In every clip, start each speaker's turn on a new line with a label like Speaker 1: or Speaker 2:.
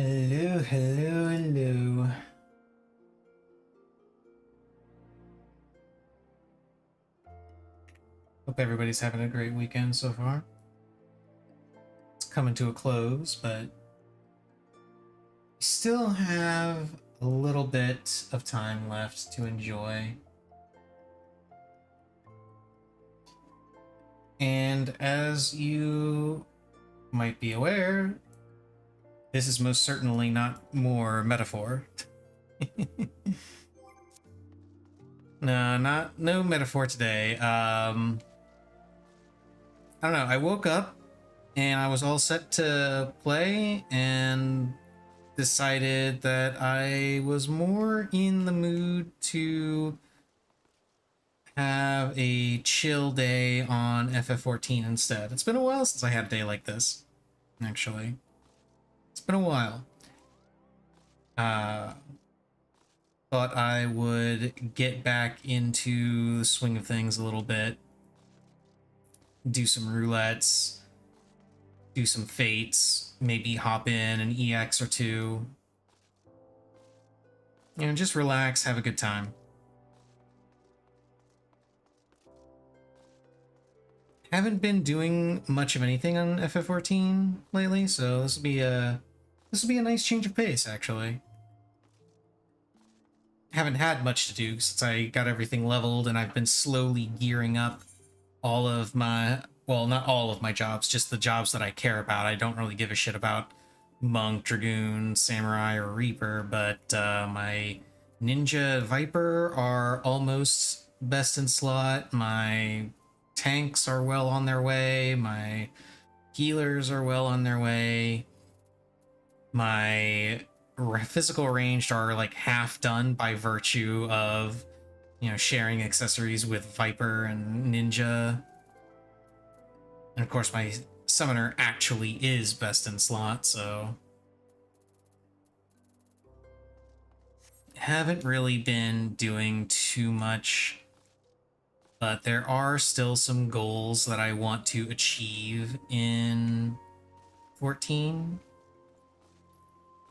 Speaker 1: Hello, hello, hello. Hope everybody's having a great weekend so far. It's coming to a close, but we still have a little bit of time left to enjoy. And as you might be aware, this is most certainly not more metaphor. No metaphor today. I don't know. I woke up and I was all set to play and decided that I was more in the mood to have a chill day on FF14 instead. It's been a while since I had a day like this, actually. It's been a while. Thought I would get back into the swing of things a little bit, do some roulettes, do some fates, maybe hop in an EX or two. You know, just relax, have a good time. Haven't been doing much of anything on FF14 lately, so this will be a nice change of pace, actually. Haven't had much to do since I got everything leveled, and I've been slowly gearing up all of my, well, not all of my jobs, just the jobs that I care about. I don't really give a shit about Monk, Dragoon, Samurai, or Reaper, but my Ninja Viper are almost best in slot. My tanks are well on their way. My healers are well on their way. My physical ranged are like half done by virtue of, you know, sharing accessories with Viper and Ninja. And of course, my summoner actually is best in slot, so haven't really been doing too much, but there are still some goals that I want to achieve in 14.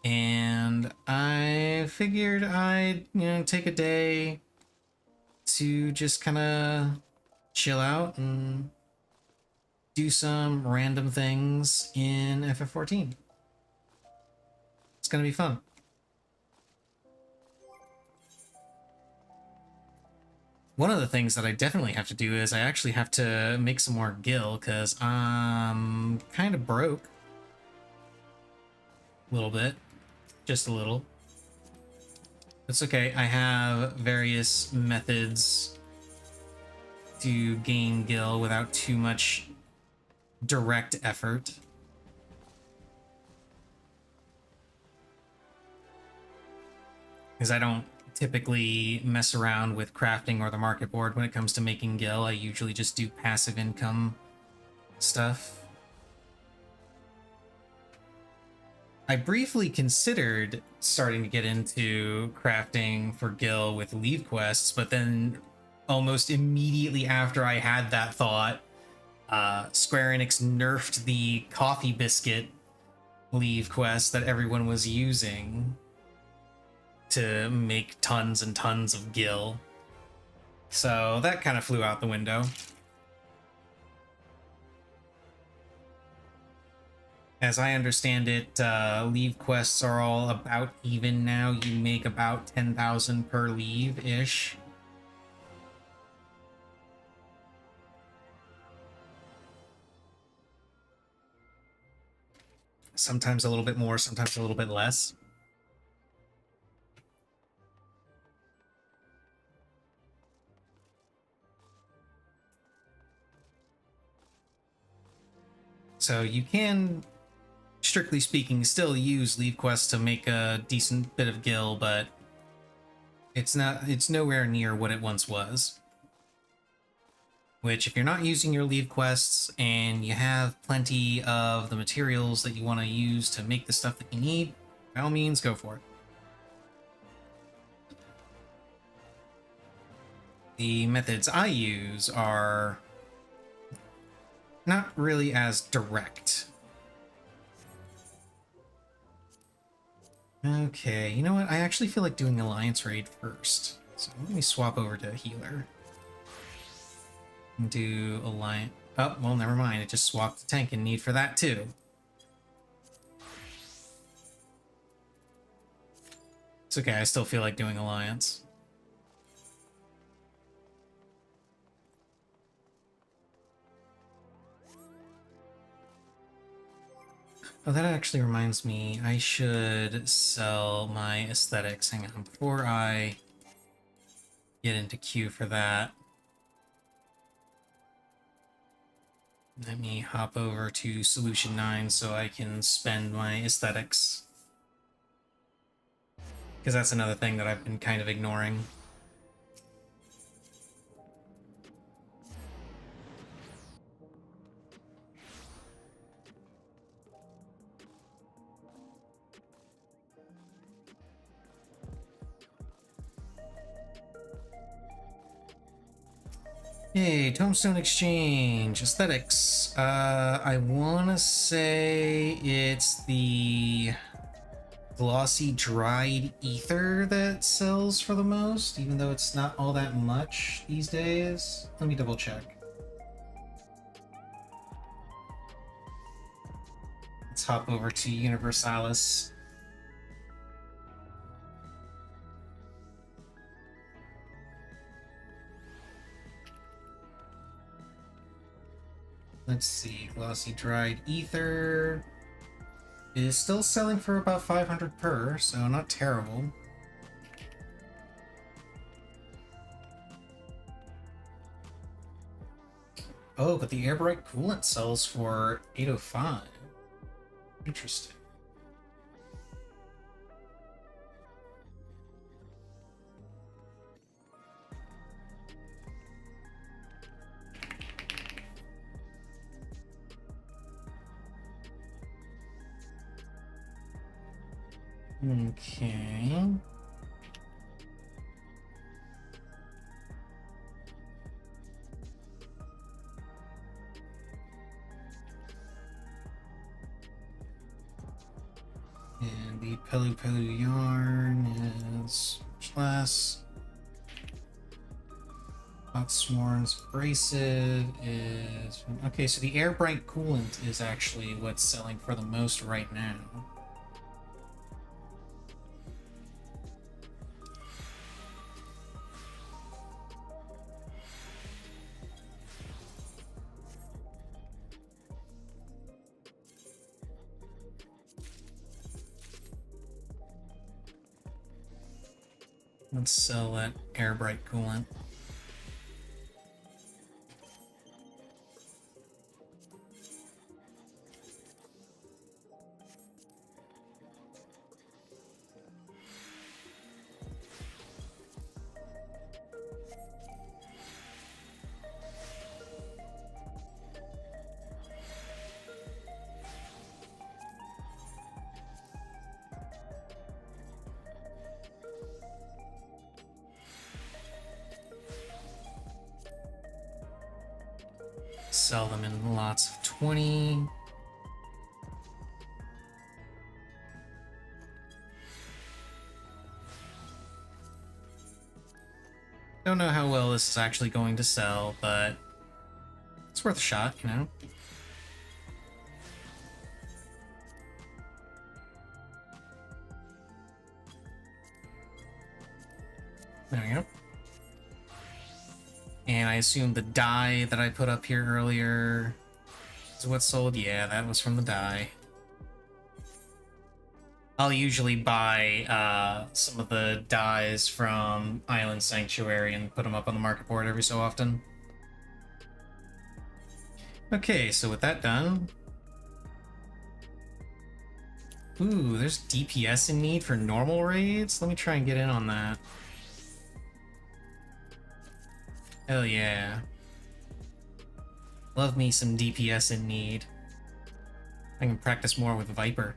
Speaker 1: And I figured I'd, you know, take a day to just kind of chill out and do some random things in FF14. It's gonna be fun. One of the things that I definitely have to do is I actually have to make some more gil, because I'm kind of broke. A little bit. Just a little. It's okay. I have various methods to gain gil without too much direct effort. Because I don't typically mess around with crafting or the market board when it comes to making gil. I usually just do passive income stuff. I briefly considered starting to get into crafting for gil with leave quests, but then almost immediately after I had that thought, Square Enix nerfed the coffee biscuit leave quest that everyone was using to make tons and tons of gil. So that kind of flew out the window. As I understand it, leave quests are all about even now. You make about 10,000 per leave-ish. Sometimes a little bit more, sometimes a little bit less. So you can, strictly speaking, still use leave quests to make a decent bit of gil, but it's nowhere near what it once was. Which, if you're not using your leave quests and you have plenty of the materials that you want to use to make the stuff that you need, by all means, go for it. The methods I use are not really as direct. Okay, you know what? I actually feel like doing Alliance Raid first. So let me swap over to Healer. And do Alliance... Oh, well, never mind. It just swapped the tank and need for that, too. It's okay, I still feel like doing Alliance. Oh, that actually reminds me, I should sell my aesthetics. Hang on, before I get into queue for that, let me hop over to Solution 9 so I can spend my aesthetics. Because that's another thing that I've been kind of ignoring. Hey, Tombstone Exchange, aesthetics. I want to say it's the glossy dried ether that sells for the most, even though it's not all that much these days. Let me double check. Let's hop over to Universalis. Let's see, glossy dried ether is still selling for about 500 per, so not terrible. Oh, but the Airbright coolant sells for 805. Interesting. Okay. And the Pelu Pelu yarn is much less. Hot Sworn's Abrasive is... Okay, so the Airbright coolant is actually what's selling for the most right now. Let's sell that Airbright coolant. Sell them in lots of 20. Don't know how well this is actually going to sell, but it's worth a shot, you know? There we go. And I assume the die that I put up here earlier is what sold. Yeah, that was from the die. I'll usually buy some of the dies from Island Sanctuary and put them up on the market board every so often. Okay, so with that done... Ooh, there's DPS in need for normal raids? Let me try and get in on that. Hell yeah. Love me some DPS in need. I can practice more with Viper.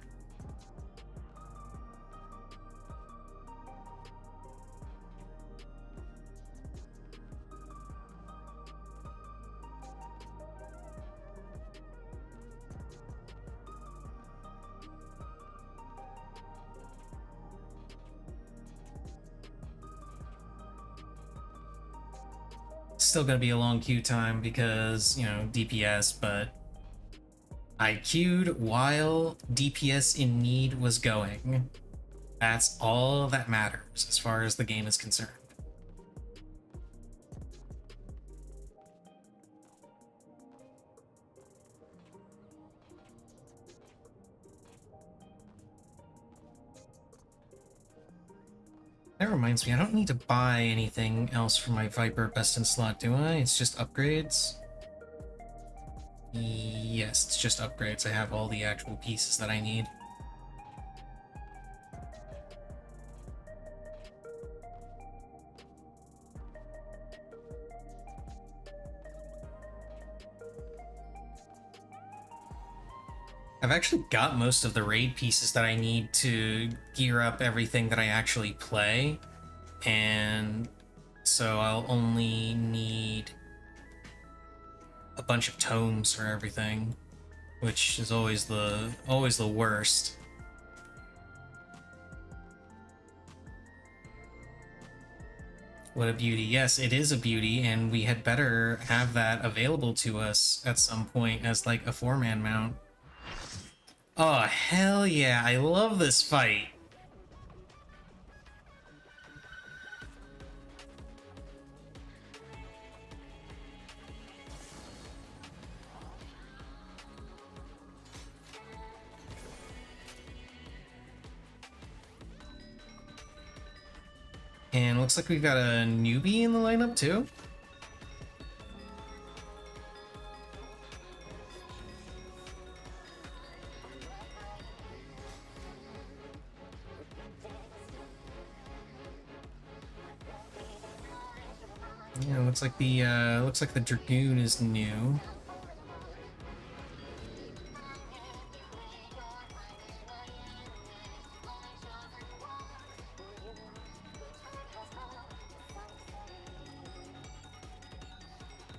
Speaker 1: Still gonna be a long queue time because, you know, DPS, but I queued while DPS in need was going. That's all that matters as far as the game is concerned. That reminds me, I don't need to buy anything else for my Viper Best in Slot, do I? It's just upgrades? Yes, it's just upgrades. I have all the actual pieces that I need. I've actually got most of the raid pieces that I need to gear up everything that I actually play, and so I'll only need a bunch of tomes for everything, which is always the worst. What a beauty. Yes, it is a beauty, and we had better have that available to us at some point as like a 4-man mount. Oh, hell yeah, I love this fight. And looks like we've got a newbie in the lineup too. Yeah, looks like the Dragoon is new.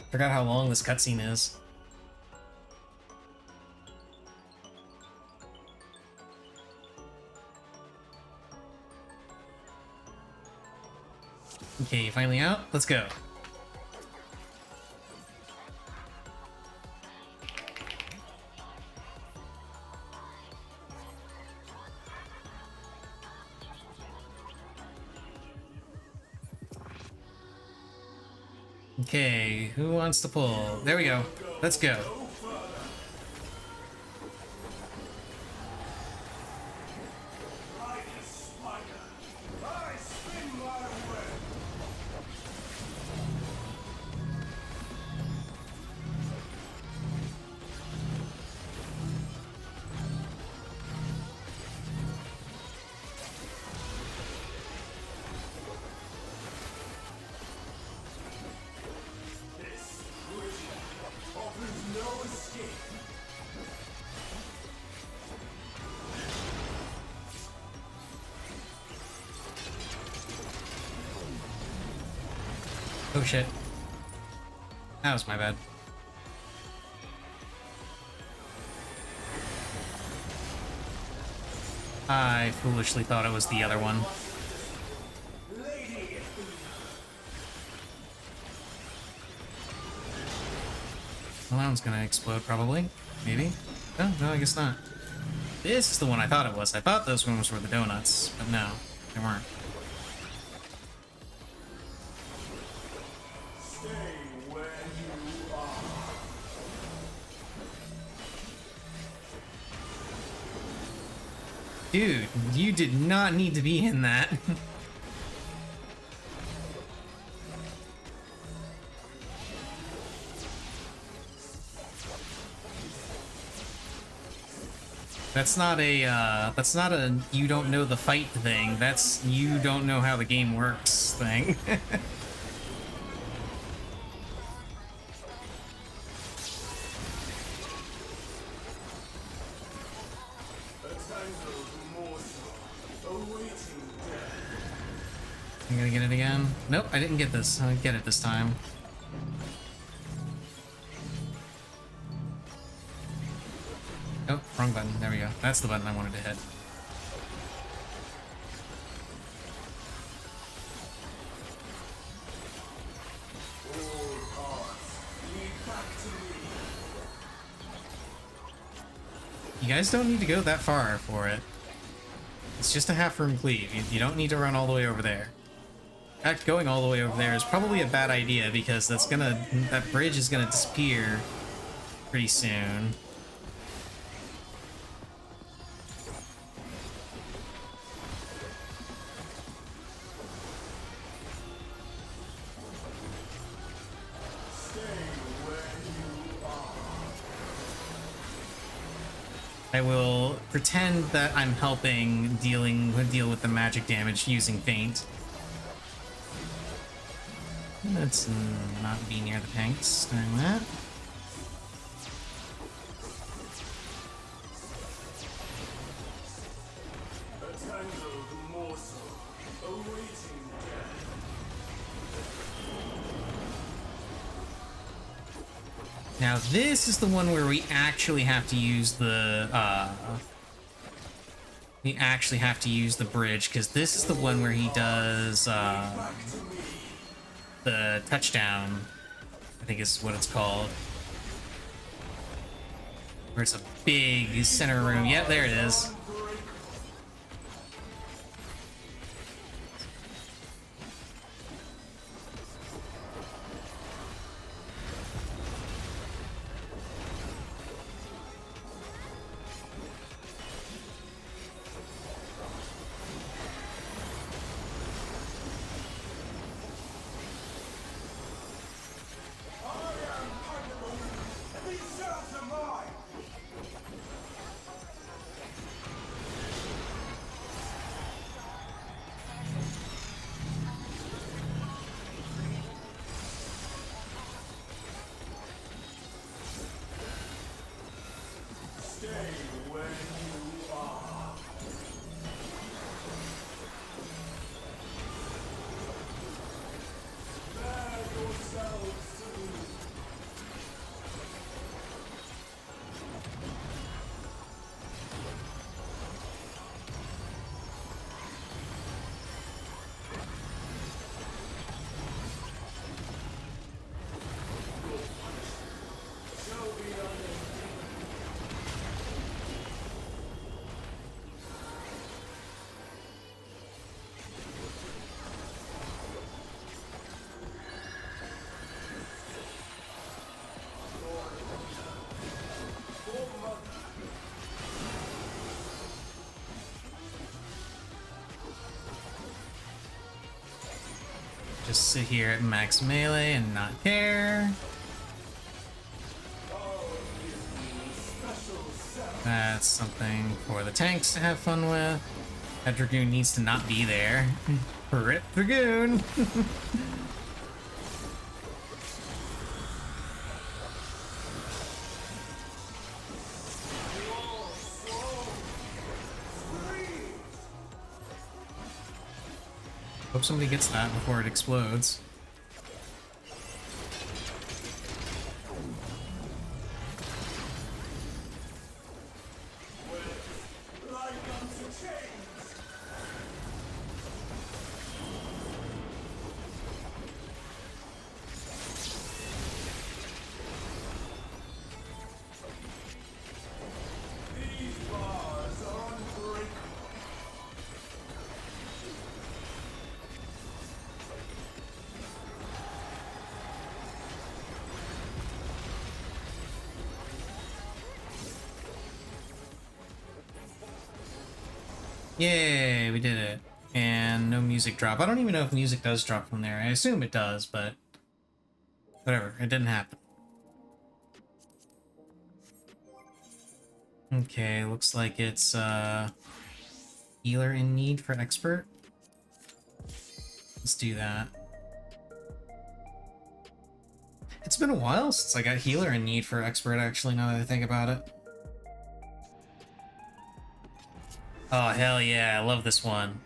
Speaker 1: Forgot how long this cutscene is. Okay, finally out. Let's go. Okay, who wants to pull? There we go. Let's go. Oh shit. That was my bad. I foolishly thought it was the other one. Well, that one's gonna explode probably. Maybe? Oh, no, I guess not. This is the one I thought it was. I thought those ones were the donuts, but no, they weren't. Dude, you did not need to be in that. That's not a you don't know the fight thing. That's you don't know how the game works thing. I'm gonna get it again. Nope, I didn't get this. I get it this time. Oh, wrong button. There we go. That's the button I wanted to hit. You guys don't need to go that far for it. It's just a half-room cleave. You don't need to run all the way over there. In fact, going all the way over there is probably a bad idea because that bridge is gonna disappear pretty soon. I will pretend that I'm helping deal with the magic damage using feint. Let's not be near the tanks during that. Now this is the one where we actually have to use the bridge, because this is the one where he does the touchdown, I think is what it's called. Where it's a big center room. Yep, there it is. Just sit here at max melee and not care. That's something for the tanks to have fun with. That Dragoon needs to not be there. Rip Dragoon! Hope somebody gets that before it explodes. Yay, we did it. And no music drop. I don't even know if music does drop from there. I assume it does, but whatever, it didn't happen. Okay, looks like it's healer in need for expert. Let's do that. It's been a while since I got healer in need for expert, actually, now that I think about it. Oh, hell yeah, I love this one.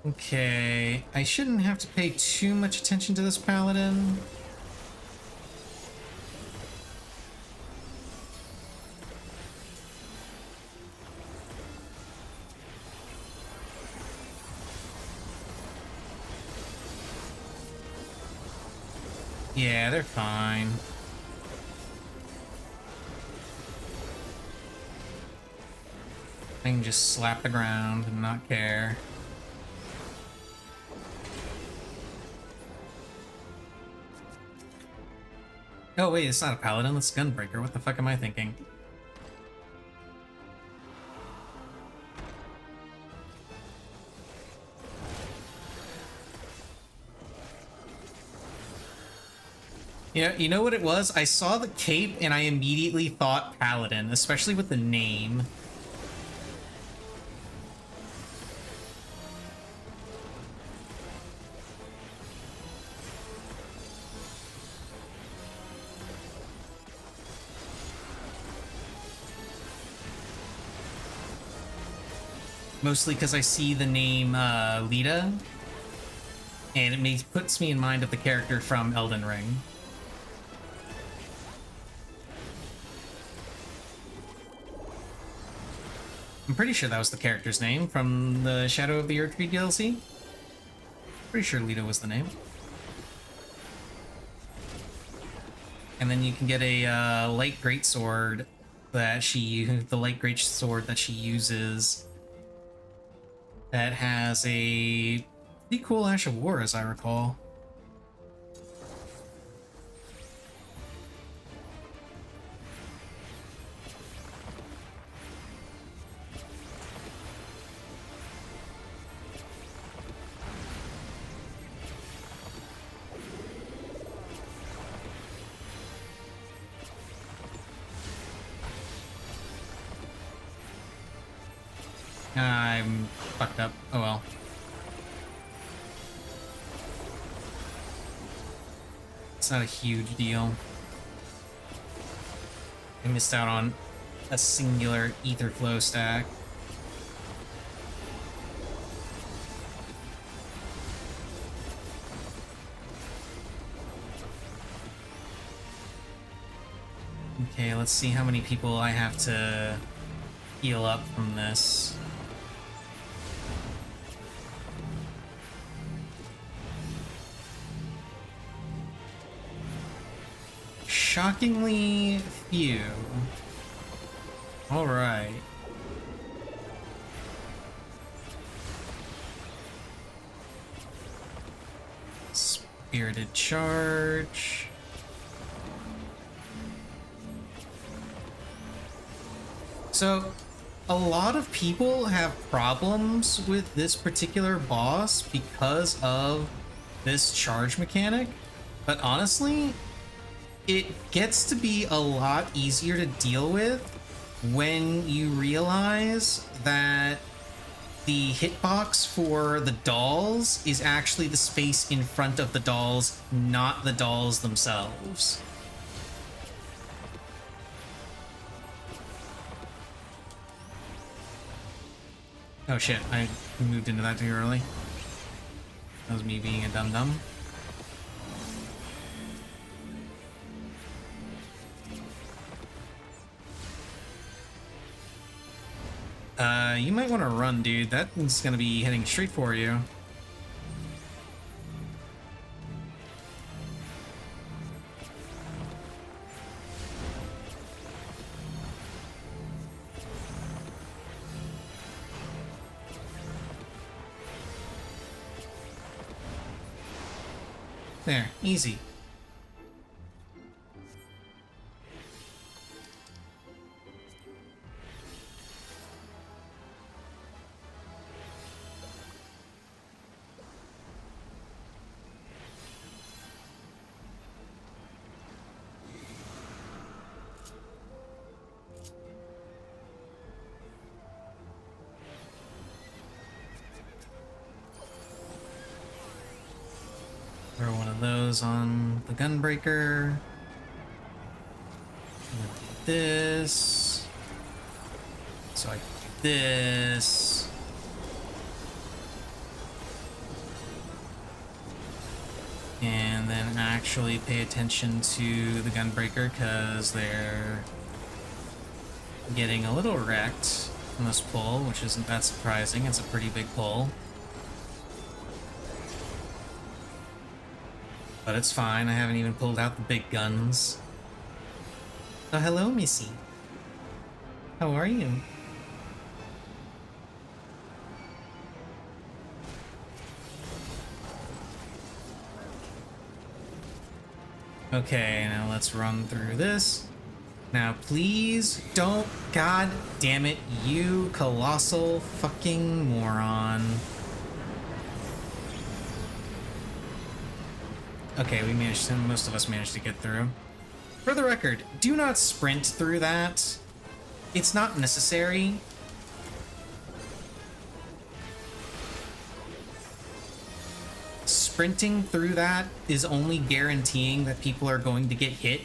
Speaker 1: Okay, I shouldn't have to pay too much attention to this paladin. Yeah, they're fine. I can just slap the ground and not care. Oh wait, it's not a paladin, it's a gunbreaker. What the fuck am I thinking? Yeah, you know what it was? I saw the cape and I immediately thought paladin, especially with the name. Mostly because I see the name Lita, and it puts me in mind of the character from Elden Ring. I'm pretty sure that was the character's name from the Shadow of the Erdtree DLC. Pretty sure Lita was the name. And then you can get a light greatsword that the light greatsword that she uses that has a pretty cool Ash of War, as I recall. I'm fucked up. Oh well. It's not a huge deal. I missed out on a singular ether flow stack. Okay, let's see how many people I have to heal up from this. Shockingly few. All right. Spirited Charge. So, a lot of people have problems with this particular boss because of this charge mechanic, but honestly, it gets to be a lot easier to deal with when you realize that the hitbox for the dolls is actually the space in front of the dolls, not the dolls themselves. Oh shit, I moved into that too early. That was me being a dum-dum. You might want to run, dude. That one's gonna be heading straight for you. There, easy. Throw one of those on the gunbreaker. Do this. So I can do this. and then actually pay attention to the gunbreaker because they're getting a little wrecked on this pull, which isn't that surprising. It's a pretty big pull. But it's fine, I haven't even pulled out the big guns. Oh, hello, Missy. How are you? Okay, now let's run through this. Now, please don't, god damn it, you colossal fucking moron. Okay, we managed to, most of us managed to get through. For the record, do not sprint through that. It's not necessary. Sprinting through that is only guaranteeing that people are going to get hit.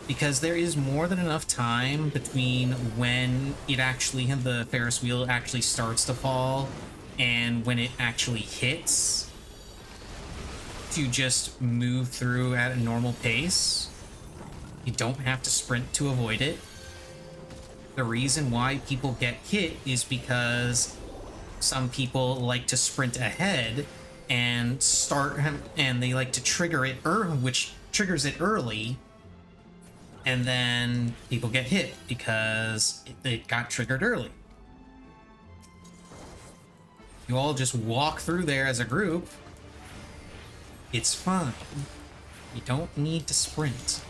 Speaker 1: Because there is more than enough time between when it actually, the Ferris wheel actually starts to fall and when it actually hits to just move through at a normal pace. You don't have to sprint to avoid it. The reason why people get hit is because some people like to sprint ahead and and they like to trigger it, which triggers it early, and then people get hit because it got triggered early. You all just walk through there as a group. It's fine. You don't need to sprint.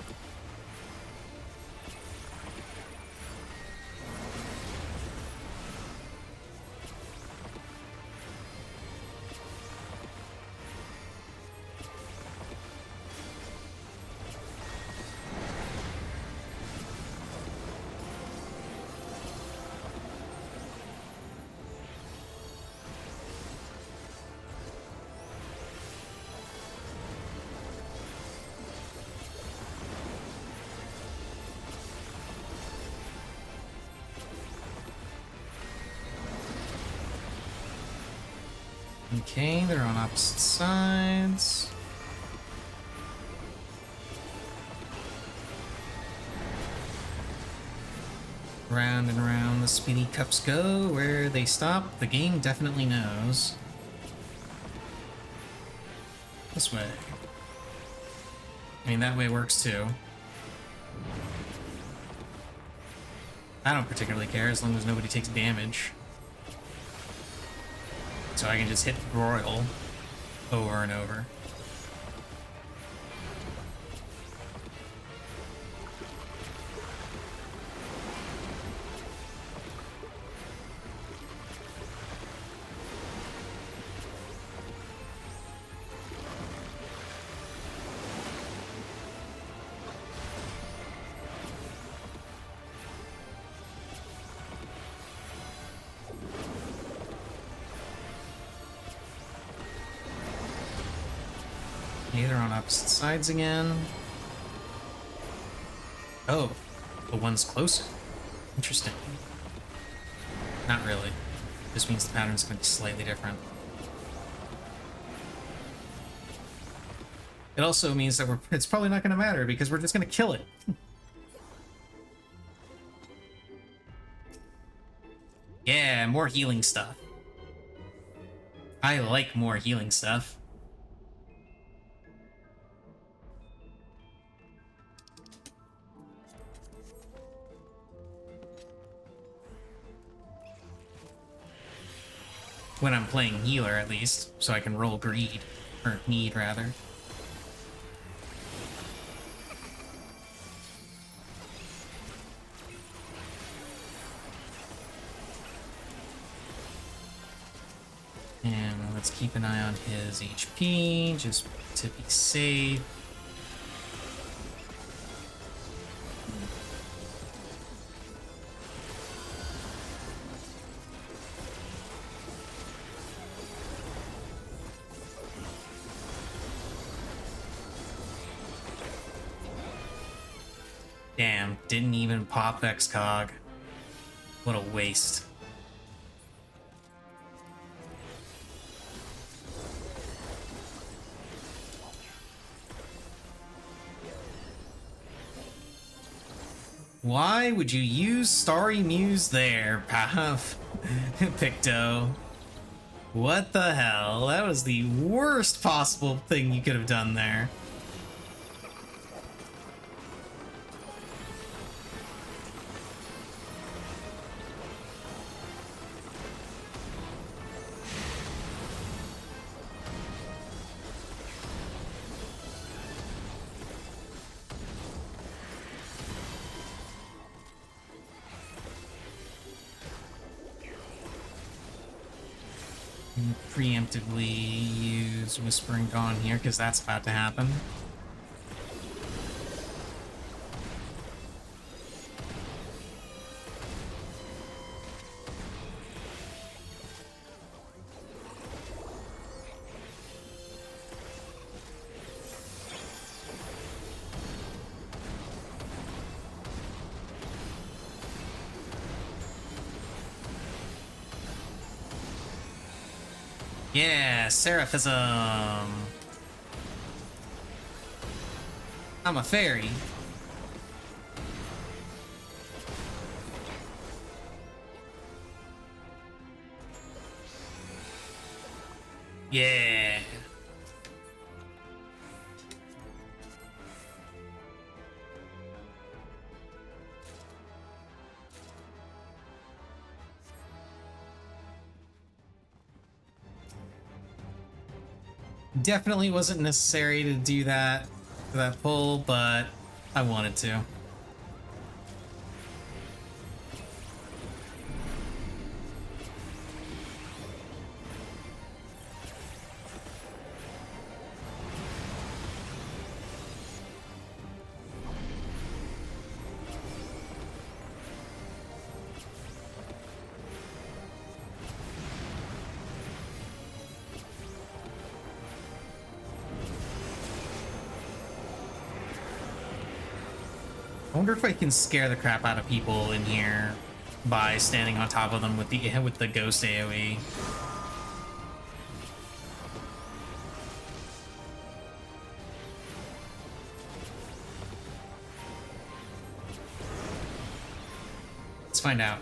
Speaker 1: Okay, they're on opposite sides. Round and round the speedy cups go. Where they stop, the game definitely knows. This way. I mean, that way works too. I don't particularly care as long as nobody takes damage. So I can just hit Royal over and over. They're on opposite sides again. Oh, the one's closer. Interesting. Not really. This means the pattern's going to be slightly different. It also means that it's probably not going to matter because we're just going to kill it. Yeah, more healing stuff. I like more healing stuff. When I'm playing healer, at least, so I can roll greed. Or need, rather. And let's keep an eye on his HP, just to be safe. Damn, didn't even pop XCOG. What a waste. Why would you use Starry Muse there, Pav? Picto. What the hell? That was the worst possible thing you could have done there. Preemptively use Whispering Dawn here because that's about to happen. Yeah, Seraphism. I'm a fairy. Yeah. Definitely wasn't necessary to do that pull, but I wanted to. I wonder if I can scare the crap out of people in here by standing on top of them with the ghost AoE. Let's find out.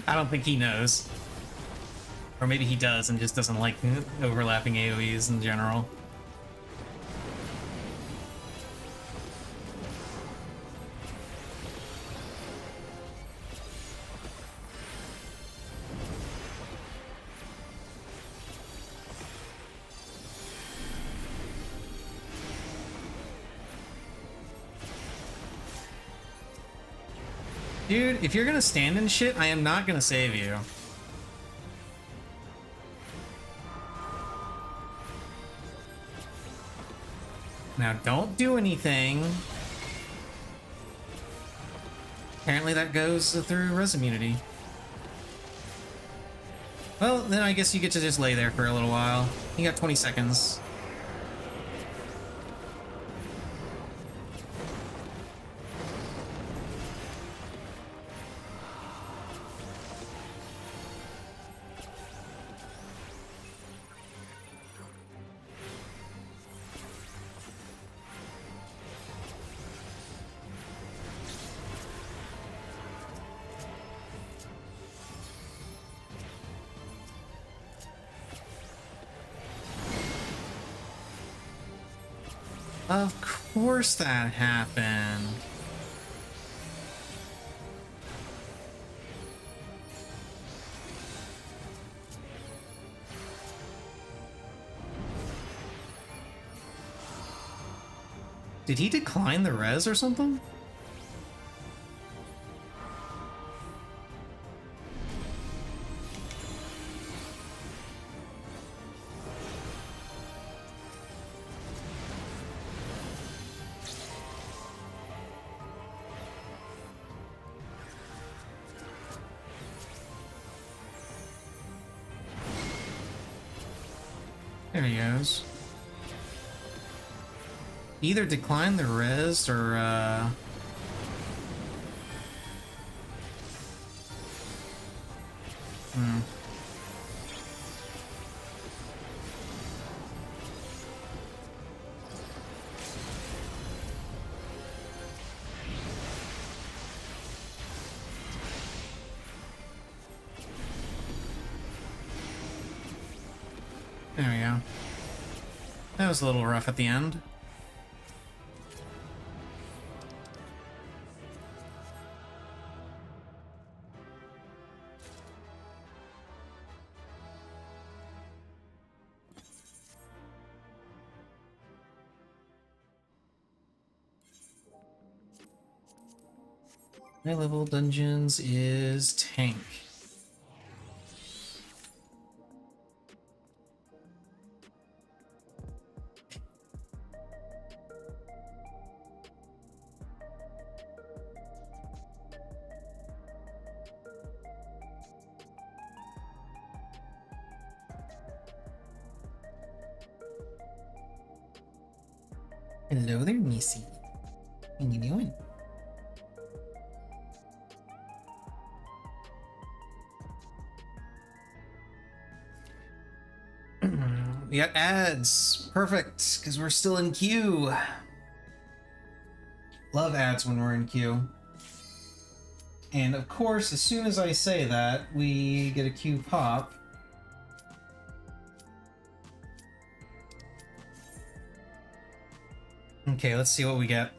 Speaker 1: I don't think he knows. Or maybe he does and just doesn't like overlapping AoEs in general. Dude, if you're gonna stand in shit, I am not gonna save you. Now, don't do anything. Apparently that goes through res immunity. Well, then I guess you get to just lay there for a little while. You got 20 seconds. Of course that happened. Did he decline the res or something? There he goes. Either decline the res or There we go. That was a little rough at the end. High level dungeons is tank. Hello there, Missy. What you doing? We got ads. Perfect, because we're still in queue. Love ads when we're in queue. And of course, as soon as I say that, we get a queue pop. Okay, let's see what we get.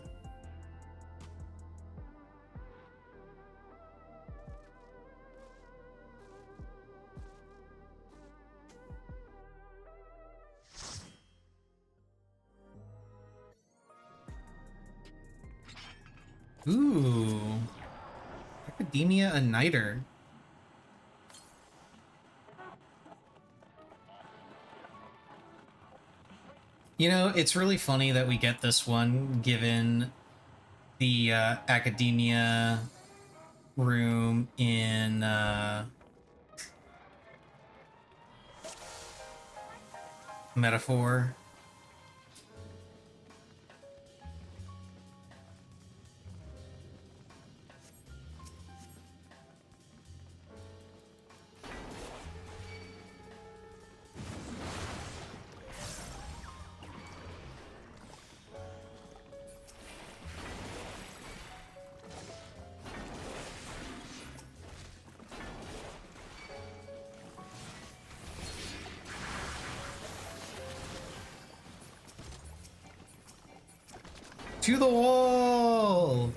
Speaker 1: Ooh. Academia Uniter. You know, it's really funny that we get this one given the academia room in Metaphor. To the wall!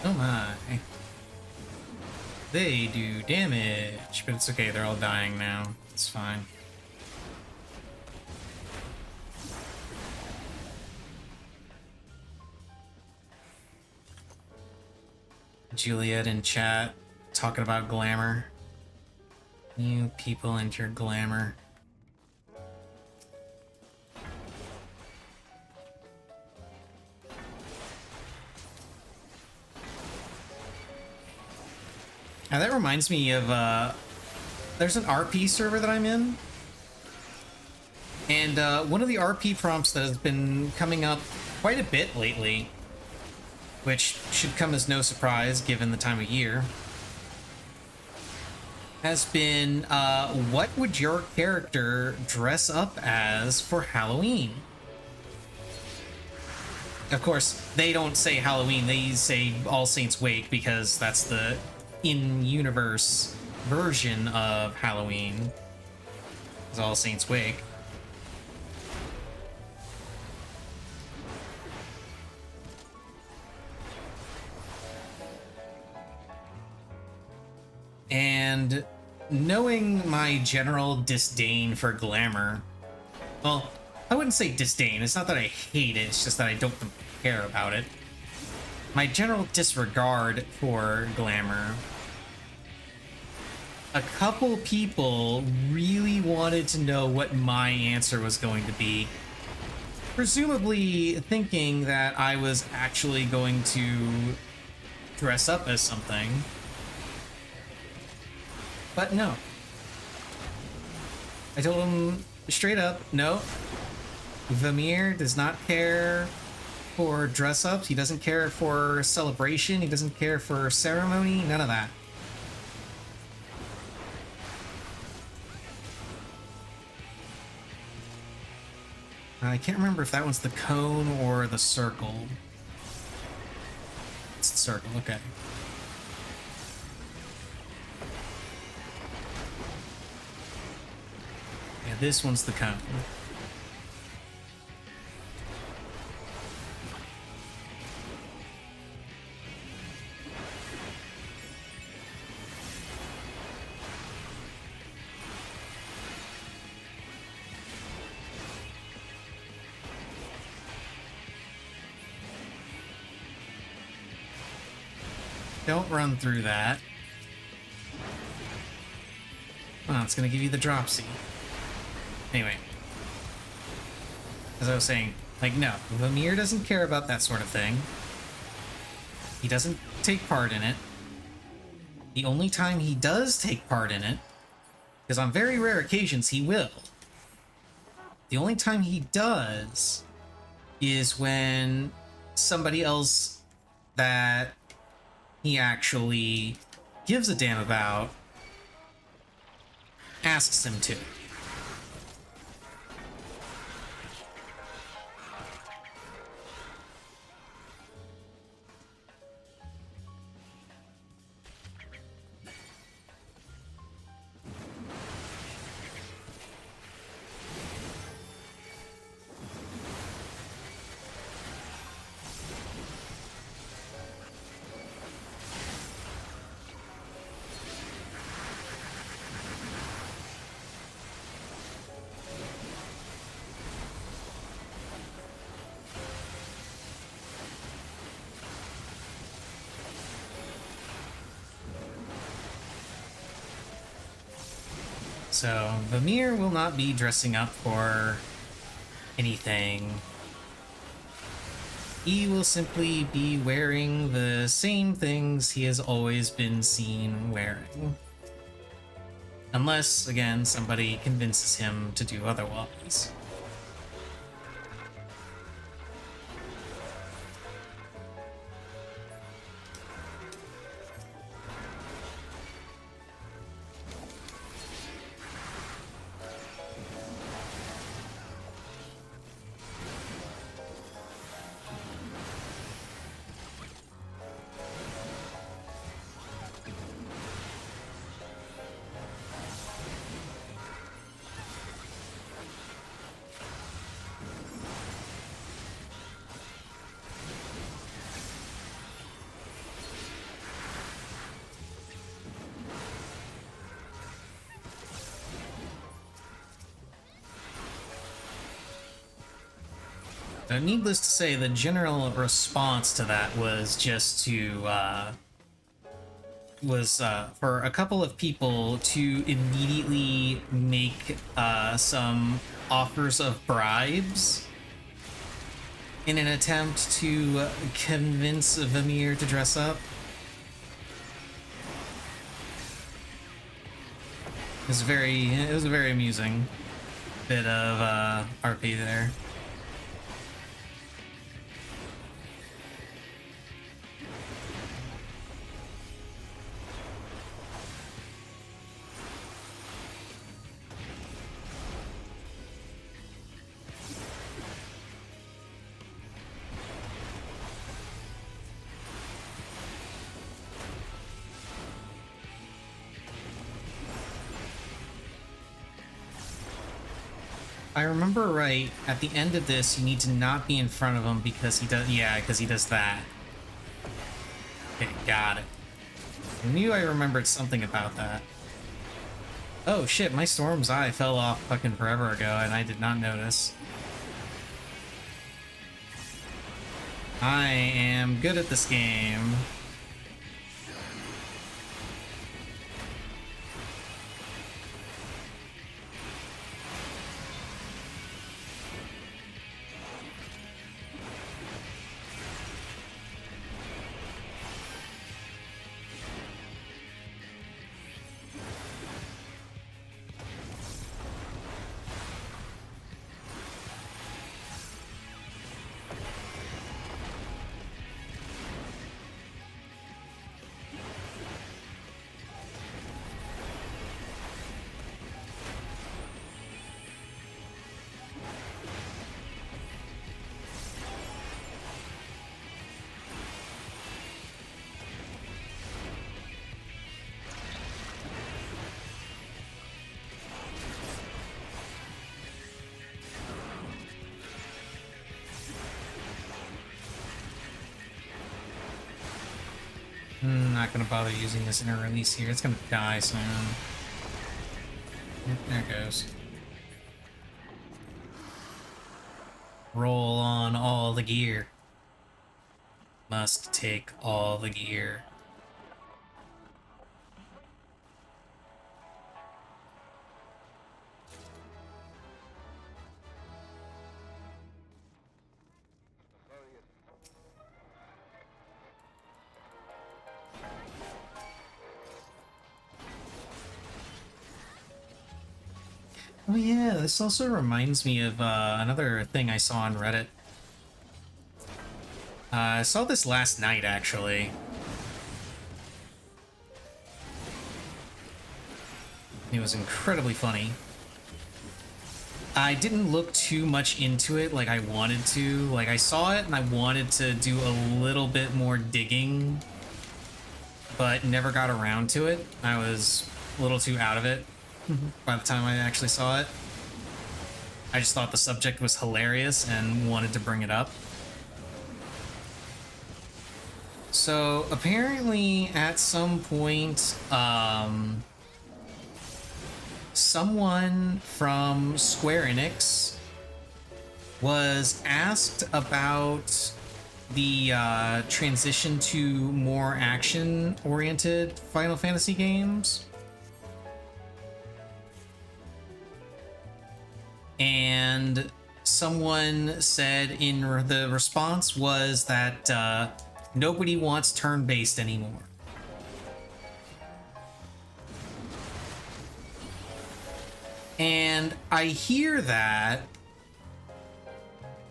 Speaker 1: Oh my. They do damage, but it's okay, they're all dying now. It's fine. Juliet in chat talking about glamour. You people and your glamour. Now that reminds me of, there's an RP server that I'm in. And one of the RP prompts that has been coming up quite a bit lately, which should come as no surprise given the time of year, has been, what would your character dress up as for Halloween? Of course, they don't say Halloween, they say All Saints Wake because that's the in-universe version of Halloween. It's All Saints Wake. And knowing my general disdain for glamour, well, I wouldn't say disdain. It's not that I hate it. It's just that I don't care about it. My general disregard for glamour. A couple people really wanted to know what my answer was going to be. Presumably thinking that I was actually going to dress up as something. But no. I told him straight up, no. Vamir does not care for dress-ups. He doesn't care for celebration. He doesn't care for ceremony. None of that. I can't remember if that one's the cone or the circle. It's the circle, okay. Yeah, this one's the cone. Don't run through that. Oh, it's gonna give you the dropsy. Anyway. As I was saying, like, no, Vamir doesn't care about that sort of thing. He doesn't take part in it. The only time he does take part in it, because on very rare occasions he will, the only time he does is when somebody else that he actually gives a damn about asks him to. So, Vamir will not be dressing up for anything. He will simply be wearing the same things he has always been seen wearing. Unless, again, somebody convinces him to do otherwise. Needless to say, the general response to that was just to, for a couple of people to immediately make some offers of bribes in an attempt to convince Vamir to dress up. It was a very amusing bit of RP there. I remember right, at the end of this, you need to not be in front of him because he does, yeah, because he does that. Okay, got it. I knew I remembered something about that. Oh shit, my Storm's Eye fell off fucking forever ago and I did not notice. I am good at this game. Not gonna bother using this inner release here. It's gonna die soon. There it goes. Roll on all the gear. Must take all the gear. Oh yeah, this also reminds me of another thing I saw on Reddit. I saw this last night, actually. It was incredibly funny. I didn't look too much into it like I wanted to. Like, I saw it and I wanted to do a little bit more digging, but never got around to it. I was a little too out of it by the time I actually saw it. I just thought the subject was hilarious and wanted to bring it up. So apparently at some point, someone from Square Enix was asked about the transition to more action-oriented Final Fantasy games. And someone said in the response was that nobody wants turn-based anymore. And I hear that,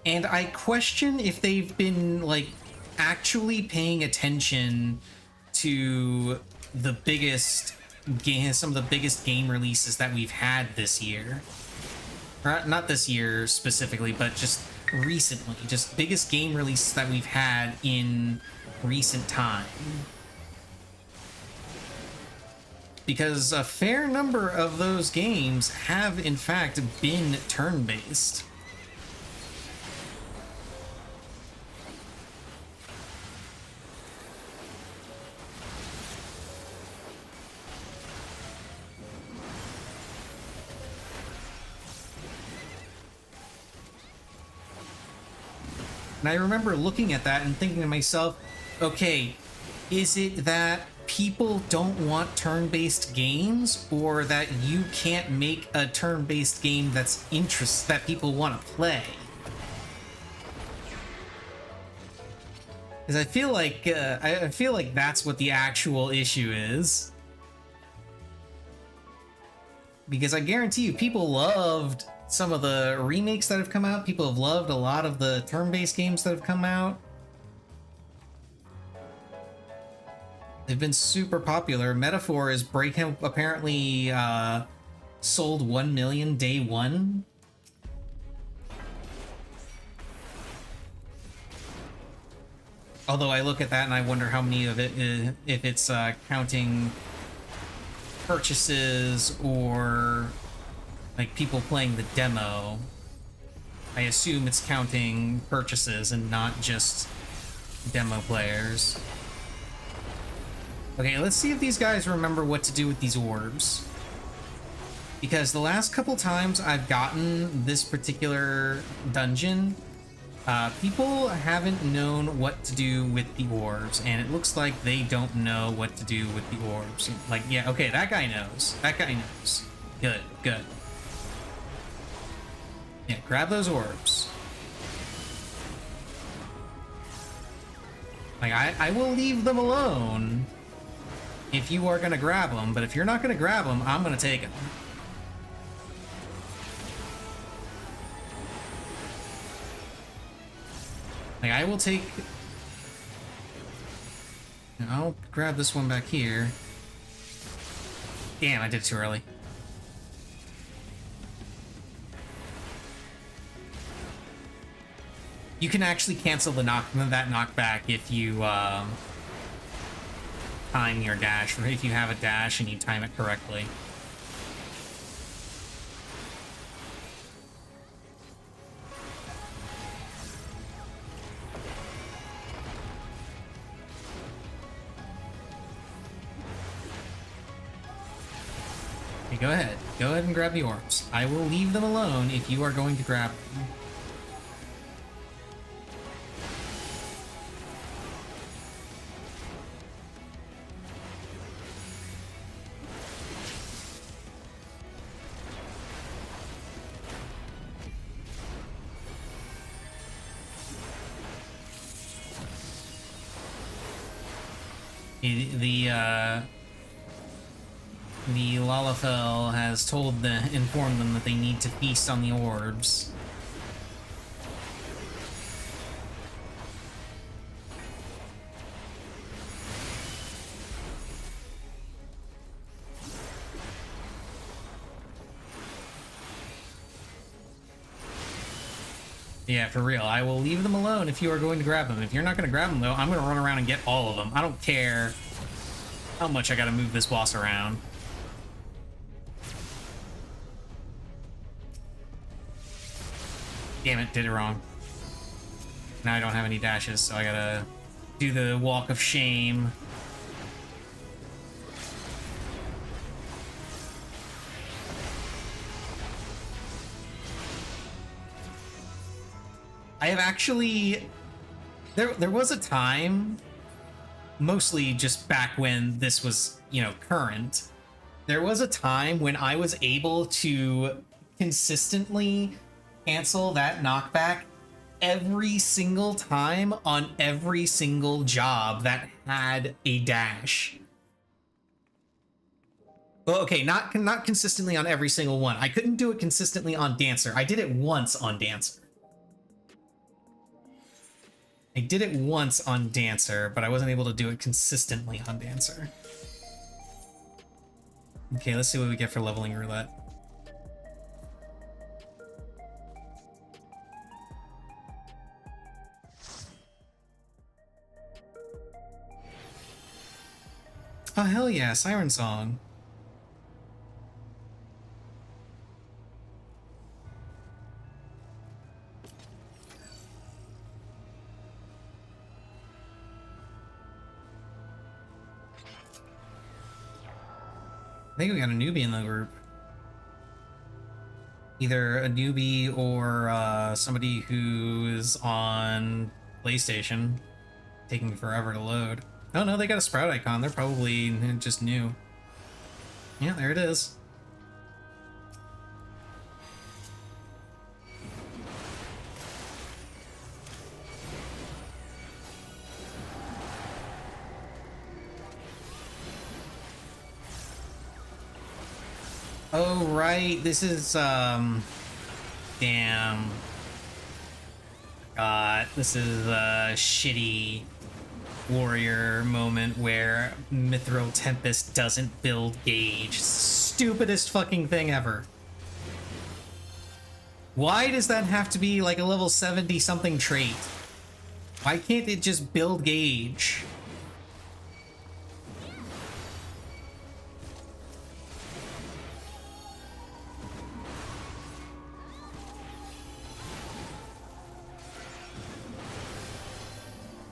Speaker 1: and I question if they've been, like, actually paying attention to the biggest game, some of the biggest game releases that we've had this year. Not this year specifically, but just recently. Just biggest game releases that we've had in recent time. Because a fair number of those games have, in fact, been turn-based. And I remember looking at that and thinking to myself, okay, is it that people don't want turn-based games, or that you can't make a turn-based game that people want to play? Because I feel like that's what the actual issue is. Because I guarantee you, people loved some of the remakes that have come out. People have loved a lot of the turn-based games that have come out. They've been super popular. Metaphor is apparently sold 1 million day one. Although I look at that and I wonder how many of it if it's counting purchases or like people playing the demo. I assume it's counting purchases and not just demo players. Okay, let's see if these guys remember what to do with these orbs. Because the last couple times I've gotten this particular dungeon, people haven't known what to do with the orbs, and it looks like they don't know what to do with the orbs. Like, yeah, okay, that guy knows. That guy knows. Good, good. Yeah, grab those orbs. Like, I will leave them alone if you are gonna grab them, but if you're not gonna grab them, I'm gonna take them. Like, I will take... I'll grab this one back here. Damn, I did it too early. You can actually cancel that knockback if you time your dash, or if you have a dash and you time it correctly. Okay, go ahead. Go ahead and grab the orbs. I will leave them alone if you are going to grab them. The Lalafell has informed them that they need to feast on the orbs. Yeah, for real. I will leave them alone if you are going to grab them. If you're not going to grab them, though, I'm going to run around and get all of them. I don't care how much I got to move this boss around. Damn it, did it wrong. Now I don't have any dashes, so I gotta do the walk of shame. I have actually... There was a time, mostly just back when this was, you know, current, there was a time when I was able to consistently cancel that knockback every single time on every single job that had a dash. Well, okay, not consistently on every single one. I couldn't do it consistently on Dancer. I did it once on Dancer. I did it once on Dancer, but I wasn't able to do it consistently on Dancer. Okay, let's see what we get for leveling roulette. Oh, hell yeah, Siren Song. I think we got a newbie in the group. Either a newbie or somebody who's on PlayStation, taking forever to load. Oh no, they got a Sprout icon. They're probably just new. Yeah, there it is. Oh, right. This is, damn. God, this is a shitty warrior moment where Mithril Tempest doesn't build gauge. Stupidest fucking thing ever. Why does that have to be like a level 70 something trait? Why can't it just build gauge?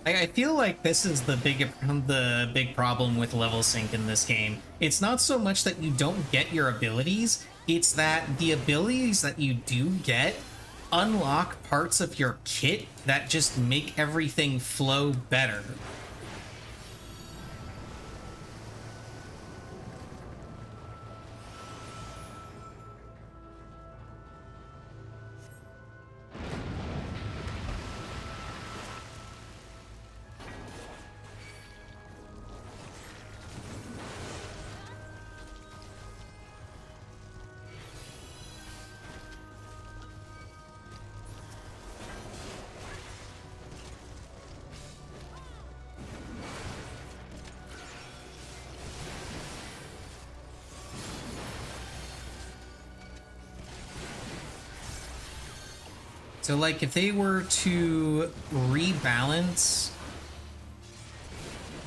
Speaker 1: I feel like this is the big problem with level sync in this game. It's not so much that you don't get your abilities, It's that the abilities that you do get unlock parts of your kit that just make everything flow better. So, like, if they were to rebalance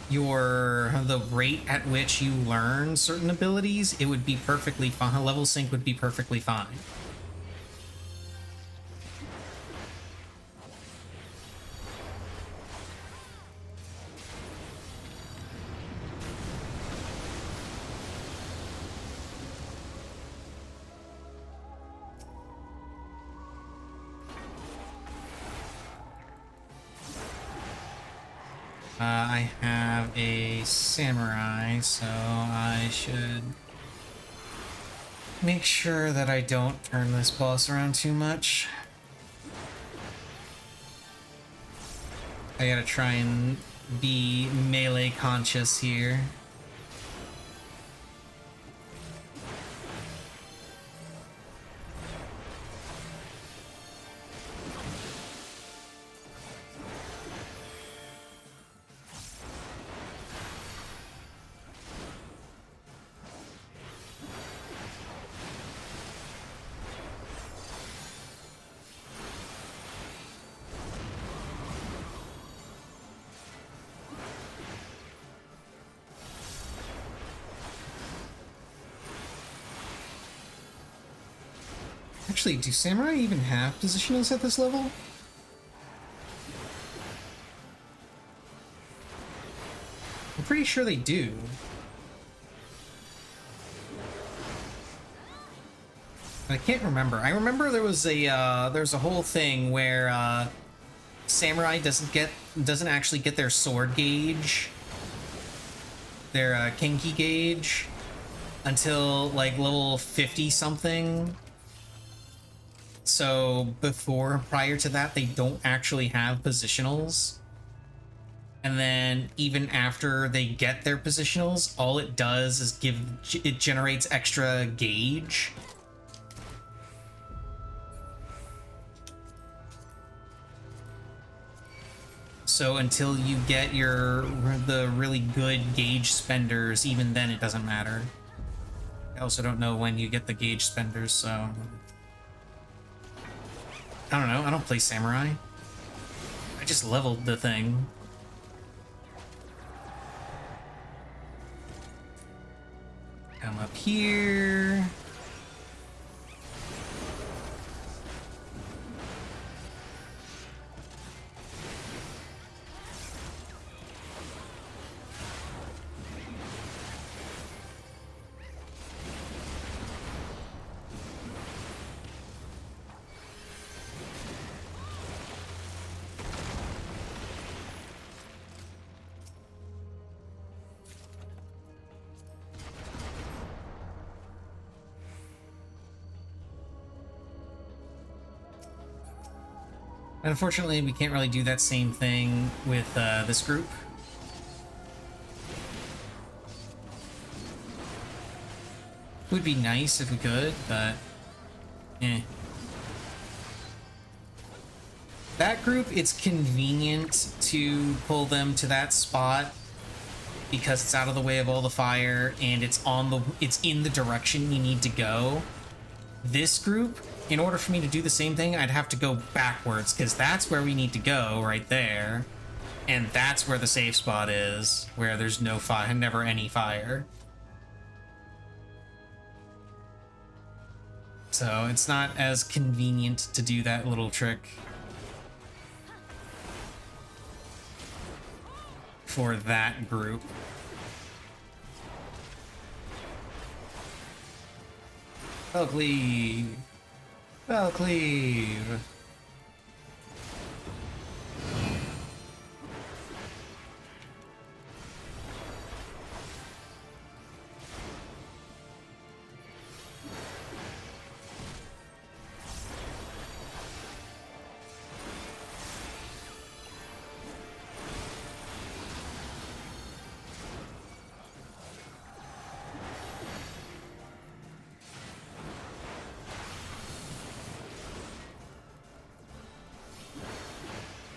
Speaker 1: the rate at which you learn certain abilities, it would be perfectly fine. Level sync would be perfectly fine. I have a samurai, so I should make sure that I don't turn this boss around too much. I gotta try and be melee conscious here. Actually, do samurai even have positionals at this level? I'm pretty sure they do. I can't remember. I remember there was a whole thing where samurai doesn't actually get their sword gauge, their kenki gauge, until like level 50 something. So prior to that, they don't actually have positionals. And then even after they get their positionals, all it does is it generates extra gauge. So until you get the really good gauge spenders, even then it doesn't matter. I also don't know when you get the gauge spenders, so I don't know. I don't play samurai. I just leveled the thing. Come up here. Unfortunately, we can't really do that same thing with this group. Would be nice if we could, but eh. That group, it's convenient to pull them to that spot because it's out of the way of all the fire and it's in the direction you need to go. This group, in order for me to do the same thing, I'd have to go backwards, because that's where we need to go, right there. And that's where the safe spot is, where there's no fire, never any fire. So it's not as convenient to do that little trick for that group. Cleave. Spell Cleave.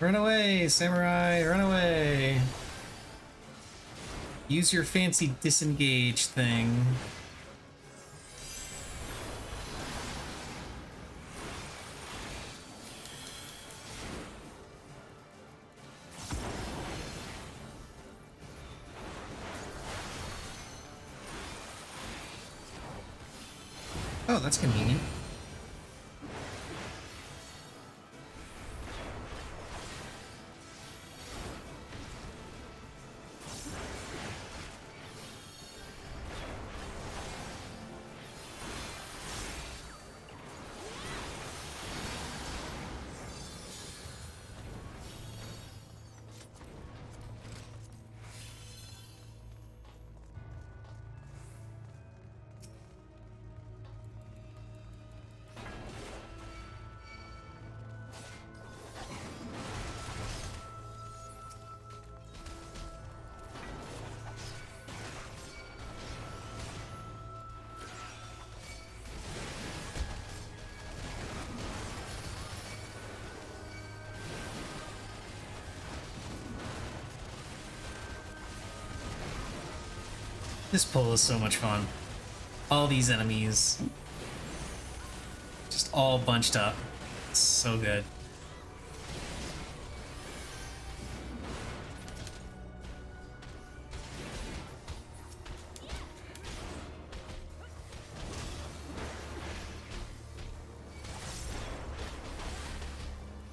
Speaker 1: Run away, samurai, run away. Use your fancy disengage thing. Oh, that's convenient. This pull is so much fun. All these enemies. Just all bunched up. It's so good.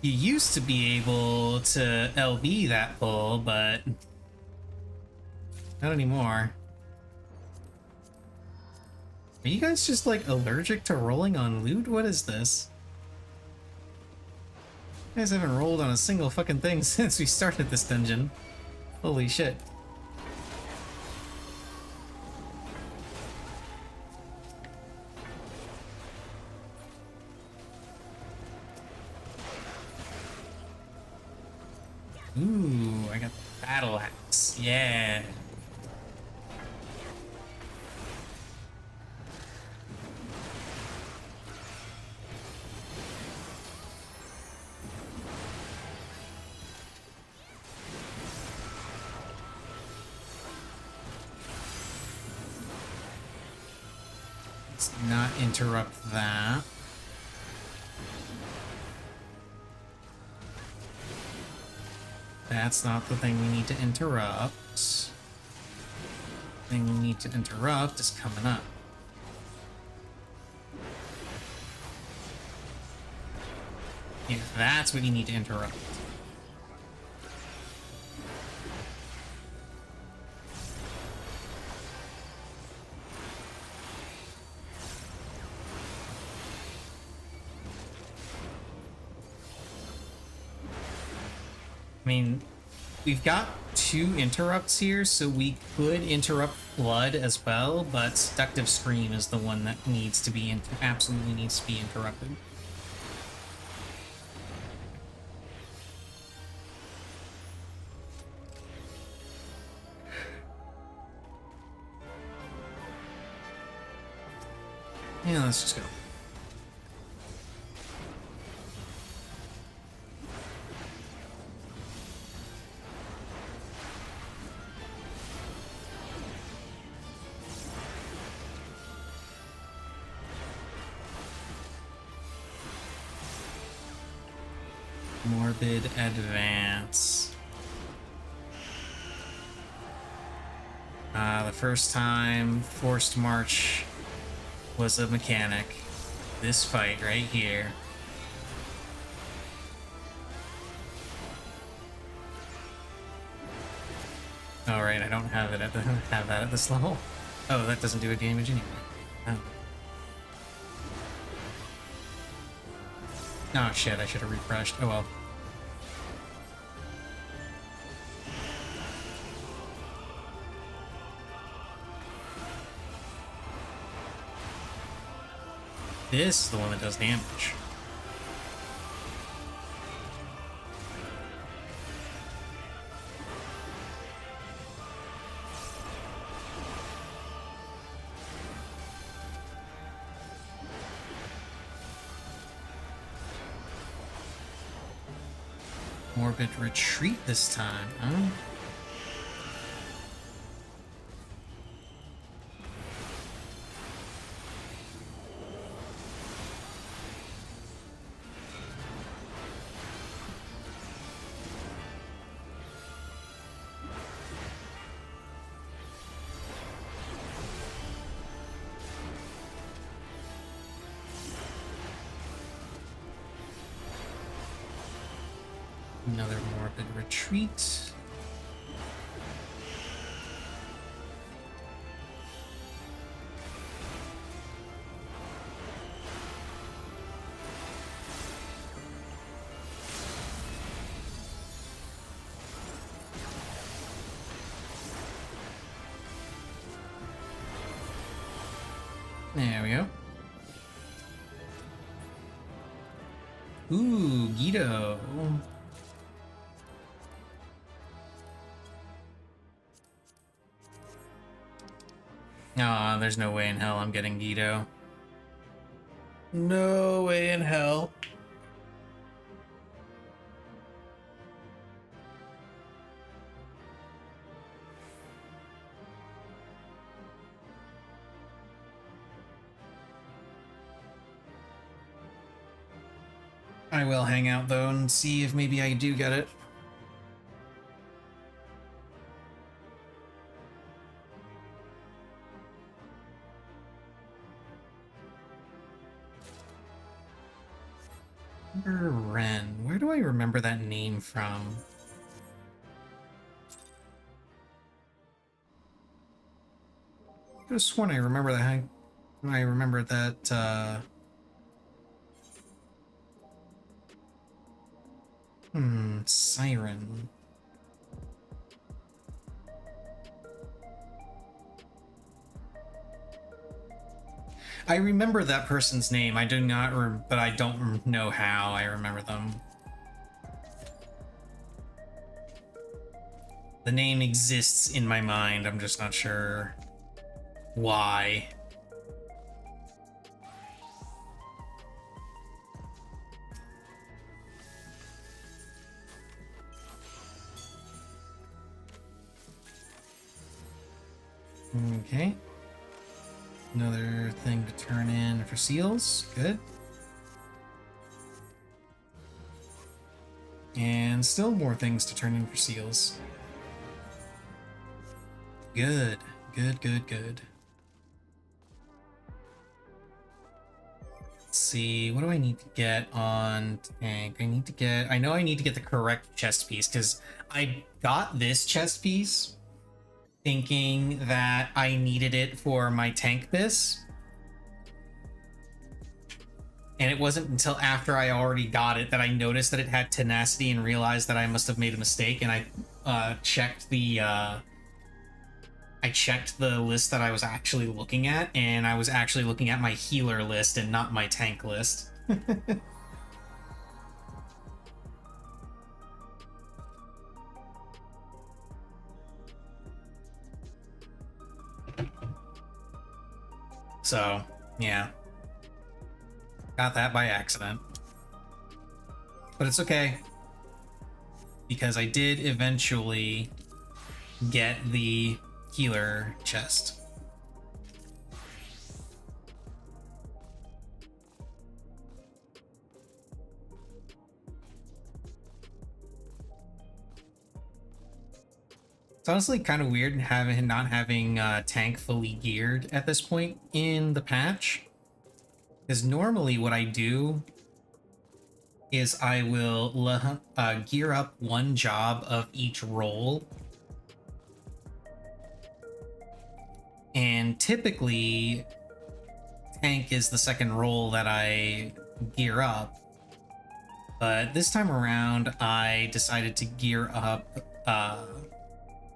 Speaker 1: You used to be able to LB that pull, but not anymore. Are you guys just like allergic to rolling on loot? What is this? You guys haven't rolled on a single fucking thing since we started this dungeon. Holy shit. Ooh, I got the battle axe. Yeah. Let's not interrupt that. That's not the thing we need to interrupt. The thing we need to interrupt is coming up. Yeah, that's what you need to interrupt. I mean, we've got 2 interrupts here, so we could interrupt Blood as well, but Seductive Scream is the one that needs to be absolutely needs to be interrupted. Yeah, let's just go. Morbid Advance. The first time Forced March was a mechanic. This fight right here. Oh right, I don't have it at the have that at this level. Oh, that doesn't do a damage anyway. Oh. Oh shit, I should have refreshed. Oh well. This is the one that does damage. Morbid retreat this time, huh? Another morbid retreat. There we go. Ooh, Guido. Aw, there's no way in hell I'm getting Guido. No way in hell. I will hang out though and see if maybe I do get it. Ren. Where do I remember that name from? I could have sworn I remember that. I remember that. Siren. I remember that person's name. I do not, but I don't know how I remember them. The name exists in my mind. I'm just not sure why. Okay. Another thing to turn in for seals. Good. And still more things to turn in for seals. Good. Good, good, good. Let's see. What do I need to get on tank? I know I need to get the correct chest piece because I got this chest piece thinking that I needed it for my tank bis. And it wasn't until after I already got it that I noticed that it had tenacity and realized that I must have made a mistake, and I checked the list that I was actually looking at, and I was actually looking at my healer list and not my tank list. So, yeah. Got that by accident. But it's okay. Because I did eventually get the healer chest. It's honestly kind of weird not having tank fully geared at this point in the patch. Because normally what I do is I will gear up one job of each role. And typically, tank is the second role that I gear up. But this time around, I decided to gear up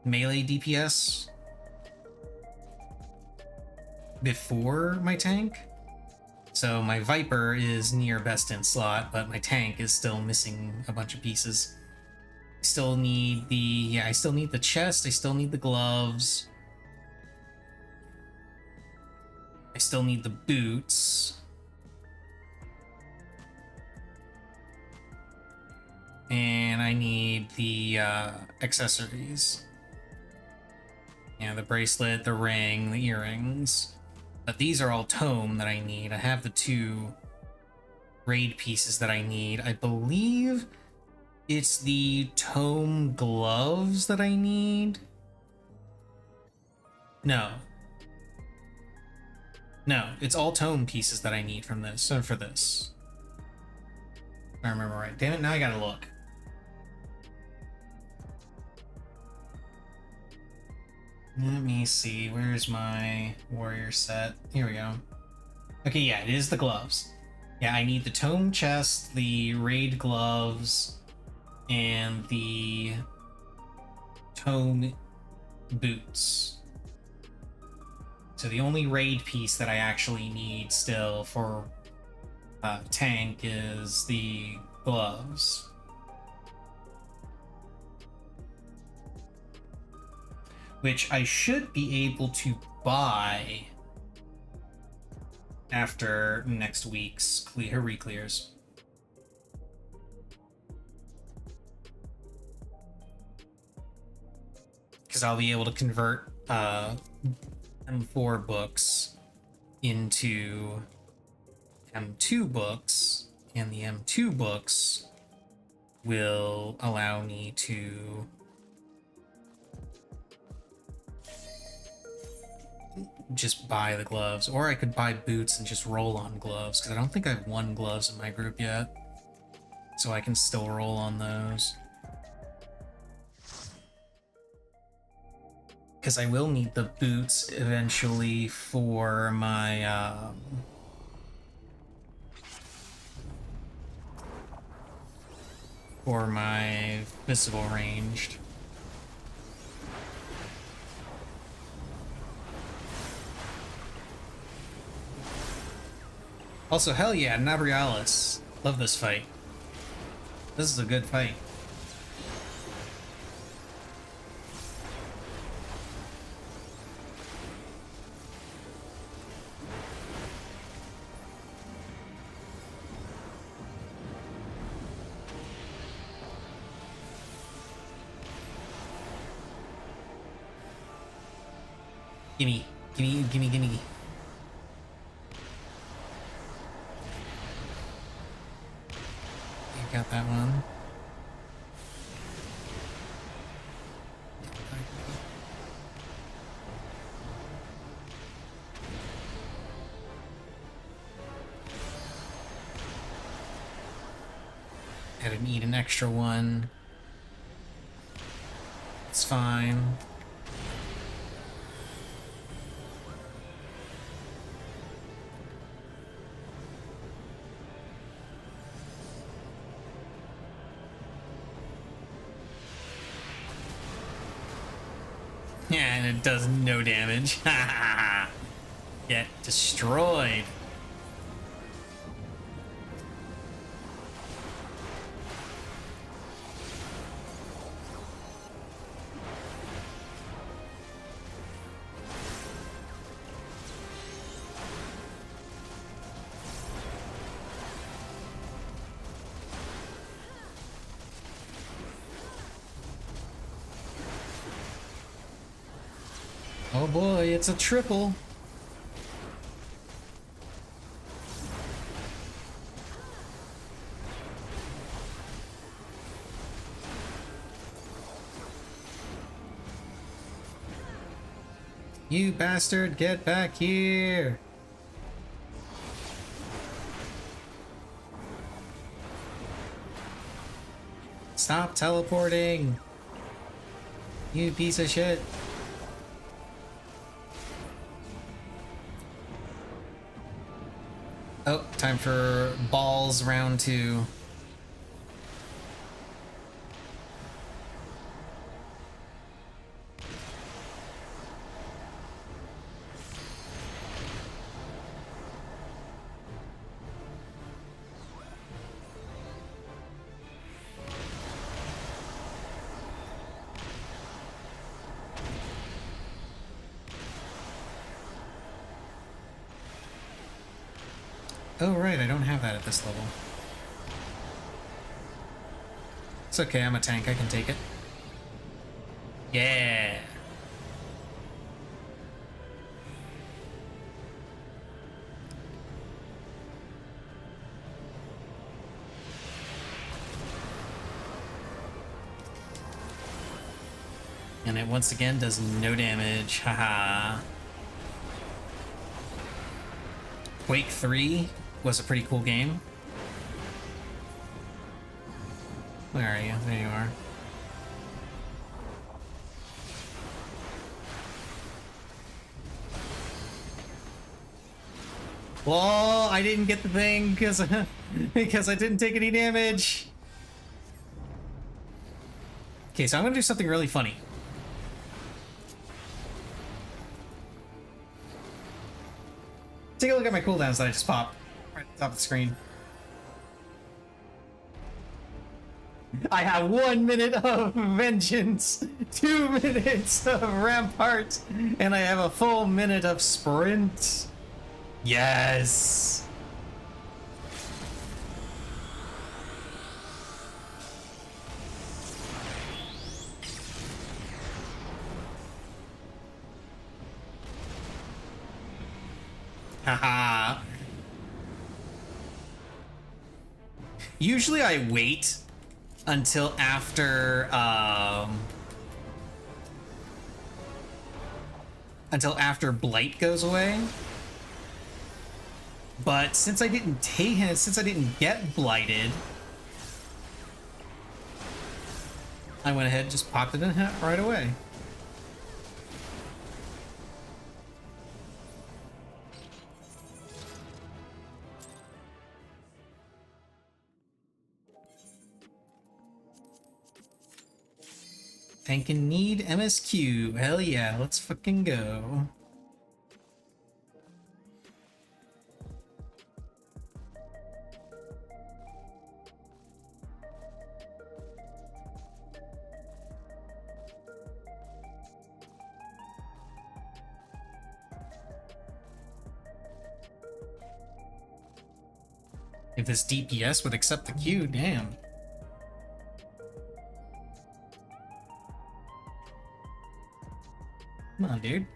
Speaker 1: melee DPS before my tank. So my Viper is near best in slot, but my tank is still missing a bunch of pieces. I still need I still need the chest, I still need the gloves. I still need the boots. And I need the accessories. Yeah, the bracelet, the ring, the earrings. But these are all tome that I need. I have the 2 raid pieces that I need. I believe it's the tome gloves that I need. No, it's all tome pieces that I need from this. So for this, if I remember right. Damn it! Now I gotta look. Let me see. Where's my warrior set? Here we go. Okay, yeah, it is the gloves. Yeah, I need the tome chest, the raid gloves, and the tome boots. So the only raid piece that I actually need still for tank is the gloves. Which I should be able to buy after next week's re-clears. Because I'll be able to convert M4 books into M2 books, and the M2 books will allow me to just buy the gloves, or I could buy boots and just roll on gloves, because I don't think I've won gloves in my group yet, so I can still roll on those. Because I will need the boots eventually for my visible ranged. Also, hell yeah, Nabrialis. Love this fight. This is a good fight. Gimme, gimme, gimme, gimme. Got that one. Had to need an extra one. It's fine. Yeah, and it does no damage. Get destroyed. Oh boy, it's a triple. You bastard, get back here! Stop teleporting! You piece of shit! Oh, time for balls round 2. Oh, right, I don't have that at this level. It's okay, I'm a tank, I can take it. Yeah! And it once again does no damage, haha. Quake 3 was a pretty cool game. Where are you? There you are. Well, I didn't get the thing because because I didn't take any damage. Okay, so I'm gonna do something really funny. Take a look at my cooldowns that I just popped right at the top of the screen. I have 1 minute of vengeance, 2 minutes of rampart, and I have a full minute of sprint. Yes. Haha. Usually I wait until after Blight goes away. But since I didn't get blighted, I went ahead and just popped it in right away. Tank and need MSQ. Hell yeah, let's fucking go. If this DPS would accept the queue, damn. Come on, dude.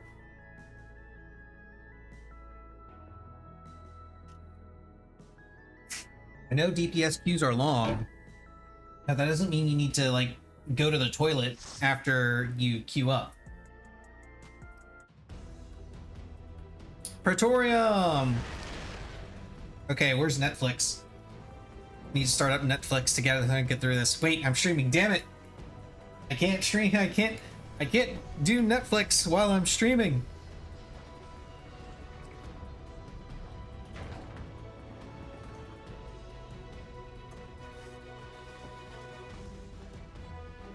Speaker 1: I know DPS queues are long. Now that doesn't mean you need to, like, go to the toilet after you queue up. Praetorium! Okay, where's Netflix? Need to start up Netflix together and get through this. Wait, I'm streaming, damn it! I can't stream, I can't do Netflix while I'm streaming.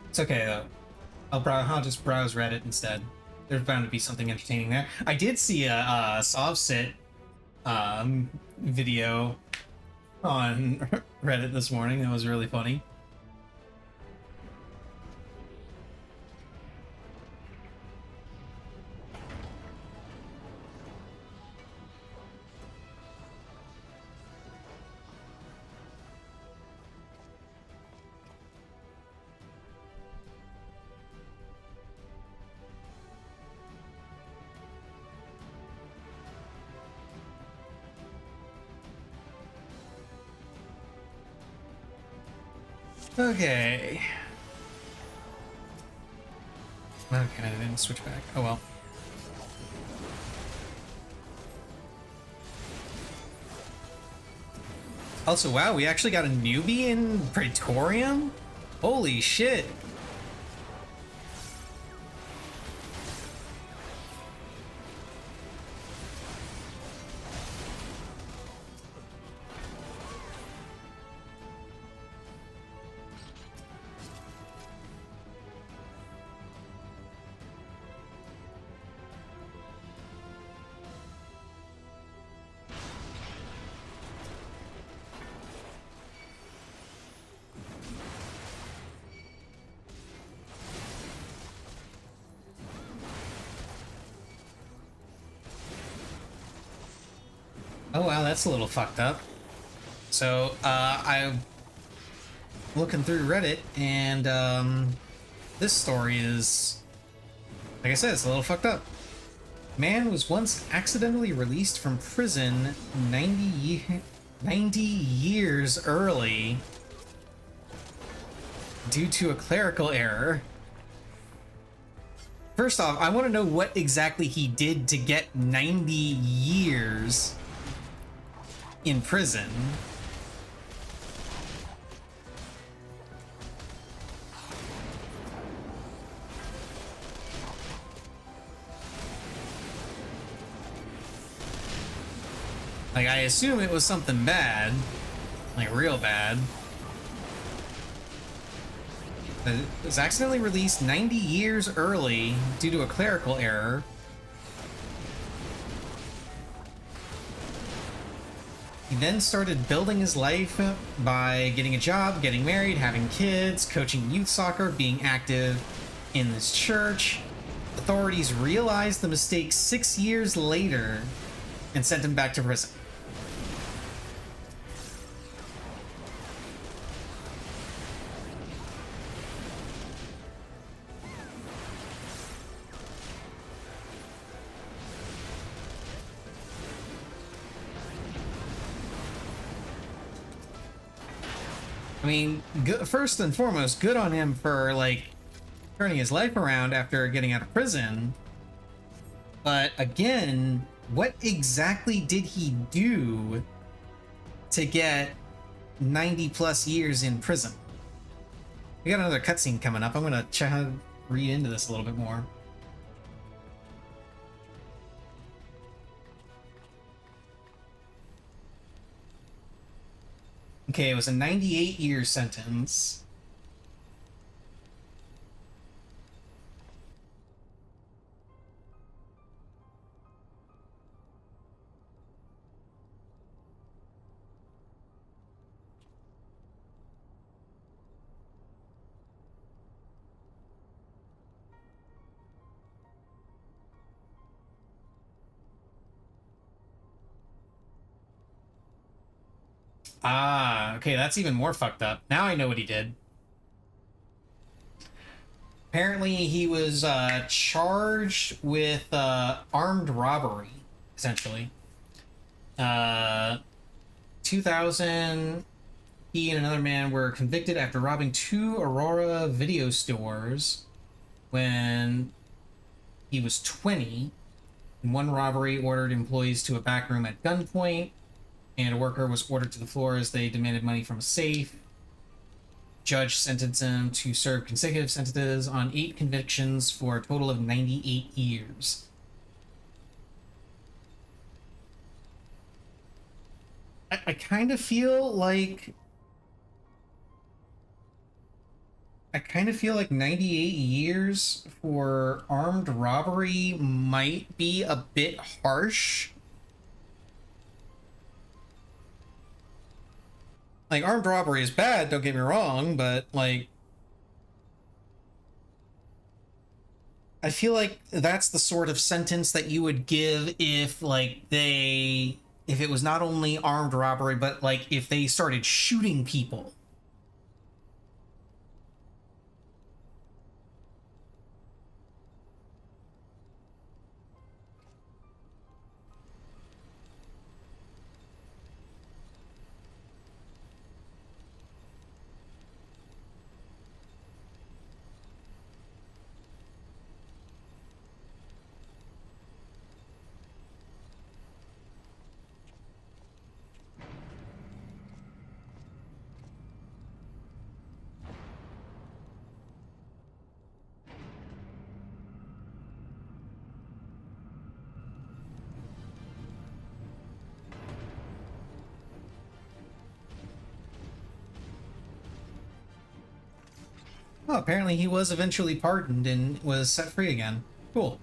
Speaker 1: It's okay though. I'll just browse Reddit instead. There's bound to be something entertaining there. I did see a Sovsit video on Reddit this morning that was really funny. Okay. Okay, I didn't switch back. Oh well. Also, wow, we actually got a newbie in Praetorium? Holy shit. Oh wow, that's a little fucked up. So, I'm looking through Reddit, and this story is, like I said, it's a little fucked up. Man was once accidentally released from prison 90 years early due to a clerical error. First off, I want to know what exactly he did to get 90 years in prison. Like, I assume it was something bad, like real bad. But it was accidentally released 90 years early due to a clerical error. He then started building his life by getting a job, getting married, having kids, coaching youth soccer, being active in this church. Authorities realized the mistake 6 years later and sent him back to prison. I mean, first and foremost, good on him for, like, turning his life around after getting out of prison. But again, what exactly did he do to get 90 plus years in prison? We got another cutscene coming up. I'm gonna read into this a little bit more. Okay, it was a 98-year sentence. Ah, okay, that's even more fucked up. Now I know what he did. Apparently, he was charged with armed robbery, essentially. 2000, he and another man were convicted after robbing 2 Aurora video stores when he was 20. In one robbery, ordered employees to a back room at gunpoint, and a worker was ordered to the floor as they demanded money from a safe. Judge sentenced him to serve consecutive sentences on 8 convictions for a total of 98 years. I kind of feel like 98 years for armed robbery might be a bit harsh. Like, armed robbery is bad, don't get me wrong, but, like, I feel like that's the sort of sentence that you would give if, like, if it was not only armed robbery, but, like, if they started shooting people. Oh, apparently he was eventually pardoned and was set free again. Cool.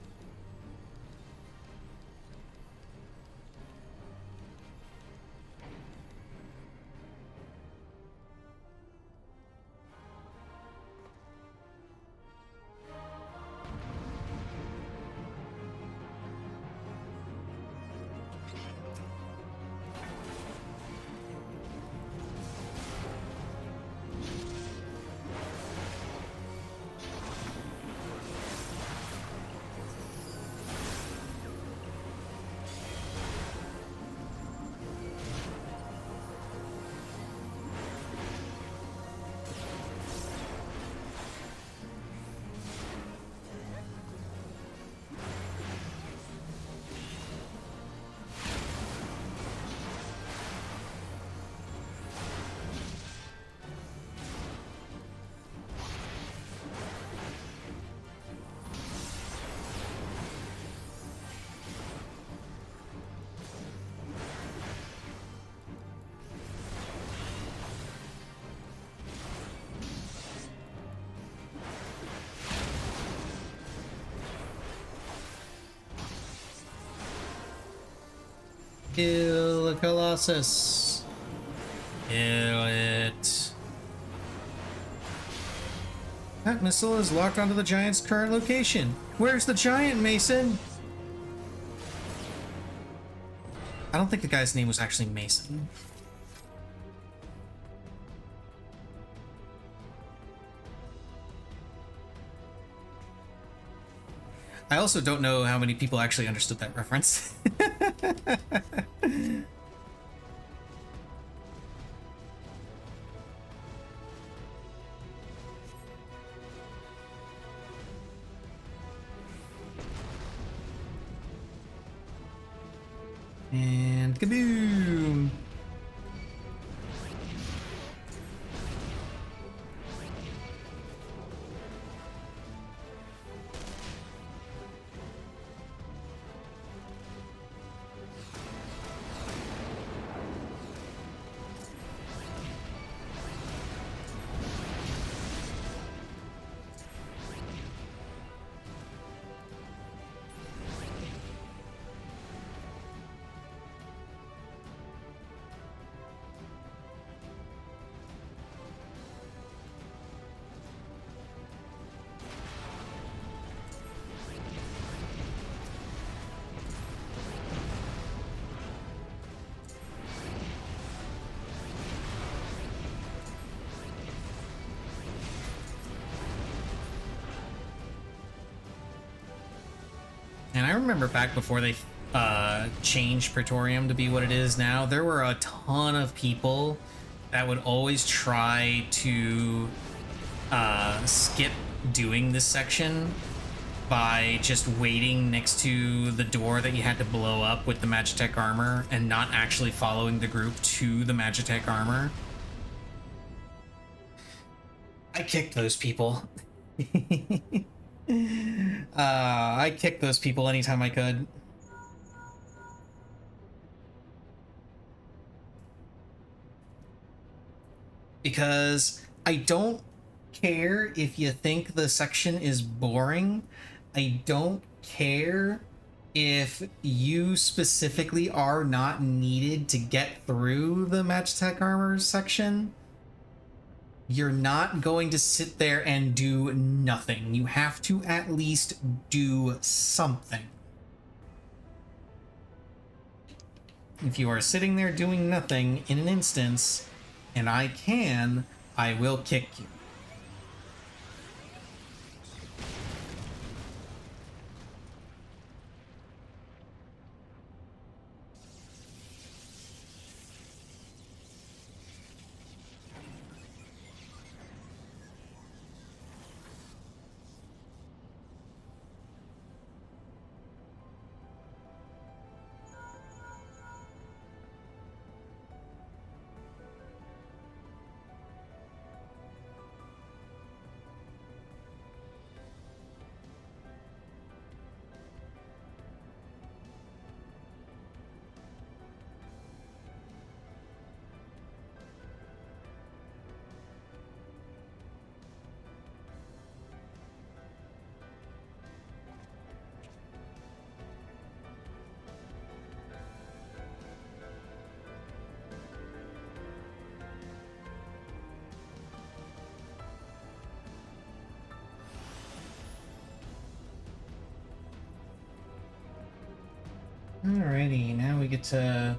Speaker 1: Kill the Colossus. Kill it. That missile is locked onto the giant's current location. Where's the giant, Mason? I don't think the guy's name was actually Mason. I also don't know how many people actually understood that reference. And kaboom! And I remember back before they changed Praetorium to be what it is now, there were a ton of people that would always try to skip doing this section by just waiting next to the door that you had to blow up with the Magitech armor and not actually following the group to the Magitech armor. I kicked those people. I kicked those people anytime I could. Because I don't care if you think the section is boring. I don't care if you specifically are not needed to get through the Magitech armor section. You're not going to sit there and do nothing. You have to at least do something. If you are sitting there doing nothing in an instance, and I will kick you. Alrighty, now we get to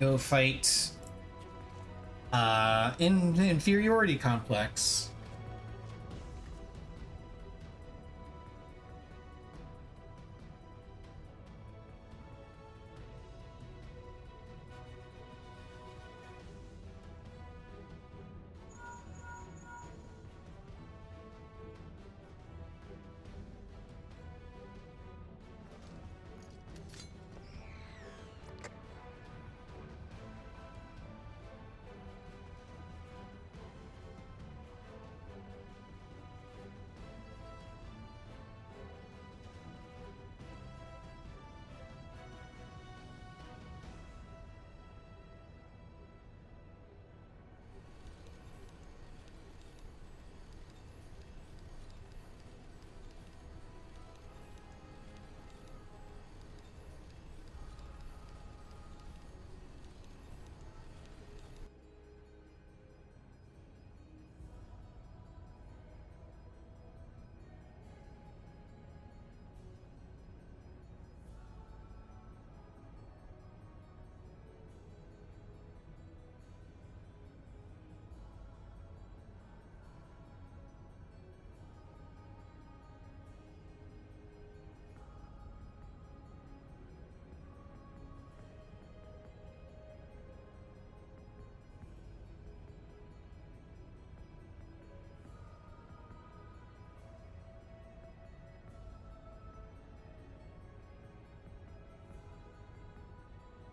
Speaker 1: go fight in the inferiority complex.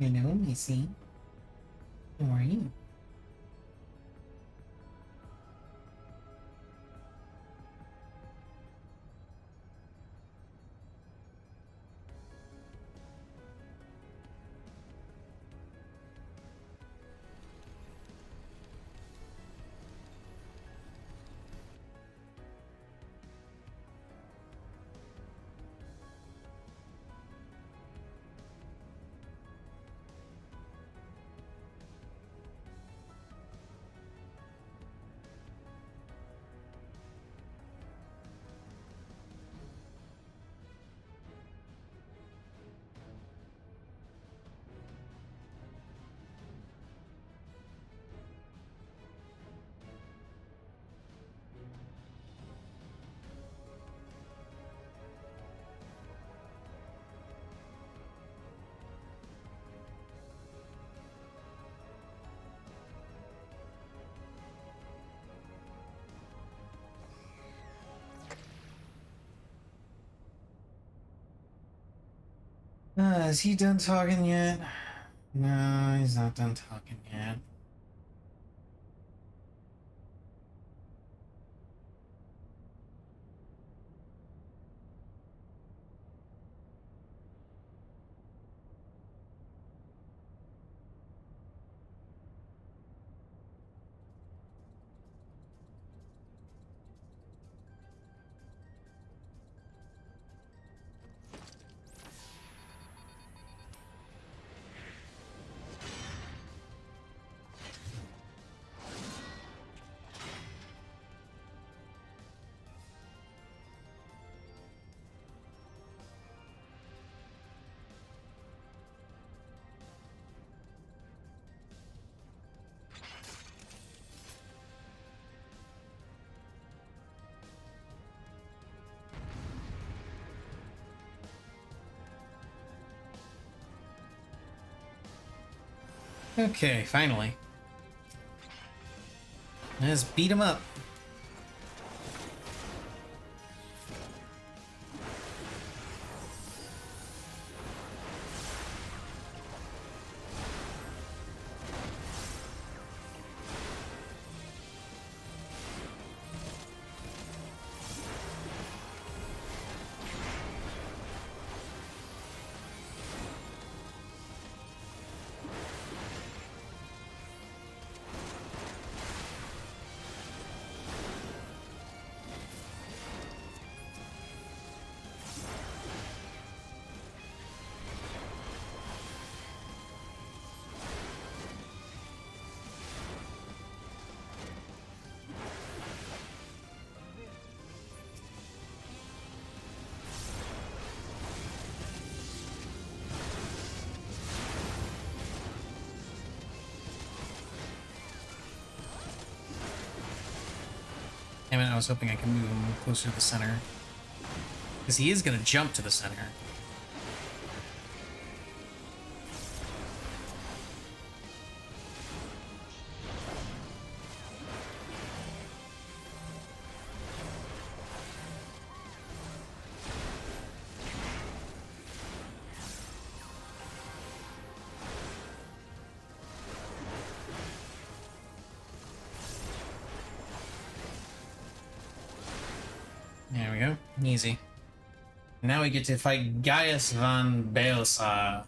Speaker 1: Hello, Missy. How are you? Is he done talking yet? No, he's not done talking yet. Okay, finally. Let's beat him up. Damn it, I was hoping I could move him closer to the center. Because he is going to jump to the center. There we go. Easy. Now we get to fight Gaius von Baelsar.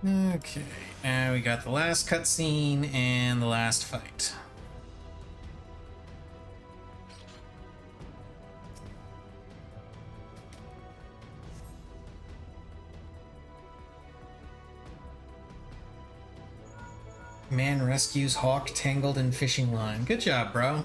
Speaker 1: Okay, now we got the last cutscene and the last fight. Man rescues hawk tangled in fishing line. Good job, bro.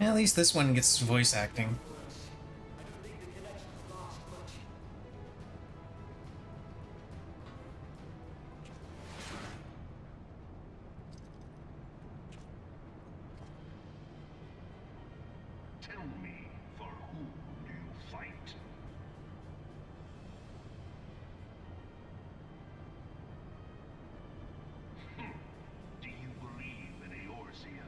Speaker 1: At least this one gets voice acting.
Speaker 2: Tell me, for whom do you fight? Do you believe in Eorzea?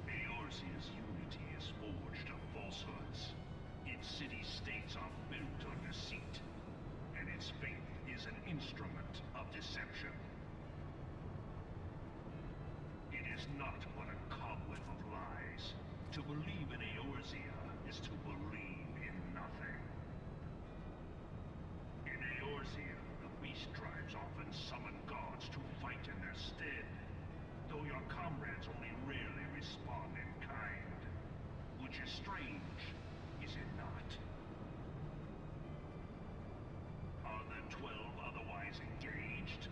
Speaker 2: Eorzea's unity is forged of falsehoods. Its city-states are built on deceit, and its faith is an instrument of deception. It is not but a cobweb of lies. To believe in Eorzea is to believe in nothing. In Eorzea, the beast tribes often summon gods to fight in their stead, though your comrades only rarely respond in kind. Which is strange, is it not? Are the 12 otherwise engaged?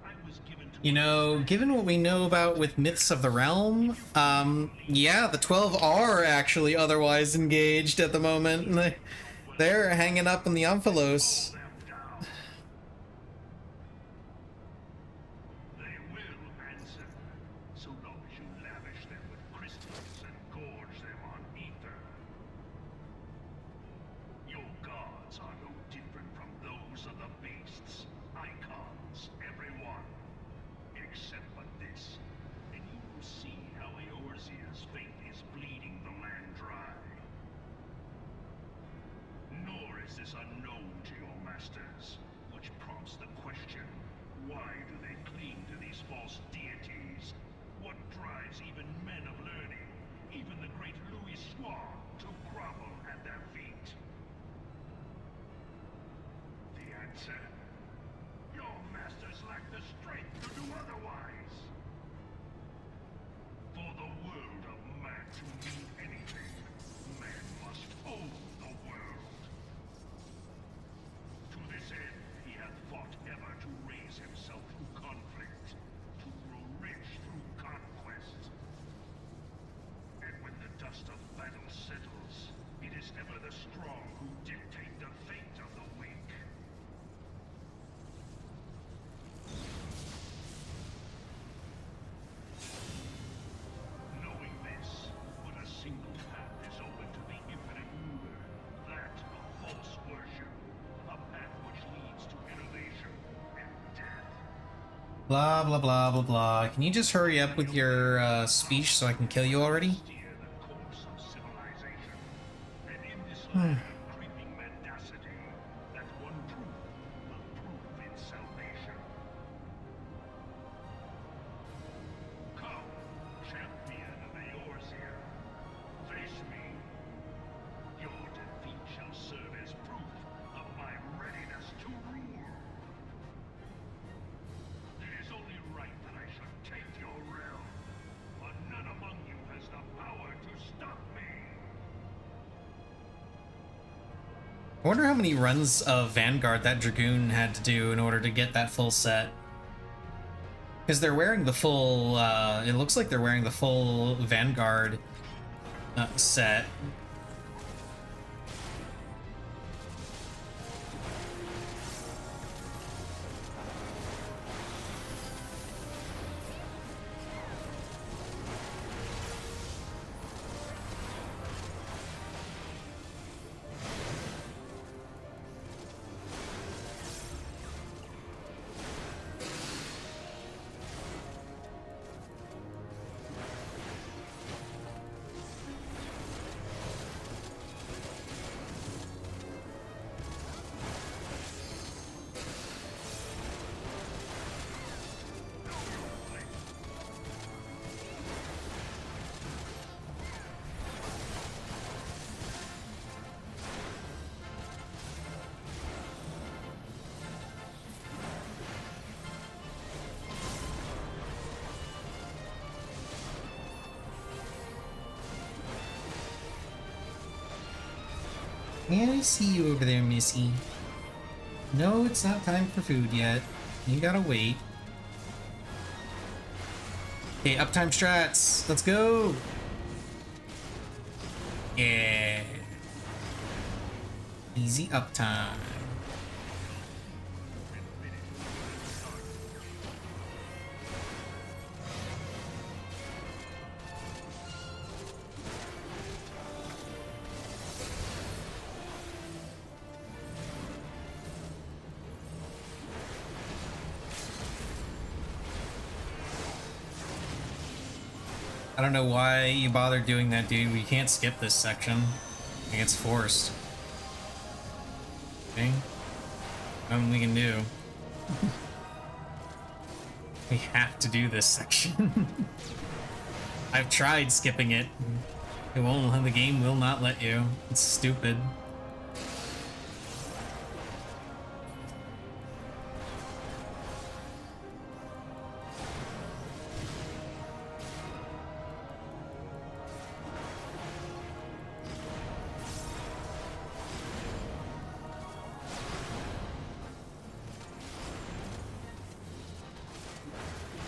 Speaker 2: I was given to...
Speaker 1: You know, given what we know about with Myths of the Realm, yeah, the 12 are actually otherwise engaged at the moment. They're hanging up in the Omphalos.
Speaker 2: They will answer, so long as you lavish them with crystals and gorge them on ether. Your gods are no different from those of the beasts. Icons, everyone. Except for this, and you will see how Eorzea's faith is bleeding the land dry. Nor is this unknown to your masters, which prompts the question, why do they cling to these false deities? What drives even men of learning, even the great Louis Soir, to grovel at their feet? The answer? Your masters lack the strength to do otherwise. For the world of man to mean anything, man must own the world. To this end, he hath fought ever to raise himself through conflict, to grow rich through conquest. And when the dust of battle settles, it is ever the strong who dictate the fate of the weak. Knowing this, but a single path is open to the infinite ruler, that of false worship, a path which leads to innovation and death.
Speaker 1: Blah, blah, blah, blah, blah. Can you just hurry up with your speech so I can kill you already?
Speaker 2: Steer the course of civilization, and in this land of creeping mendacity, that one truth will prove its salvation. Come, champion of Eorzea, face me. Your defeat shall serve as proof of my readiness to rule. It is only right that I should take your realm, but none among you has the power to stop me.
Speaker 1: I wonder how many runs of Vanguard that Dragoon had to do in order to get that full set. Because they're wearing the full, it looks like they're wearing the full Vanguard set. Yeah, I see you over there, Missy. No, it's not time for food yet. You gotta wait. Okay, uptime strats. Let's go. Yeah. Easy uptime. I don't know why you bothered doing that, dude. We can't skip this section. I think it's forced. Okay. Nothing we can do. We have to do this section. I've tried skipping it. It won't. The game will not let you. It's stupid.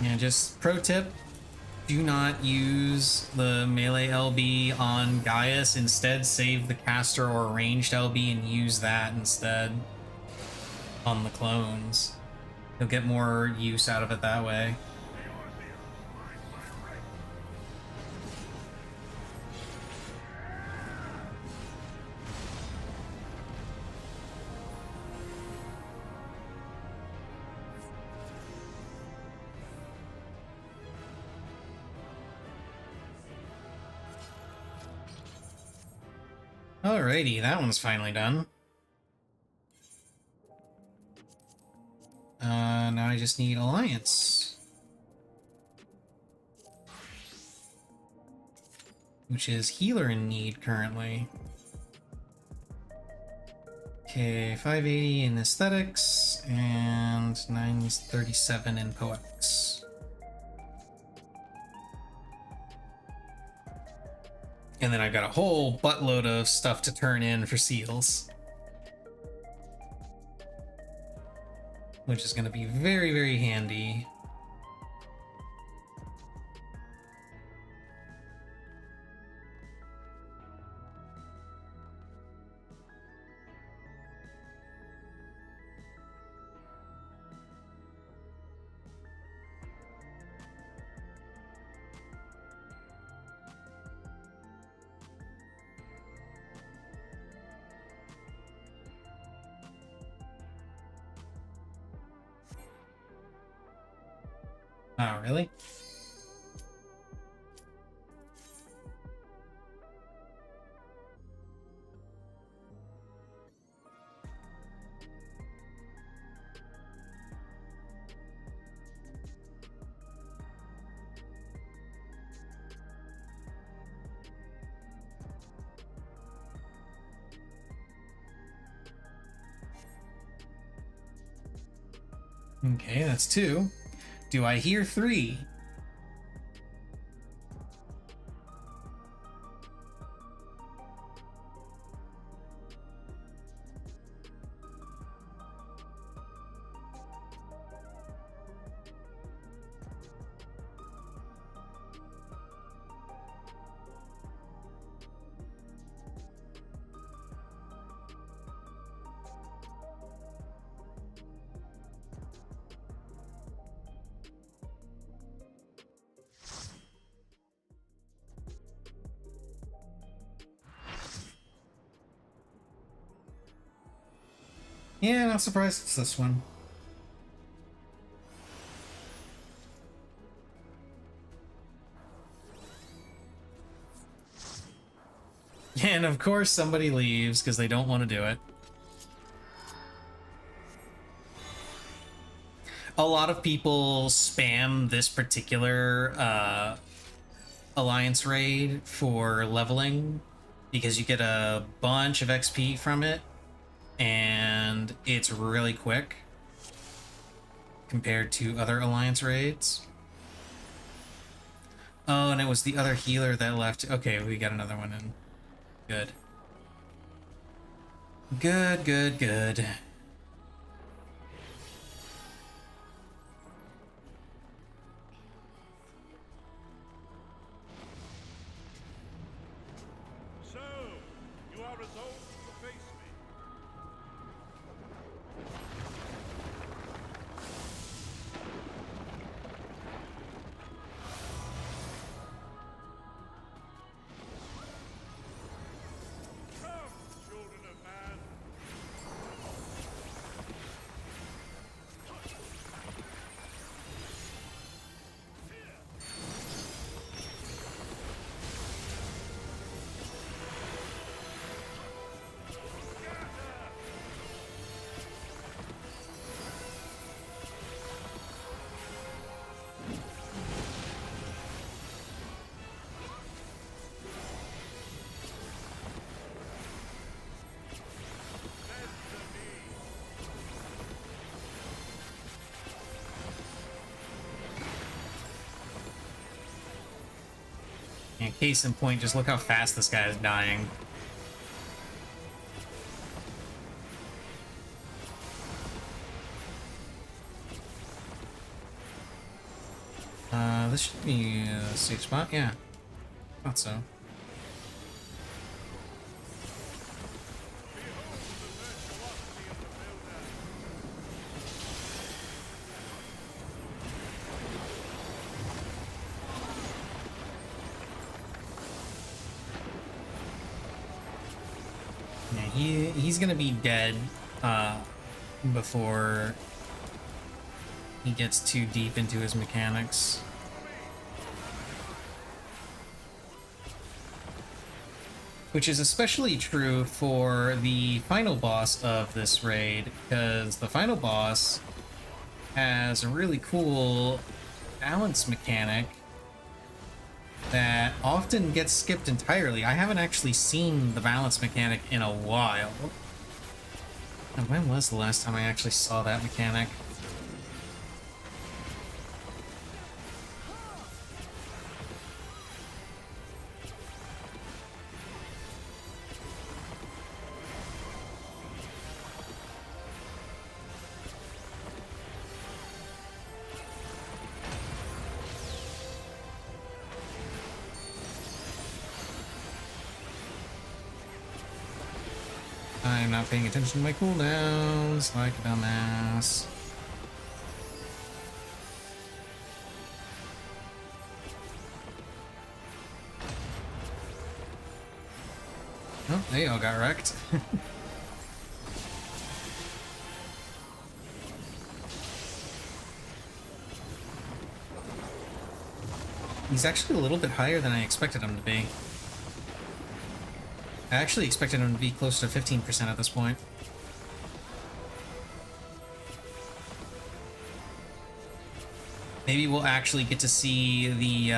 Speaker 1: Yeah, just pro tip, do not use the melee LB on Gaius. Instead, save the caster or ranged LB and use that instead on the clones. You'll get more use out of it that way. Alrighty, that one's finally done. Now I just need Alliance. Which is healer in need currently. Okay, 580 in aesthetics and 937 in poetics. And then I've got a whole buttload of stuff to turn in for seals. Which is going to be very, very handy. Oh, really? Okay, that's 2. Do I hear 3? Yeah, not surprised it's this one. And of course somebody leaves because they don't want to do it. A lot of people spam this particular Alliance raid for leveling because you get a bunch of XP from it and it's really quick compared to other Alliance raids. Oh, and it was the other healer that left. Okay, we got another one in. Good. Good, good, good.
Speaker 2: So, you are resolved to face me. Come, children of man.
Speaker 1: And case in point, just look how fast this guy is dying. This should be a safe spot, yeah. Thought so. Yeah, he's gonna be dead before he gets too deep into his mechanics. Which is especially true for the final boss of this raid, because the final boss has a really cool balance mechanic that often gets skipped entirely. I haven't actually seen the balance mechanic in a while. And when was the last time I actually saw that mechanic? I'm not paying attention to my cooldowns like a dumbass. Oh, they all got wrecked. He's actually a little bit higher than I expected him to be. I actually expected him to be close to 15% at this point. Maybe we'll actually get to see the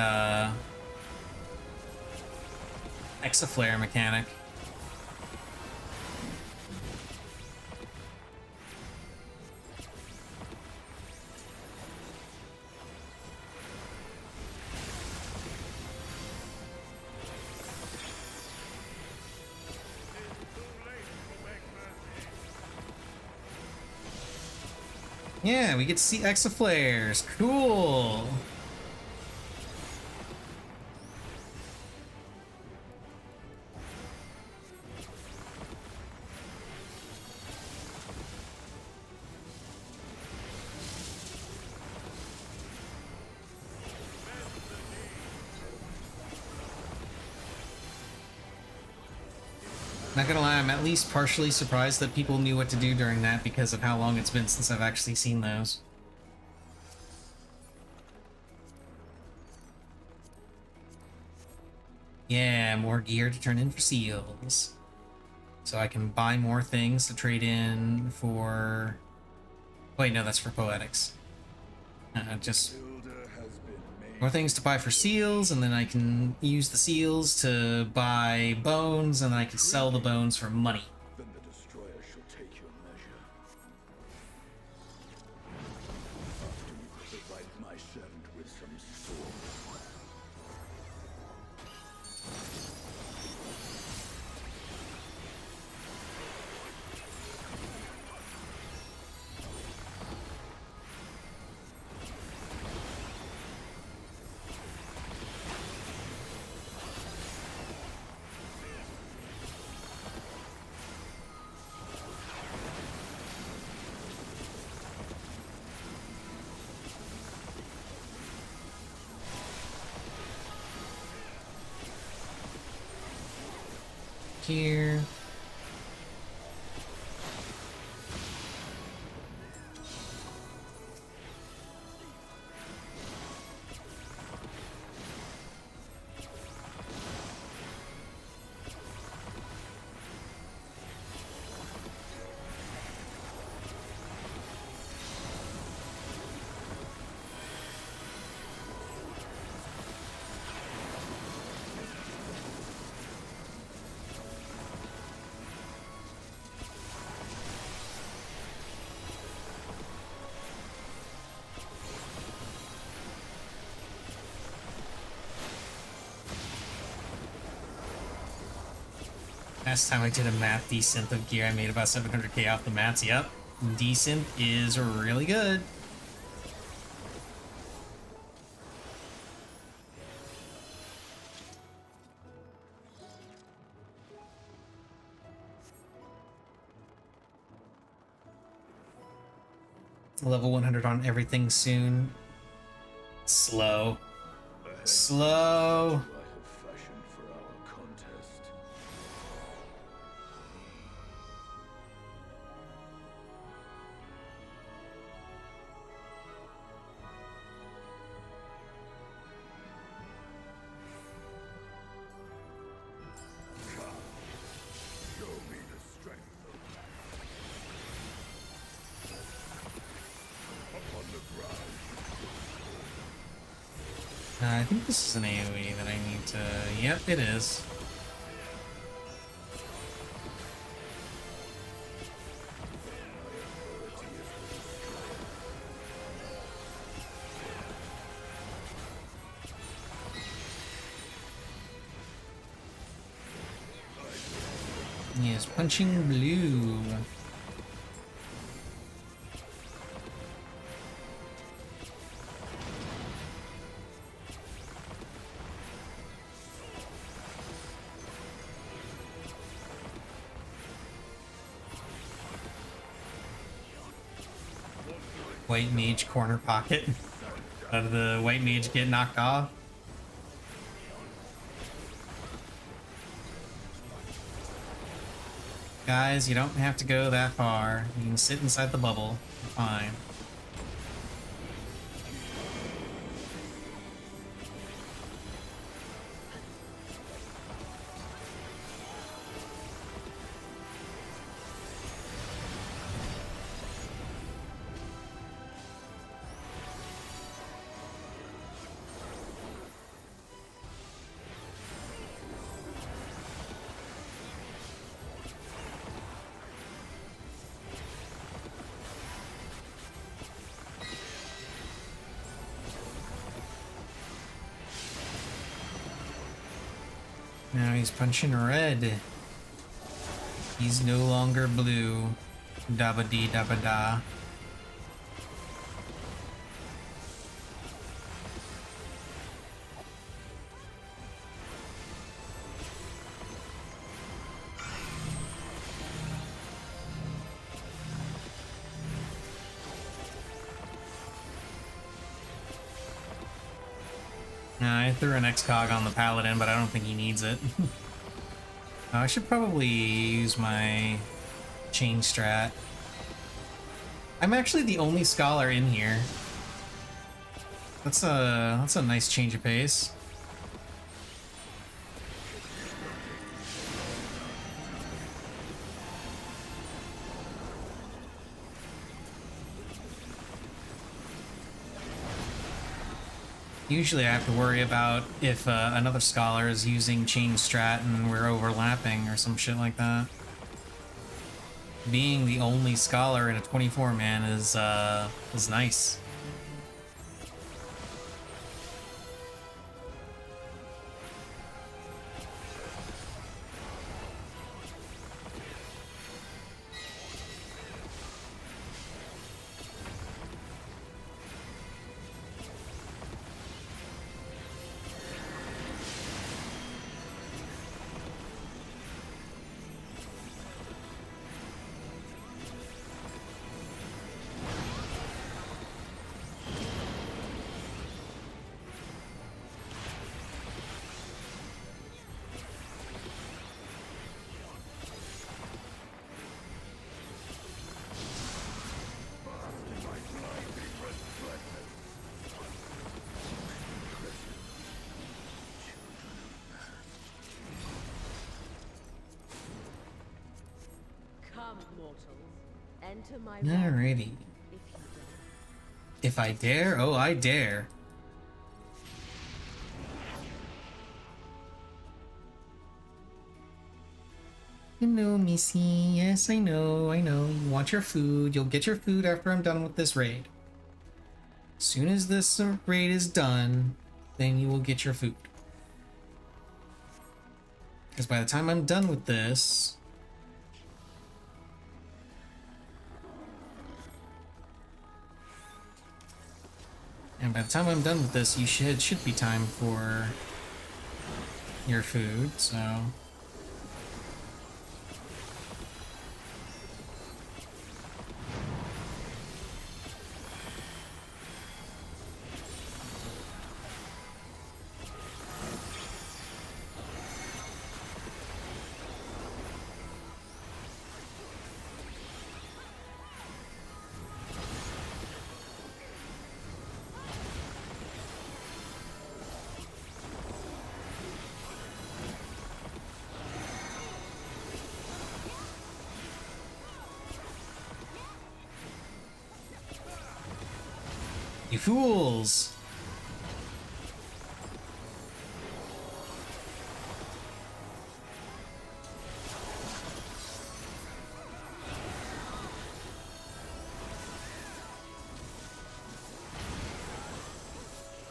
Speaker 1: Exaflare mechanic. Yeah, we get to see Exaflares. Cool. Not gonna lie, I'm at least partially surprised that people knew what to do during that because of how long it's been since I've actually seen those. Yeah, more gear to turn in for seals. So I can buy more things to trade in for... Wait, no, that's for poetics. Just more things to buy for seals, and then I can use the seals to buy bones, and then I can sell the bones for money.
Speaker 2: Then the destroyer shall take your measure. After you provide my servant with some sword.
Speaker 1: here. Last time I did a math desynth of gear, I made about 700k off the mats. Yep, desynth is really good. Level 100 on everything soon. Slow. Slow. I think this is an AoE that I need to... Yep, it is. Yes, punching blue. White mage corner pocket. Of the white mage get knocked off. Guys, you don't have to go that far. You can sit inside the bubble. You're fine. Now he's punching red. He's no longer blue. Dabba dee dabba da. I threw an XCOG on the Paladin, but I don't think he needs it. I should probably use my chain strat. I'm actually the only scholar in here. That's a nice change of pace. Usually I have to worry about if another scholar is using chain strat and we're overlapping or some shit like that. Being the only scholar in a 24-man is nice.
Speaker 3: mortals, enter my realm
Speaker 1: Alrighty.
Speaker 3: if you dare.
Speaker 1: If I dare? Oh, I dare. Hello, Missy. Yes, I know, I know. You want your food. You'll get your food after I'm done with this raid. As soon as this raid is done, then you will get your food. Because by the time I'm done with this... And by the time I'm done with this, you should be time for your food, so... You fools!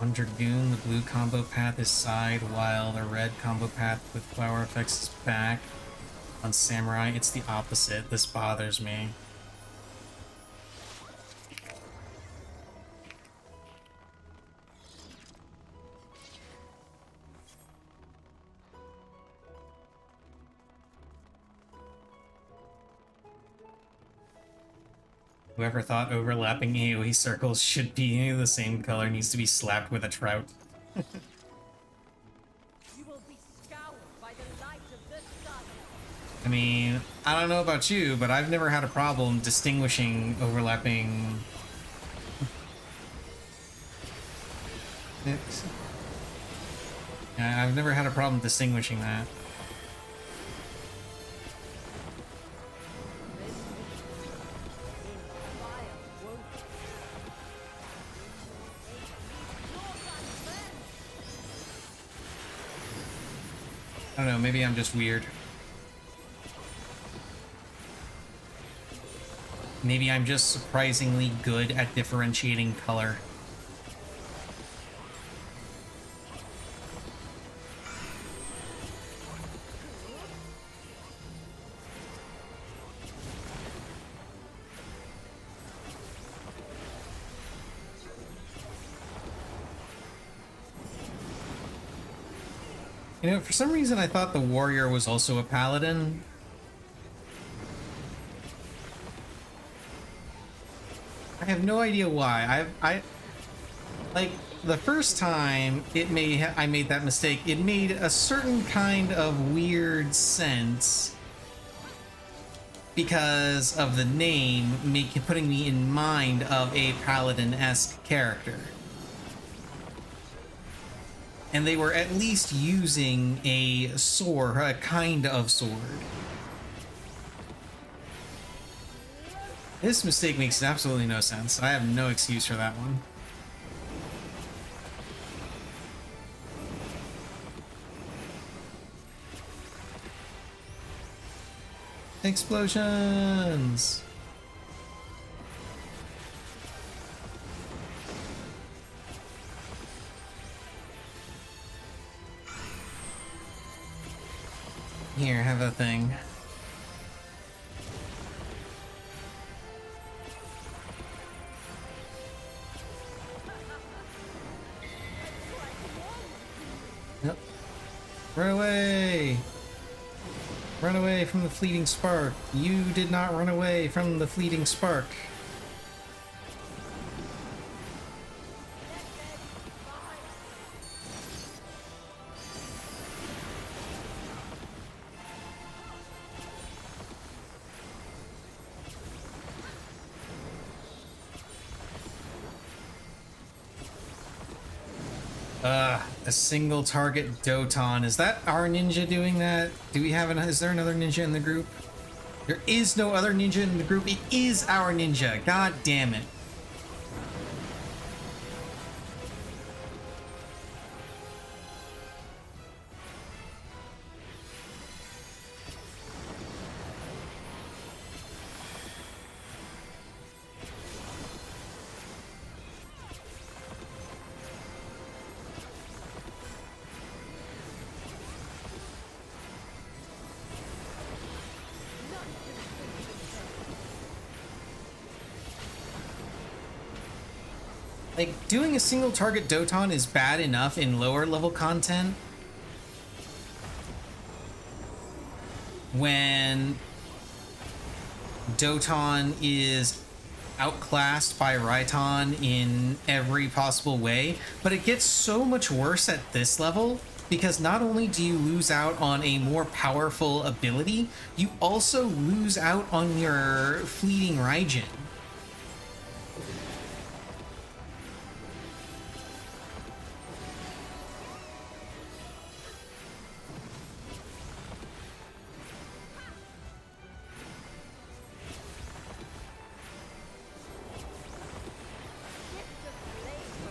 Speaker 1: On Dragoon, the blue combo path is side, while the red combo path with flower effects is back. On Samurai, it's the opposite. This bothers me. Whoever thought overlapping AoE circles should be the same color needs to be slapped with a trout.
Speaker 3: You will be scoured by the light of the sun.
Speaker 1: I mean, I don't know about you, but I've never had a problem distinguishing overlapping... Yeah, I've never had a problem distinguishing that. I don't know, maybe I'm just weird. Maybe I'm just surprisingly good at differentiating color. You know, for some reason I thought the warrior was also a paladin. I have no idea why. I like the first time I made that mistake, it made a certain kind of weird sense because of the name putting me in mind of a paladin-esque character. And they were at least using a sword, a kind of sword. This mistake makes absolutely no sense. I have no excuse for that one. Explosions! Here, have a thing. Yep. Run away! Run away from the fleeting spark. You did not run away from the fleeting spark. A single target Doton. Is that our ninja doing that? Do we have is there another ninja in the group? There is no other ninja in the group. It is our ninja. God damn it. Like, doing a single target Doton is bad enough in lower level content. When Doton is outclassed by Raiton in every possible way, but it gets so much worse at this level because not only do you lose out on a more powerful ability, you also lose out on your fleeting Raijin.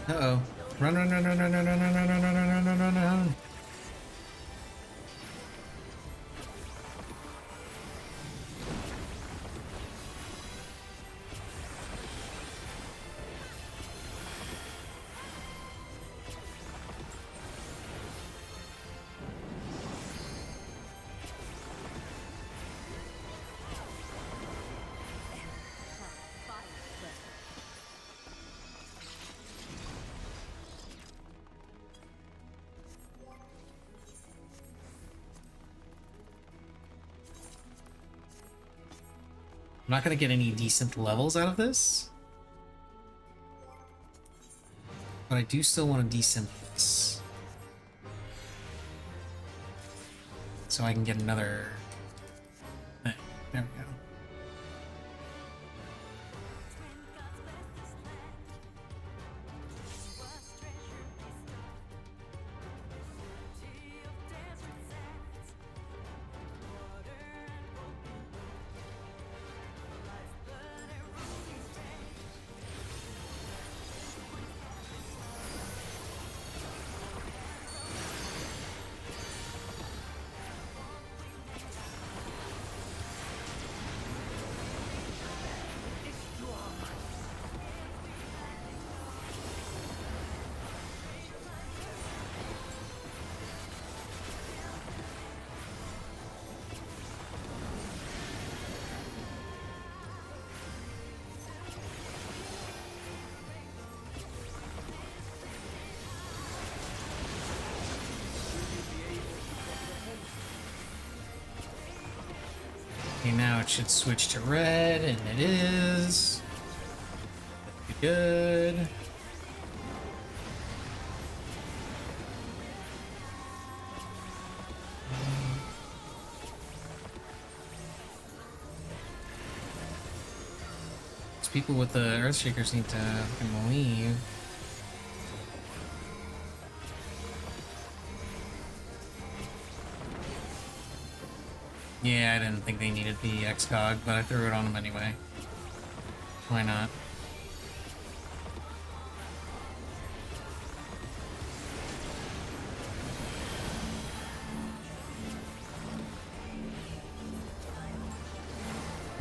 Speaker 1: Uh-oh. Run, run, run, run, run, run, run, run, run, run, run, run, run, run, run. I'm not gonna get any decent levels out of this, but I do still want a decent this, so I can get another thing. There we go. Okay, now it should switch to red, and it is. That'd be good. These people with the Earthshakers need to fucking leave. Yeah, I didn't think they needed the XCOG, but I threw it on them anyway. Why not?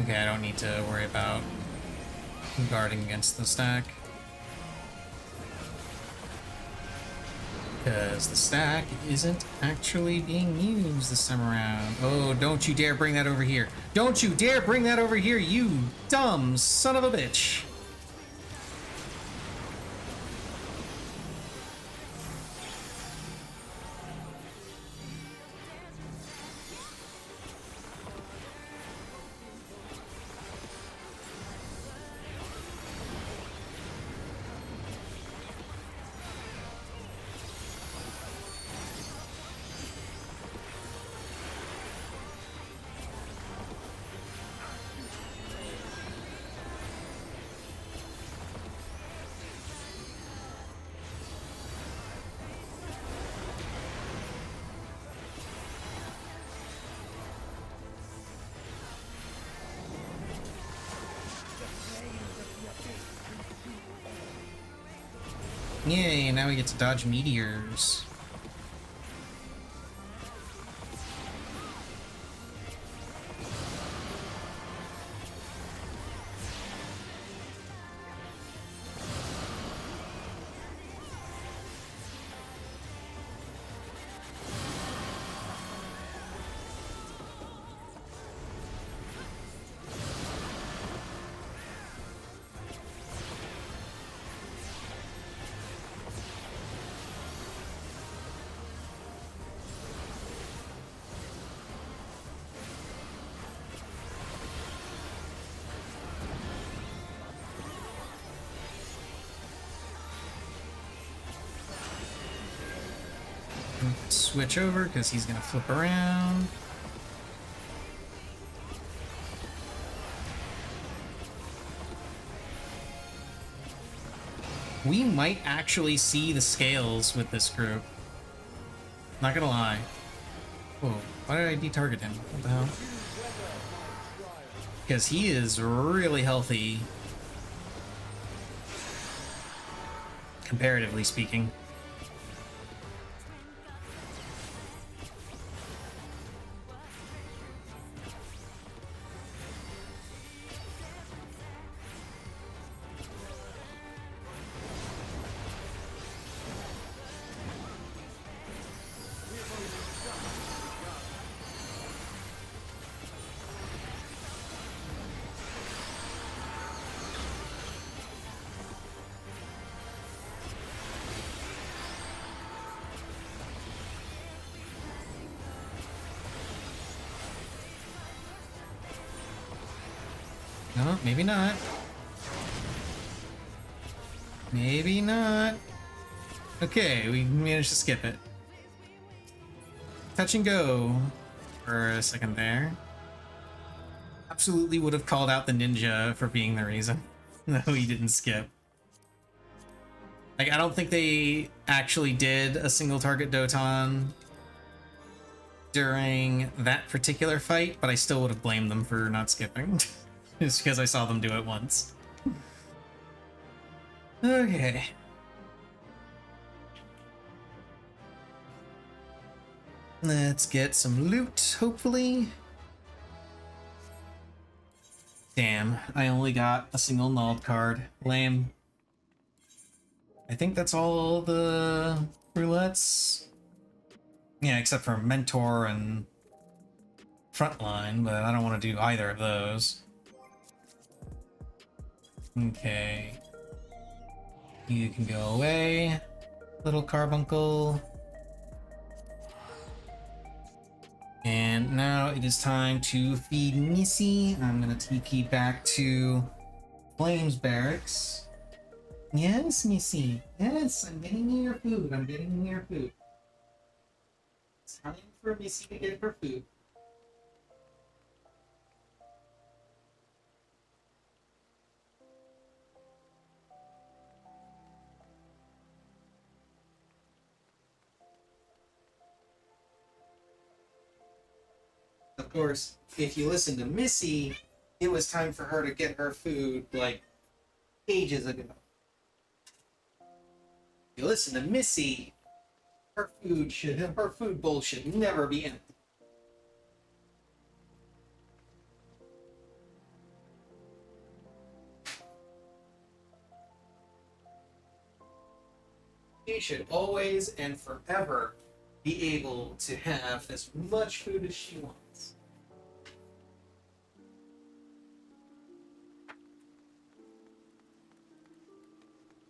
Speaker 1: Okay, I don't need to worry about guarding against the stack. Because the stack isn't actually being used this time around. Oh, don't you dare bring that over here. Don't you dare bring that over here, you dumb son of a bitch. Yay, now we get to dodge meteors. Switch over because he's gonna flip around. We might actually see the scales with this group. Not gonna lie. Whoa, why did I detarget him? What the hell? Because he is really healthy. Comparatively speaking. No, maybe not. Maybe not. Okay, we managed to skip it. Touch and go for a second there. Absolutely would have called out the ninja for being the reason. No, he didn't skip. Like, I don't think they actually did a single target Doton during that particular fight, but I still would have blamed them for not skipping. Just because I saw them do it once. Okay. Let's get some loot, hopefully. Damn, I only got a single Nald card. Lame. I think that's all the roulettes. Yeah, except for Mentor and Frontline, but I don't want to do either of those. Okay. You can go away, little carbuncle. And now it is time to feed Missy. I'm gonna TP back to Flames Barracks. Yes, Missy. Yes, I'm getting you your food. I'm getting you your food. It's time for Missy to get her food. Of course, if you listen to Missy, it was time for her to get her food, like, ages ago. If you listen to Missy, her food bowl should never be empty. She should always and forever be able to have as much food as she wants.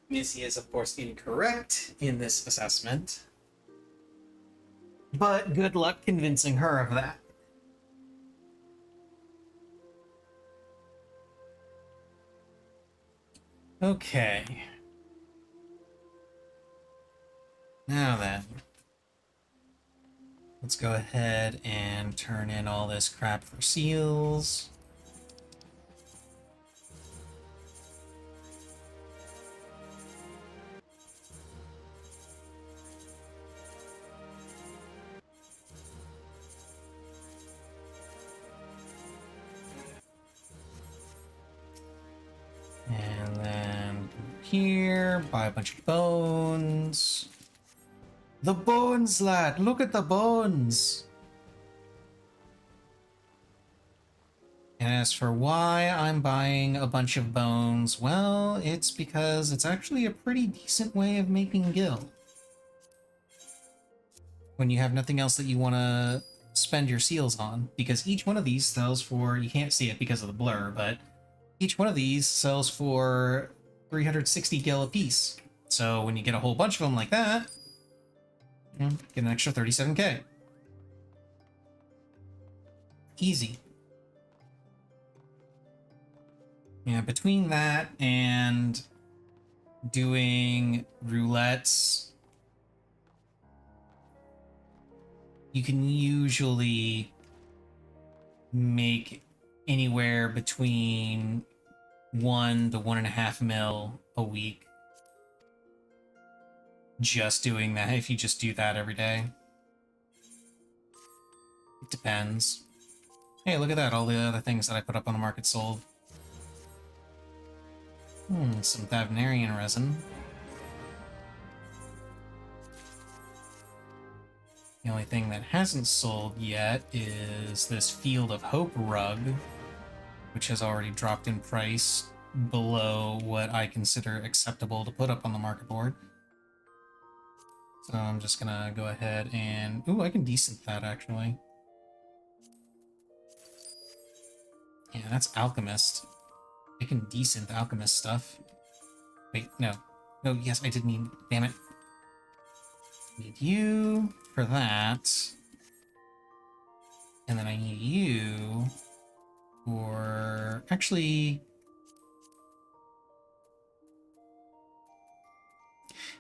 Speaker 1: Missy is, of course, incorrect in this assessment, but good luck convincing her of that. Okay. Now then, let's go ahead and turn in all this crap for seals. And then here, buy a bunch of bones. The bones, lad! Look at the bones! And as for why I'm buying a bunch of bones, well, it's because it's actually a pretty decent way of making gil. When you have nothing else that you want to spend your seals on, because each one of these sells for, you can't see it because of the blur, but each one of these sells for 360 gil a piece. So when you get a whole bunch of them like that, you get an extra 37k. Easy. Yeah, between that and doing roulettes, you can usually make anywhere between 1 to 1.5 mil a week just doing that, if you just do that every day. It depends. Hey, look at that, all the other things that I put up on the market sold. Some Thavnarian resin. The only thing that hasn't sold yet is this Field of Hope rug, which has already dropped in price below what I consider acceptable to put up on the market board. So I'm just gonna go ahead and... Ooh, I can decent that, actually. Yeah, that's Alchemist. I can decent Alchemist stuff. Wait, no. No, yes, I did need... Damn it. Need you for that. And then I need you for... Actually...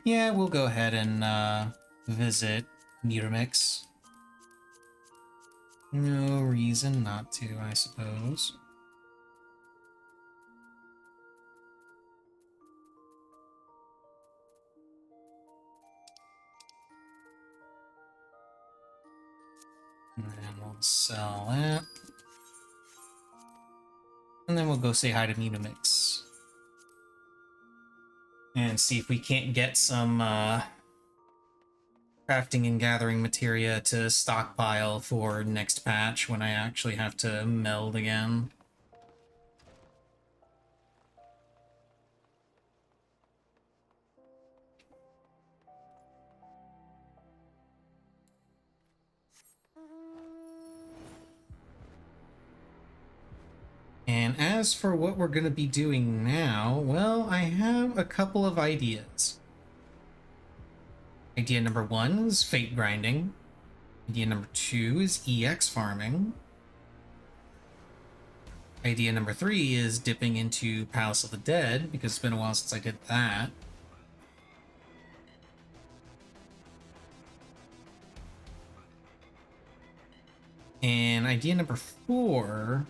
Speaker 1: Yeah, we'll go ahead and visit Mutamix. No reason not to, I suppose. And then we'll sell that. And then we'll go say hi to Mutamix. And see if we can't get some crafting and gathering materia to stockpile for next patch when I actually have to meld again. And as for what we're going to be doing now, well, I have a couple of ideas. Idea number 1 is fate grinding. Idea number 2 is EX farming. Idea number 3 is dipping into Palace of the Dead, because it's been a while since I did that. And idea number 4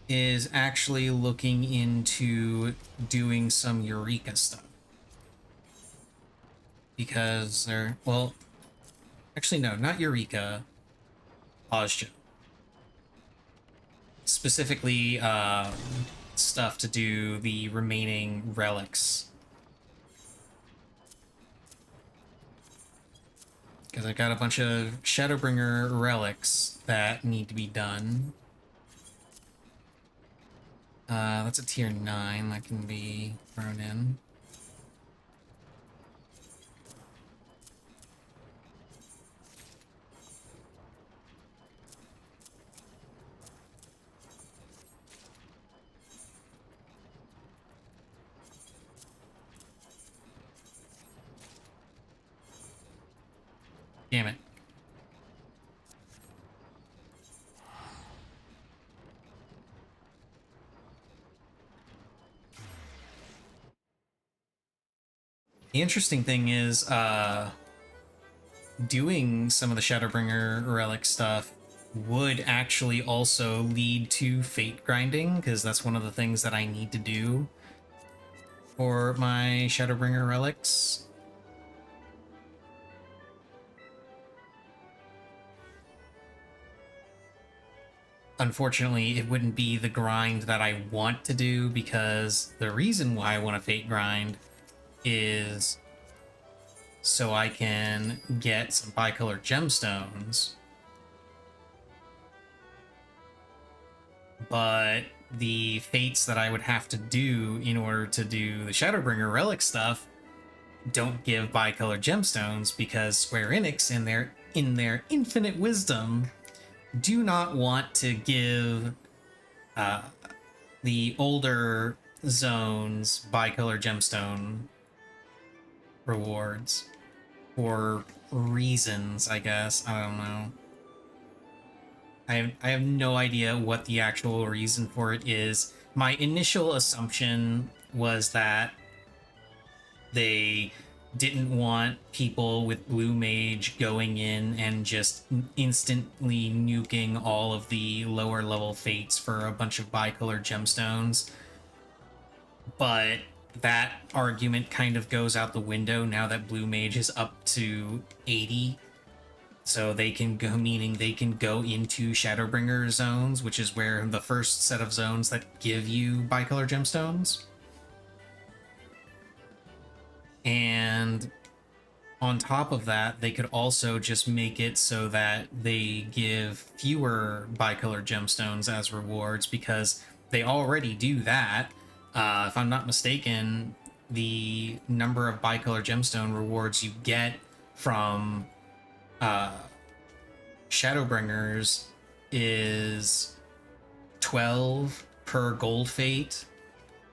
Speaker 1: is actually looking into doing some Eureka stuff. Because they're, well, actually no, not Eureka, Ozja. Specifically, stuff to do the remaining relics. Because I got a bunch of Shadowbringer relics that need to be done. That's a tier 9 that can be thrown in. Damn it. The interesting thing is, doing some of the Shadowbringer relic stuff would actually also lead to fate grinding, because that's one of the things that I need to do for my Shadowbringer relics. unfortunately, it wouldn't be the grind that I want to do, because the reason why I want to fate grind is so I can get some bicolor gemstones. But the fates that I would have to do in order to do the Shadowbringer relic stuff don't give bicolor gemstones, because Square Enix, in their infinite wisdom, do not want to give the older zones bicolor gemstone rewards for reasons, I guess. I don't know. I have no idea what the actual reason for it is. My initial assumption was that they didn't want people with Blue Mage going in and just instantly nuking all of the lower level fates for a bunch of bicolor gemstones. But that argument kind of goes out the window now that Blue Mage is up to 80. So they can go, meaning they can go into Shadowbringer zones, which is where the first set of zones that give you bicolor gemstones. And on top of that, they could also just make it so that they give fewer bicolor gemstones as rewards, because they already do that. If I'm not mistaken, the number of bicolor gemstone rewards you get from Shadowbringers is 12 per gold fate.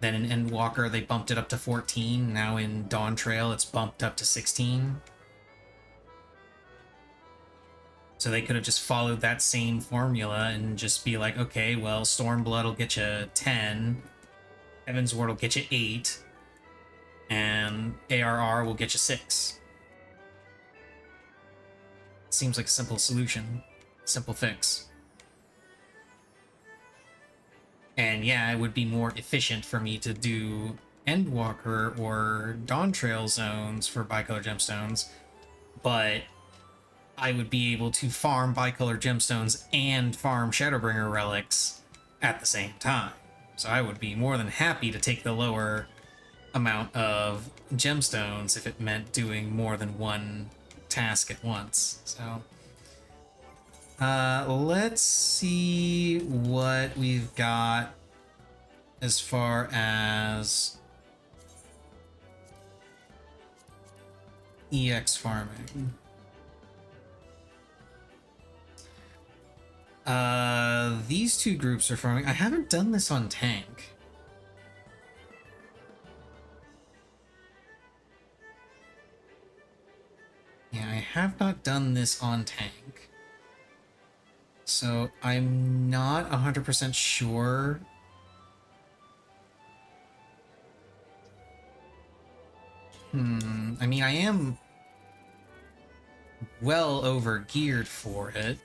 Speaker 1: Then in Endwalker, they bumped it up to 14. Now in Dawn Trail, it's bumped up to 16. So they could have just followed that same formula and just be like, okay, well, Stormblood will get you 10, Heaven's Ward will get you 8, and ARR will get you 6. Seems like a simple solution, simple fix. And yeah, it would be more efficient for me to do Endwalker or Dawn Trail zones for bicolor gemstones, but I would be able to farm bicolor gemstones and farm Shadowbringer relics at the same time. So I would be more than happy to take the lower amount of gemstones if it meant doing more than one task at once. So let's see what we've got as far as EX farming. These two groups are farming. I haven't done this on tank. Yeah, I have not done this on tank. So I'm not 100% sure. I mean, I am well over geared for it.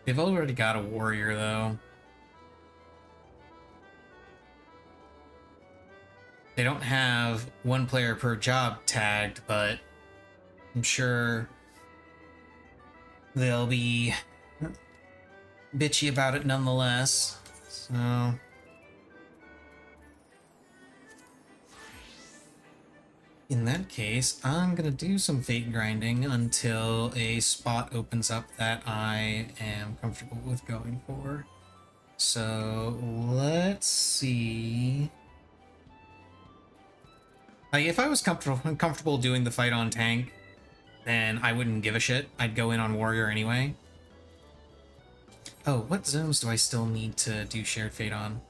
Speaker 1: They've already got a warrior, though. They don't have one player per job tagged, but I'm sure they'll be bitchy about it nonetheless. So in that case, I'm gonna do some fate grinding until a spot opens up that I am comfortable with going for. So let's see. Like, if I was comfortable doing the fight on tank, then I wouldn't give a shit. I'd go in on warrior anyway. Oh, what zones do I still need to do shared fate on?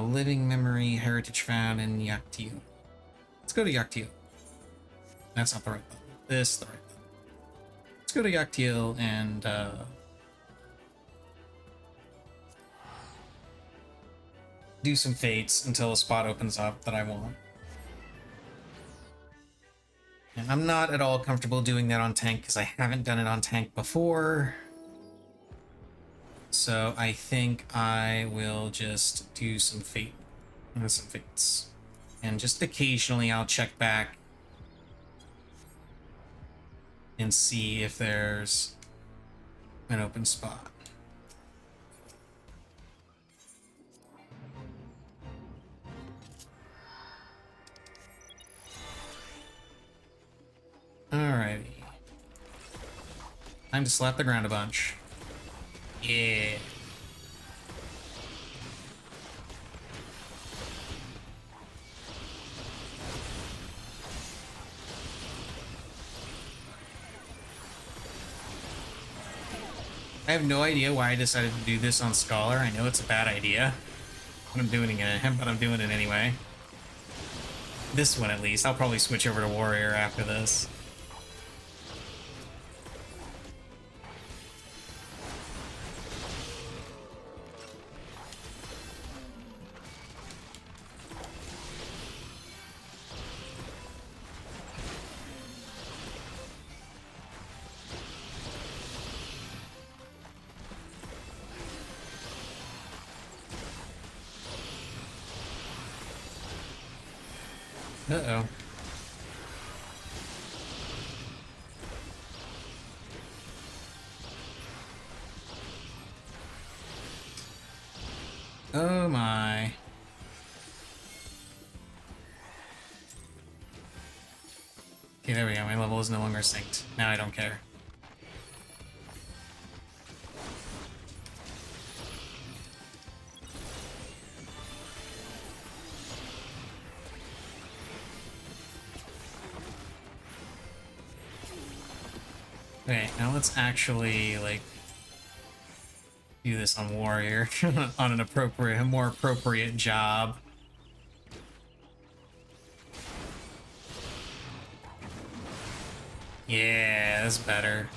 Speaker 1: Living memory, heritage found, and Yaktiel. Let's go to Yaktiel. That's not the right button. This is the right button. Let's go to Yaktiel and do some fates until a spot opens up that I want. And I'm not at all comfortable doing that on tank because I haven't done it on tank before. So I think I will just do some fate And some fates. And just occasionally I'll check back and see if there's an open spot. Alrighty. Time to slap the ground a bunch. Yeah. I have no idea why I decided to do this on Scholar. I know it's a bad idea. But I'm doing it anyway. This one at least. I'll probably switch over to Warrior after this. Uh-oh. Oh my. Okay, there we go. My level is no longer synced. Now I don't care. Okay, now let's actually, like, do this on Warrior on a more appropriate job. Yeah, that's better.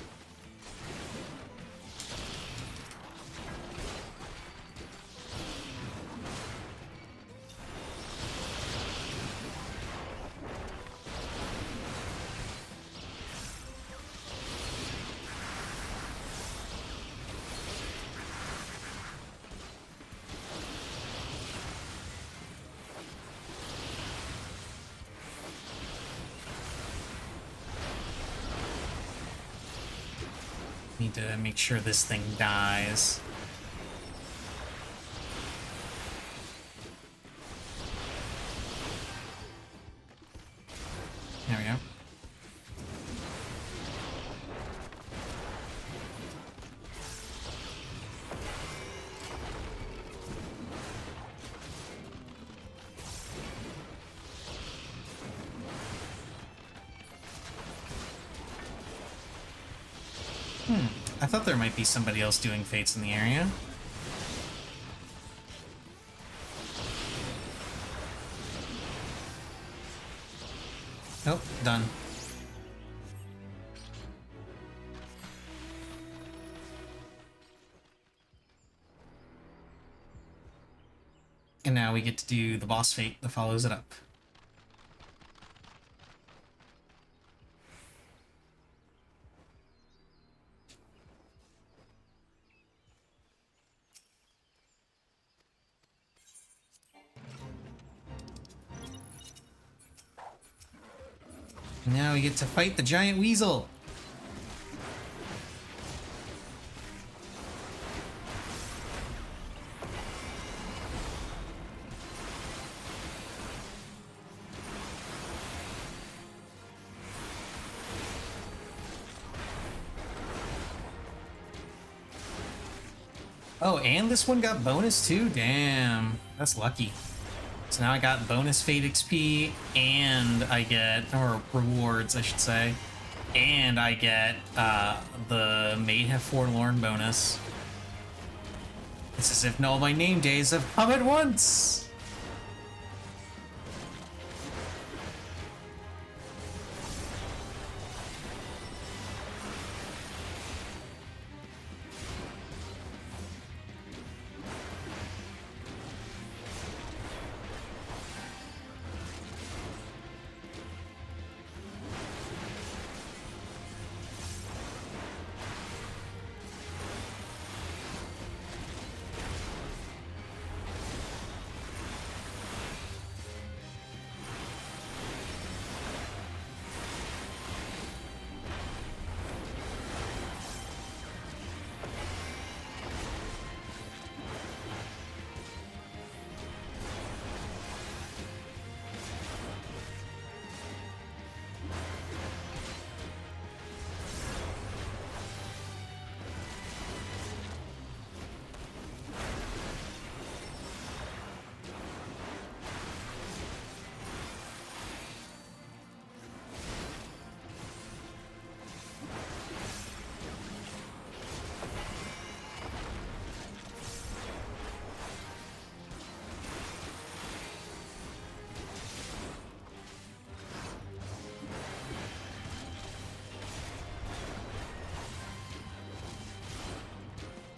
Speaker 1: Need to make sure this thing dies. There we go. I thought there might be somebody else doing fates in the area. Nope, done. And now we get to do the boss fate that follows it up. Now we get to fight the giant weasel. Oh, and this one got bonus too? Damn, that's lucky. So now I got bonus Fate XP, and I get, or rewards, I should say, and I get the May Have Forlorn bonus. It's as if all my name days have come at once!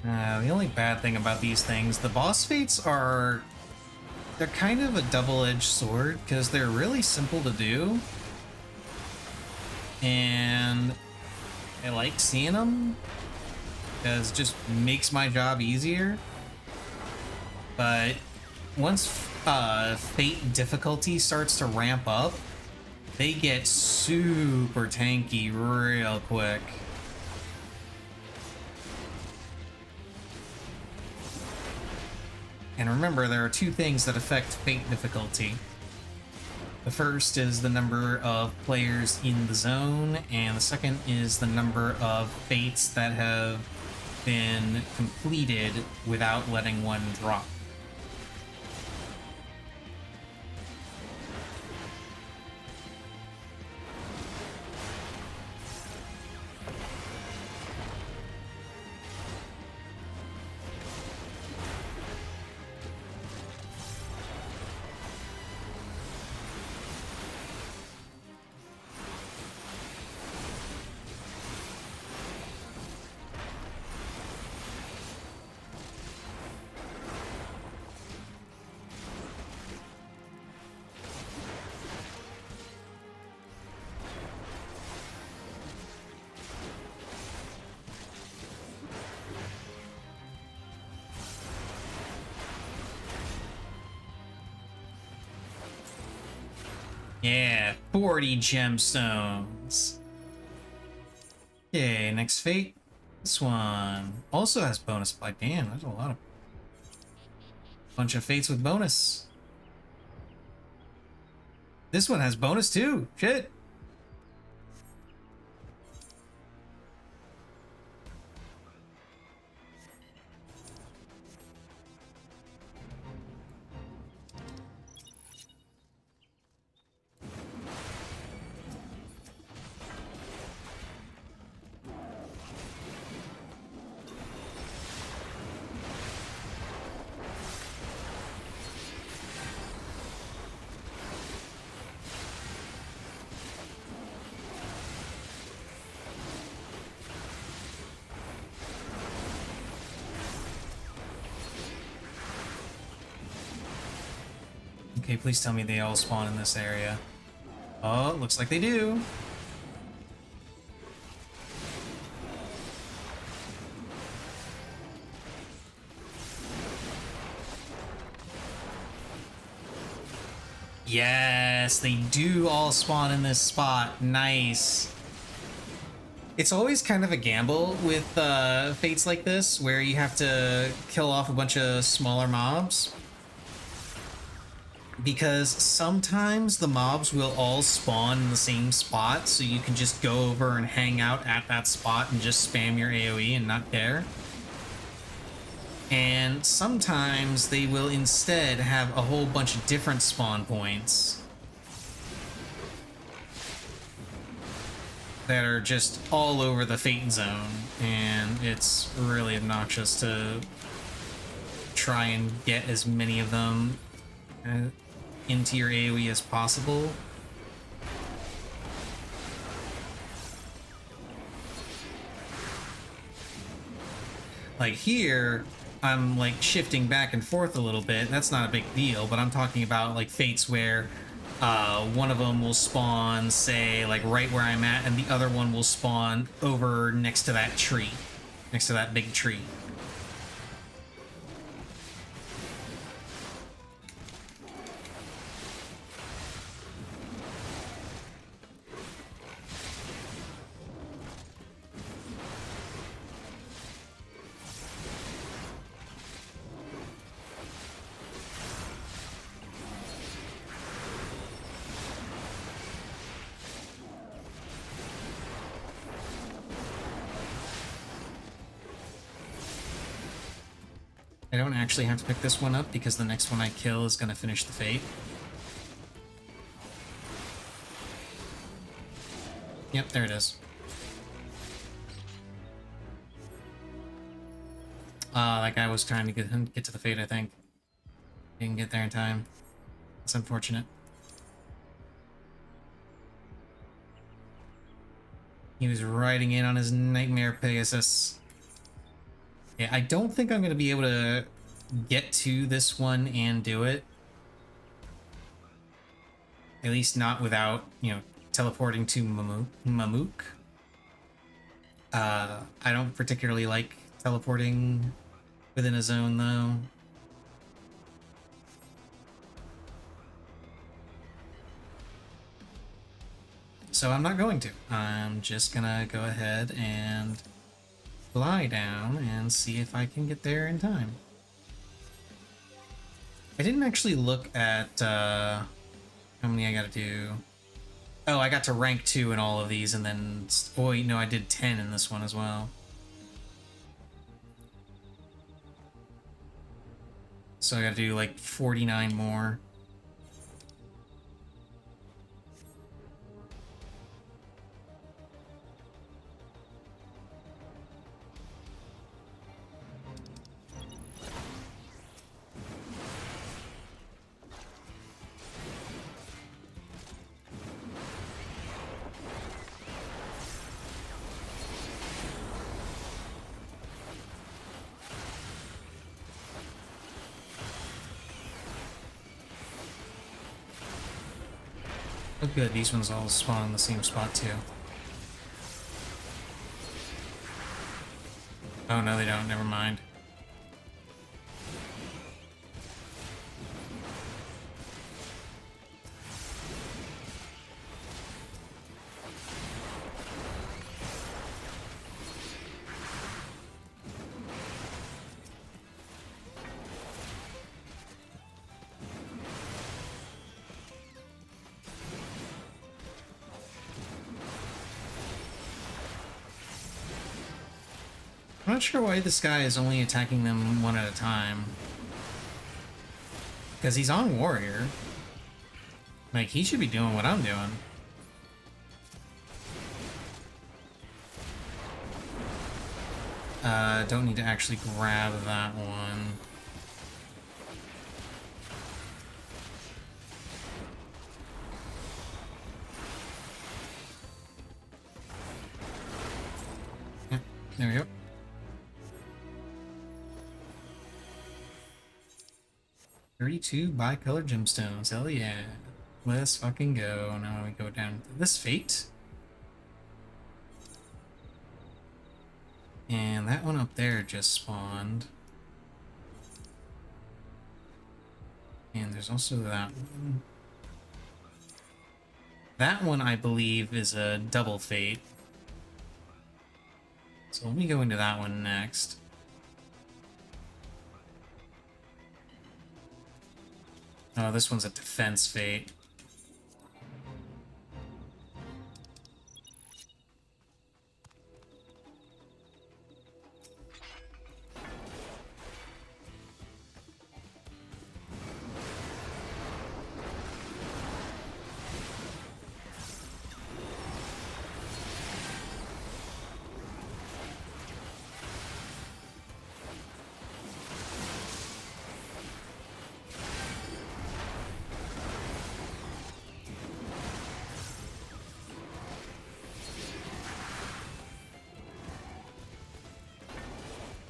Speaker 1: The only bad thing about these things, the boss fates are... They're kind of a double-edged sword, because they're really simple to do. And I like seeing them, because it just makes my job easier. But once fate difficulty starts to ramp up, they get super tanky real quick. And remember, there are two things that affect fate difficulty. The first is the number of players in the zone, and the second is the number of fates that have been completed without letting one drop. Yeah, 40 gemstones. Okay, next fate. This one also has bonus by damn, there's a lot of bunch of fates with bonus. This one has bonus too. Shit. Okay, please tell me they all spawn in this area. Oh, looks like they do. Yes, they do all spawn in this spot. Nice. It's always kind of a gamble with fates like this, where you have to kill off a bunch of smaller mobs. Because sometimes the mobs will all spawn in the same spot, so you can just go over and hang out at that spot and just spam your AoE and not care. And sometimes they will instead have a whole bunch of different spawn points that are just all over the Fate Zone, and it's really obnoxious to try and get as many of them into your AoE as possible. Like here, I'm like shifting back and forth a little bit. That's not a big deal, but I'm talking about like fates where one of them will spawn, say, like right where I'm at, and the other one will spawn over next to that tree, next to that big tree. I don't actually have to pick this one up because the next one I kill is going to finish the fate. Yep, there it is. That guy was trying to get to the fate, I think. Didn't get there in time. It's unfortunate. He was riding in on his nightmare Pegasus. Yeah, I don't think I'm going to be able to get to this one and do it. At least not without, teleporting to Mamook. I don't particularly like teleporting within a zone, though. So I'm not going to. I'm just gonna go ahead and fly down and see if I can get there in time. I didn't actually look at how many I gotta do. Oh, I got to rank 2 in all of these, and then... Oh, wait, no, I did 10 in this one as well. So I gotta do, like, 49 more. Oh good, these ones all spawn in the same spot too. Oh no, they don't, never mind. I'm not sure why this guy is only attacking them one at a time. Because he's on warrior. Like, he should be doing what I'm doing. Don't need to actually grab that one. Yeah, there we go. "32 bicolor gemstones, hell yeah. Let's fucking go." Now we go down to this fate. And that one up there just spawned. And there's also that one. That one, I believe, is a double fate. So let me go into that one next. Oh, this one's a defense fate.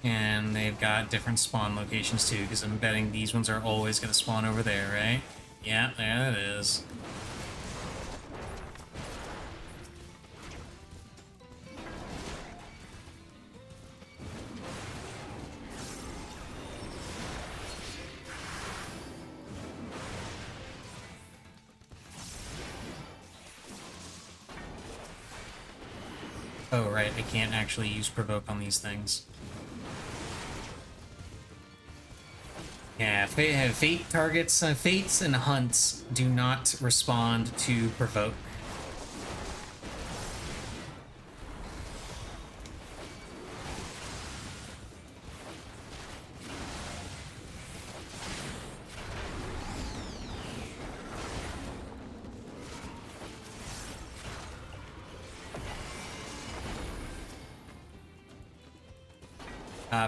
Speaker 1: And they've got different spawn locations too, because I'm betting these ones are always going to spawn over there, right? Yeah, there it is. Oh, right, I can't actually use provoke on these things. Yeah, fate targets, fates and hunts do not respond to provoke.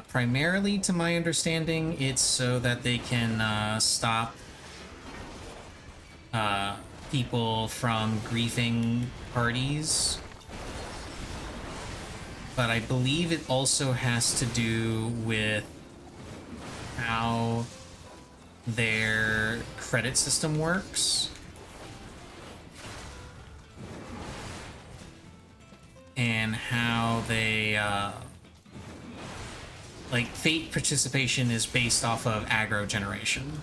Speaker 1: Primarily, to my understanding, it's so that they can stop people from griefing parties. but I believe it also has to do with how their credit system works. And how they, like, Fate participation is based off of aggro generation,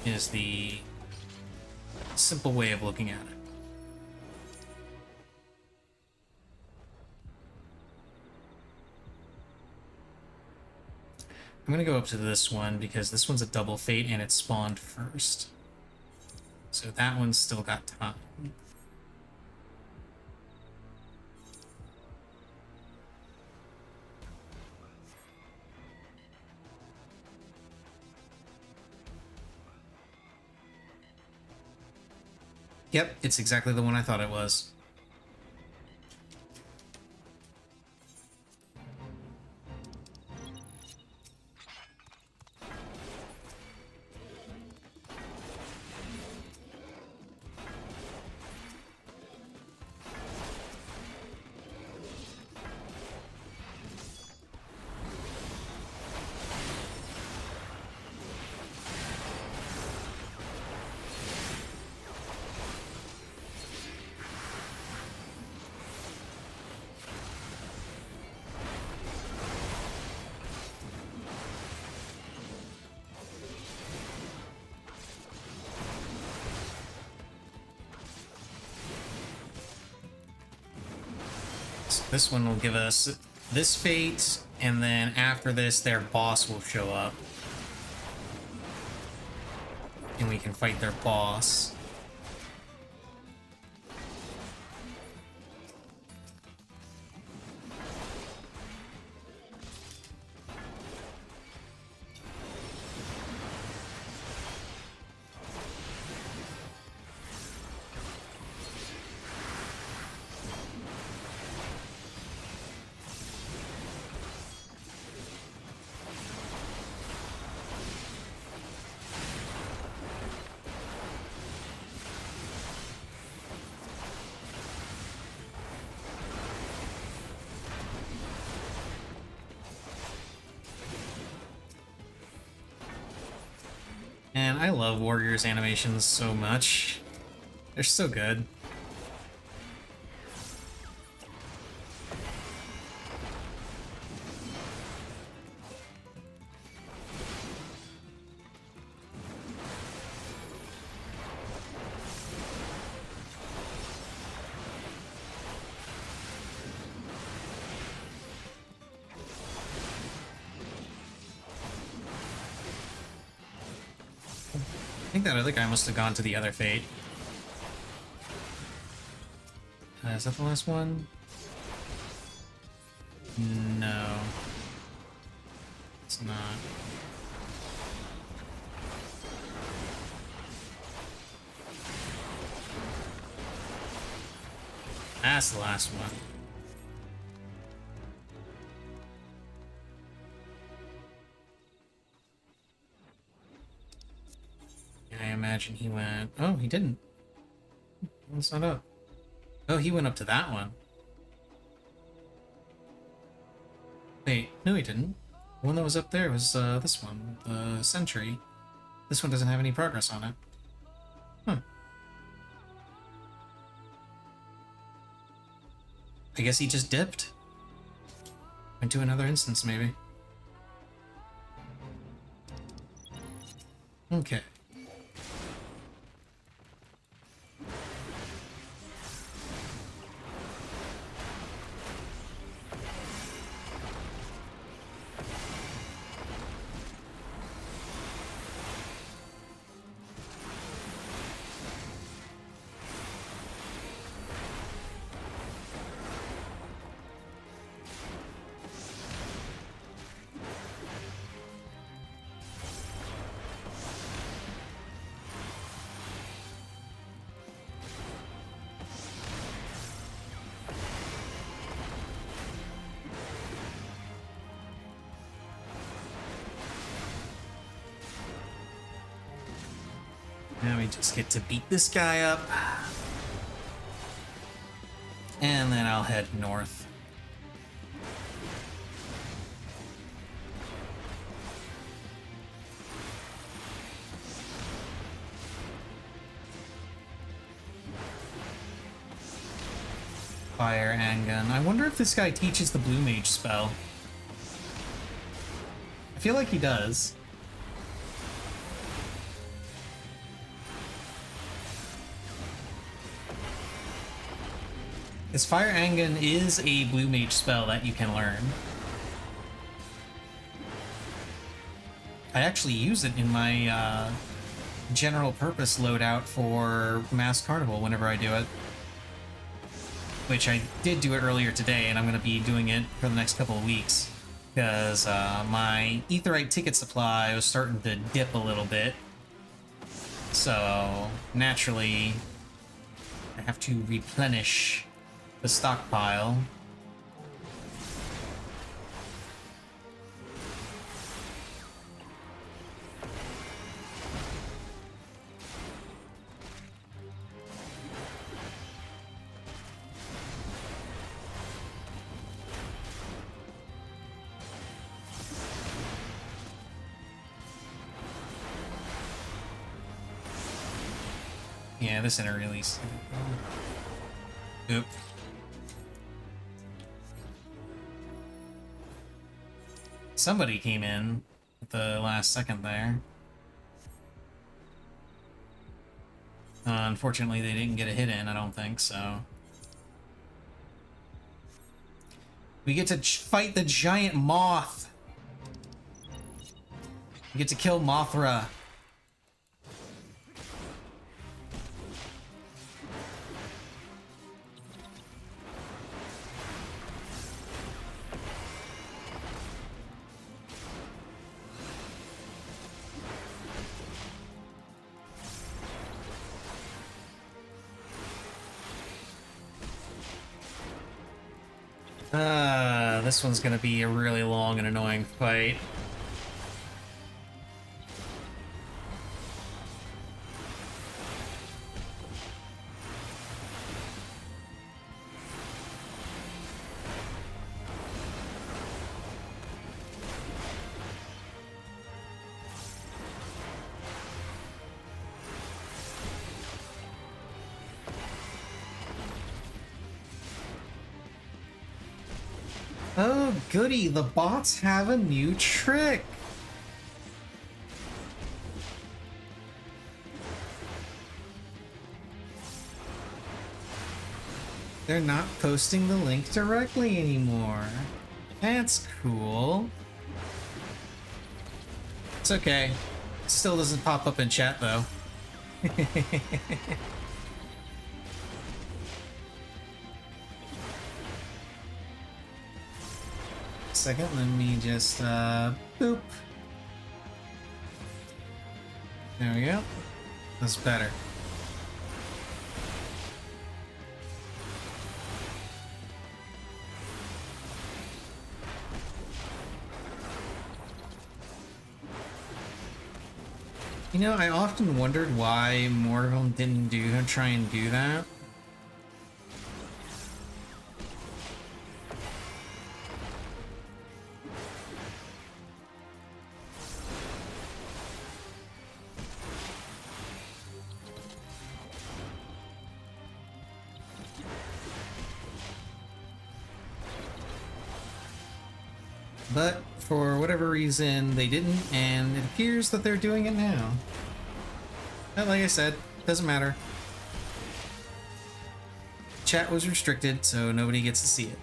Speaker 1: is the simple way of looking at it. I'm gonna go up to this one because this one's a double Fate and it spawned first. So that one's still got time. Yep, it's exactly the one I thought it was. This one will give us this fate, and then after this, their boss will show up. And we can fight their boss. And I love Warriors animations so much. They're so good. I think that other guy must have gone to the other fate. Is that the last one? No. It's not. That's the last one. I imagine he went... Oh, he didn't. That's not up. Oh, he went up to that one. Wait, no he didn't. The one that was up there was this one, the Sentry. This one doesn't have any progress on it. Huh. I guess he just dipped. Went to another instance, maybe. Okay. Now we just get to beat this guy up. And then I'll head north. Fire and gun. I wonder if this guy teaches the blue mage spell. I feel like he does. His Fire Angun is a blue mage spell that you can learn. I actually use it in my general purpose loadout for Mass Carnival whenever I do it. Which I did do it earlier today, and I'm going to be doing it for the next couple of weeks. Because my Aetheryte ticket supply was starting to dip a little bit. So, naturally, I have to replenish the stockpile. Yeah, this isn't a release. Oop. Somebody came in at the last second there. Unfortunately, they didn't get a hit in, I don't think, so. We get to fight the giant moth. We get to kill Mothra. This one's gonna be a really long and annoying fight. Oh, goody, the bots have a new trick! They're not posting the link directly anymore. That's cool. It's okay. It still doesn't pop up in chat, though. Second, let me just boop. There we go. That's better. You know, I often wondered why more of them didn't try and do that. But for whatever reason, they didn't, and it appears that they're doing it now. But like I said, doesn't matter. Chat was restricted, so nobody gets to see it.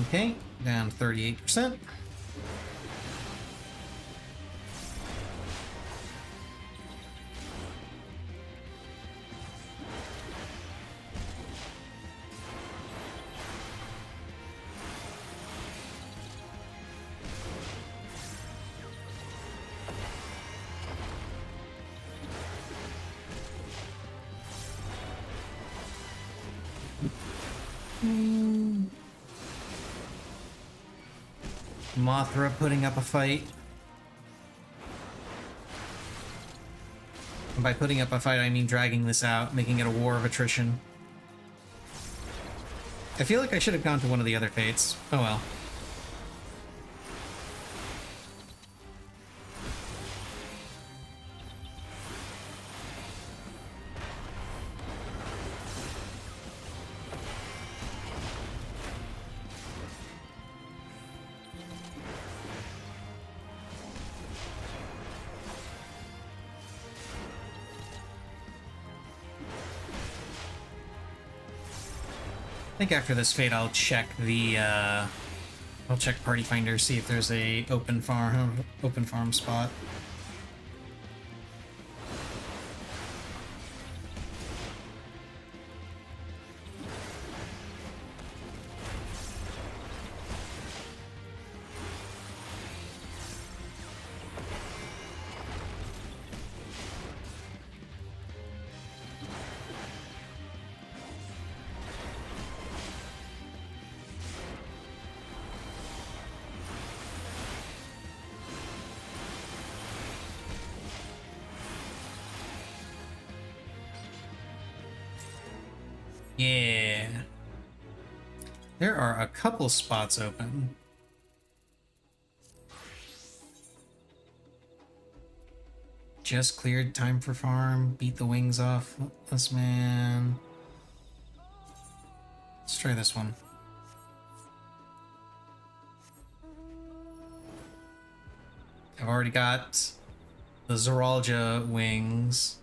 Speaker 1: Okay, down 38%. Mothra putting up a fight. And by putting up a fight, I mean dragging this out, making it a war of attrition. I feel like I should have gone to one of the other fates. Oh well. I think after this fate, I'll check the I'll check Party Finder, see if there's a open farm spot. Yeah. There are a couple spots open. Just cleared, time for farm. Beat the wings off this man. Let's try this one. I've already got the Zoralia wings.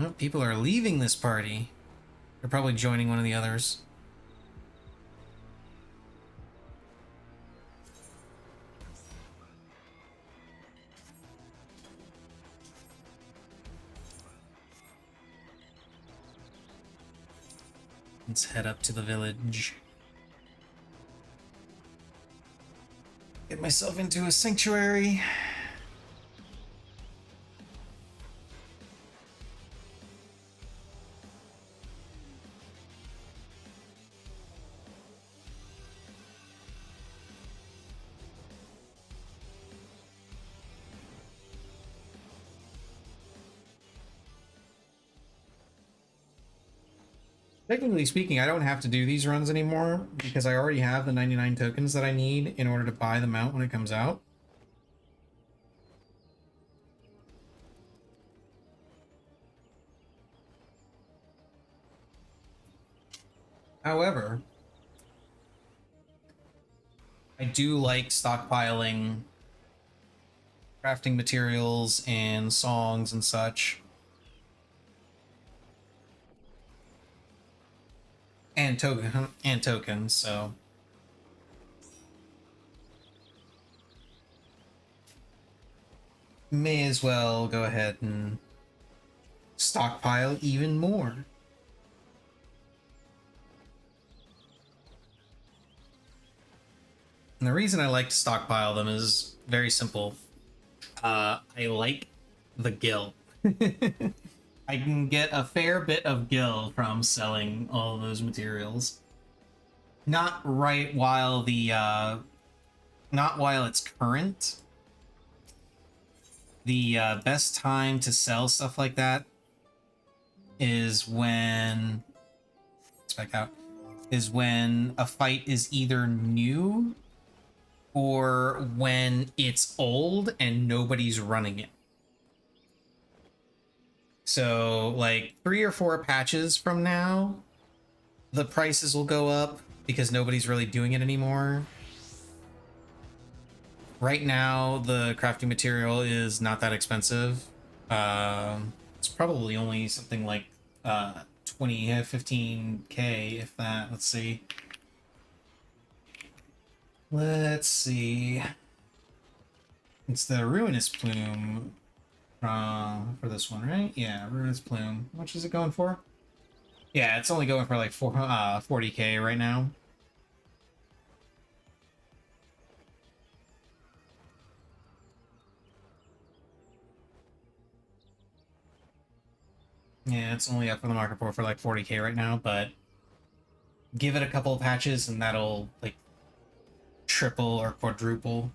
Speaker 1: Oh, people are leaving this party. They're probably joining one of the others. Let's head up to the village. Get myself into a sanctuary. Technically speaking, I don't have to do these runs anymore because I already have the 99 tokens that I need in order to buy them out when it comes out. However, I do like stockpiling crafting materials and songs and such. And tokens, so may as well go ahead and stockpile even more. And the reason I like to stockpile them is very simple. I like the gil. I can get a fair bit of gil from selling all those materials. Not right while the not while it's current. The best time to sell stuff like that is when let's back out. Is when a fight is either new or when it's old and nobody's running it. So, like, 3 or 4 patches from now, the prices will go up because nobody's really doing it anymore. Right now, the crafting material is not that expensive. It's probably only something like 15k, if that. Let's see. Let's see. It's the Ruinous Plume for this one, right? Yeah, Ruinous Plume. How much is it going for? Yeah, it's only going for like 40k right now. Yeah, it's only up on the market for like 40k right now, but give it a couple of patches and that'll like triple or quadruple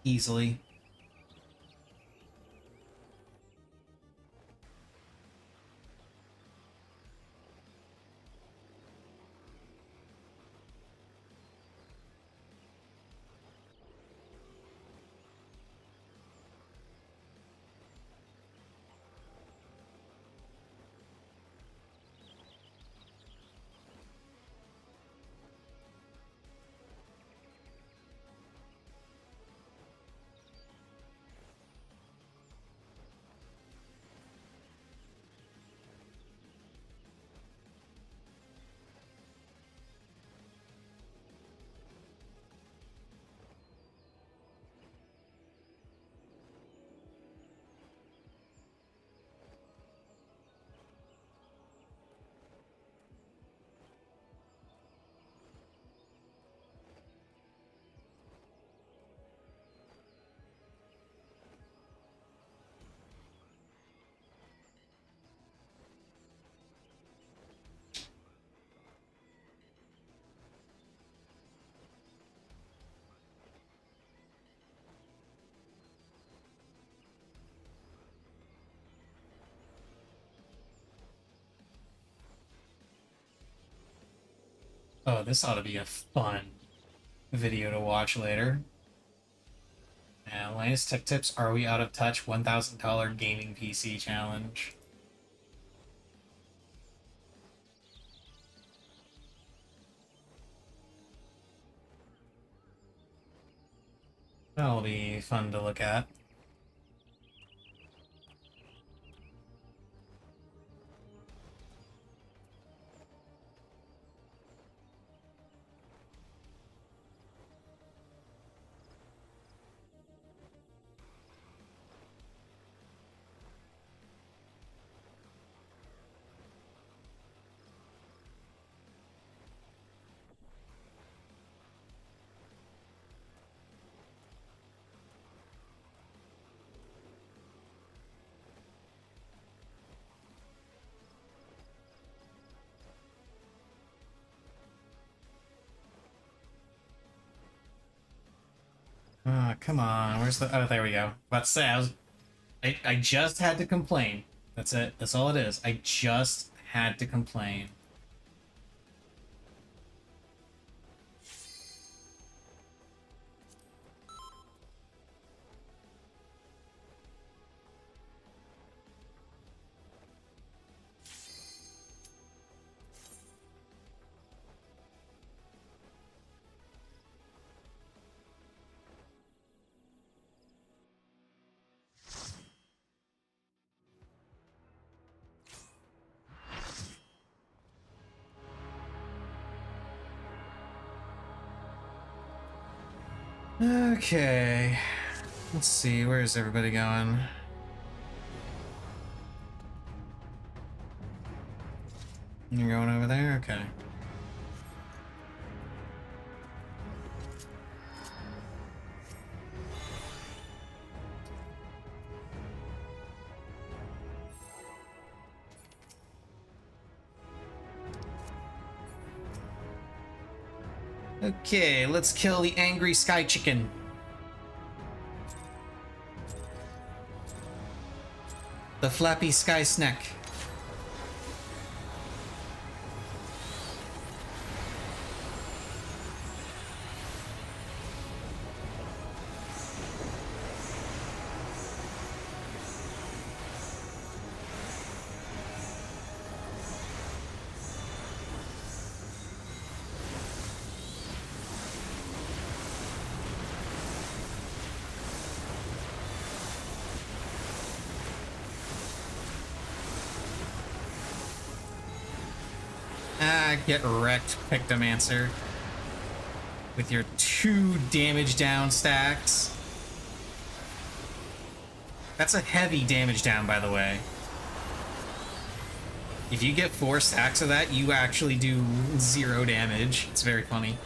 Speaker 1: easily. Oh, this ought to be a fun video to watch later. Linus Tech Tips, Are We Out of Touch? $1,000 gaming PC challenge. That'll be fun to look at. Come on. Where's the... Oh, there we go. About to say, I just had to complain. That's it. That's all it is. I just had to complain. Okay. Let's see. Where's everybody going? You're going over there? Okay. Okay, let's kill the angry sky chicken. The flappy sky snack. Get wrecked, Pictomancer. With your 2 damage down stacks. That's a heavy damage down, by the way. If you get 4 stacks of that, you actually do 0 damage. It's very funny.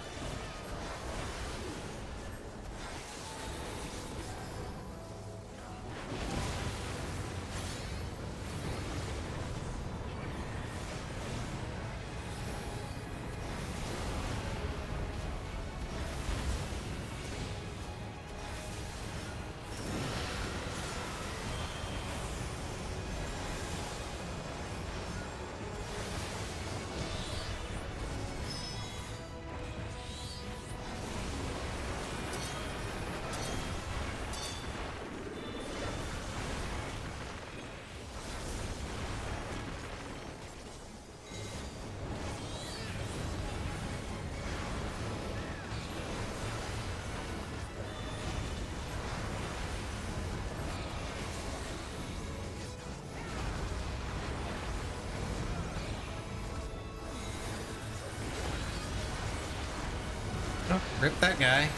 Speaker 1: Oh, rip that guy.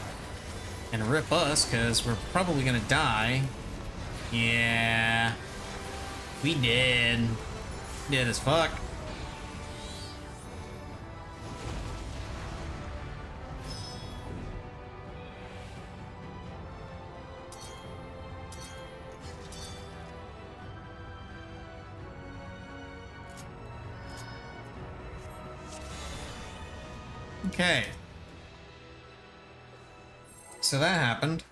Speaker 1: And rip us, because we're probably gonna die. Yeah. We did. Dead as fuck. Okay. So that happened.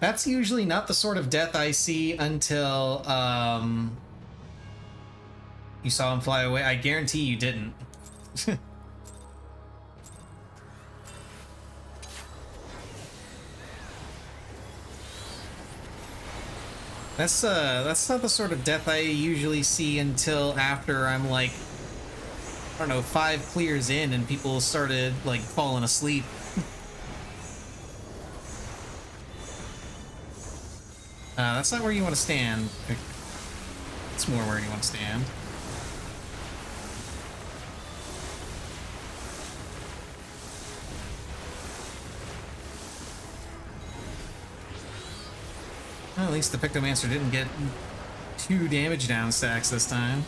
Speaker 1: That's usually not the sort of death I see until, you saw him fly away. I guarantee you didn't. That's not the sort of death I usually see until after I'm like, I don't know, 5 clears in and people started like falling asleep. That's not where you want to stand. It's more where you want to stand. Well, at least the Pictomancer didn't get 2 damage down stacks this time.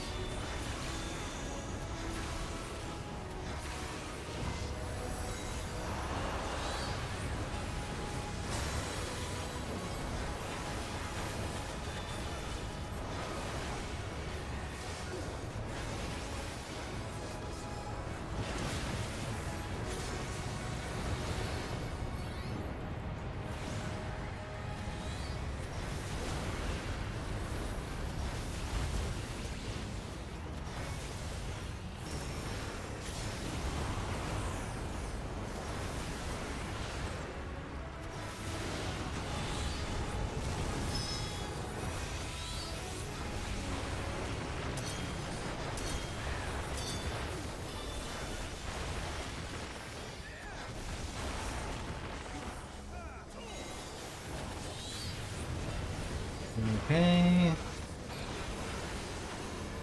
Speaker 1: Okay.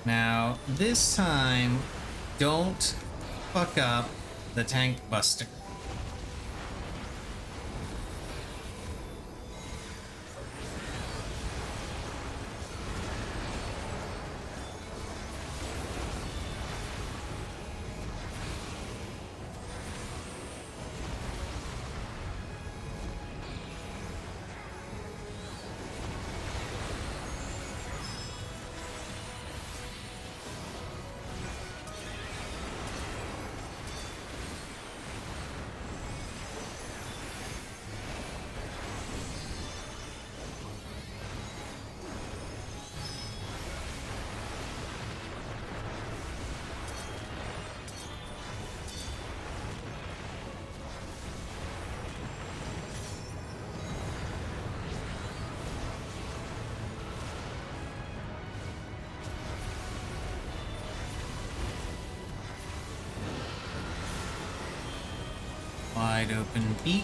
Speaker 1: Now, this time, don't fuck up the tank buster. Wide open beak.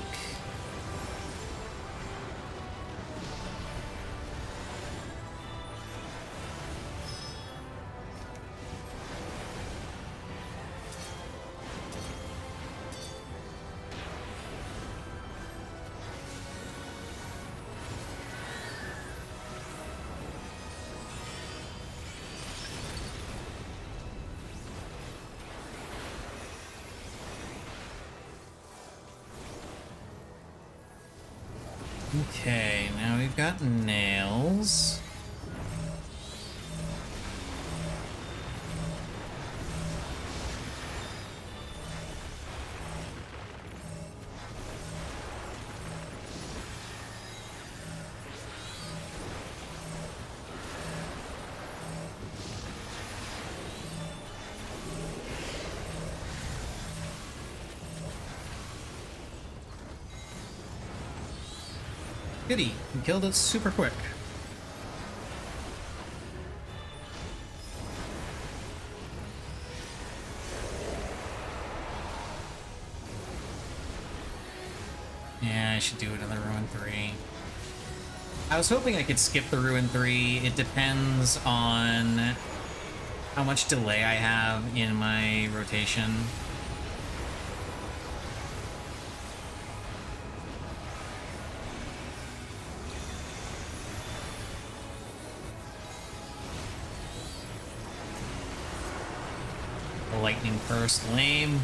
Speaker 1: Okay, now we've got nails. Goody, we killed it super quick. Yeah, I should do it in the Ruin 3. I was hoping I could skip the Ruin 3. It depends on how much delay I have in my rotation. Lightning first, lame.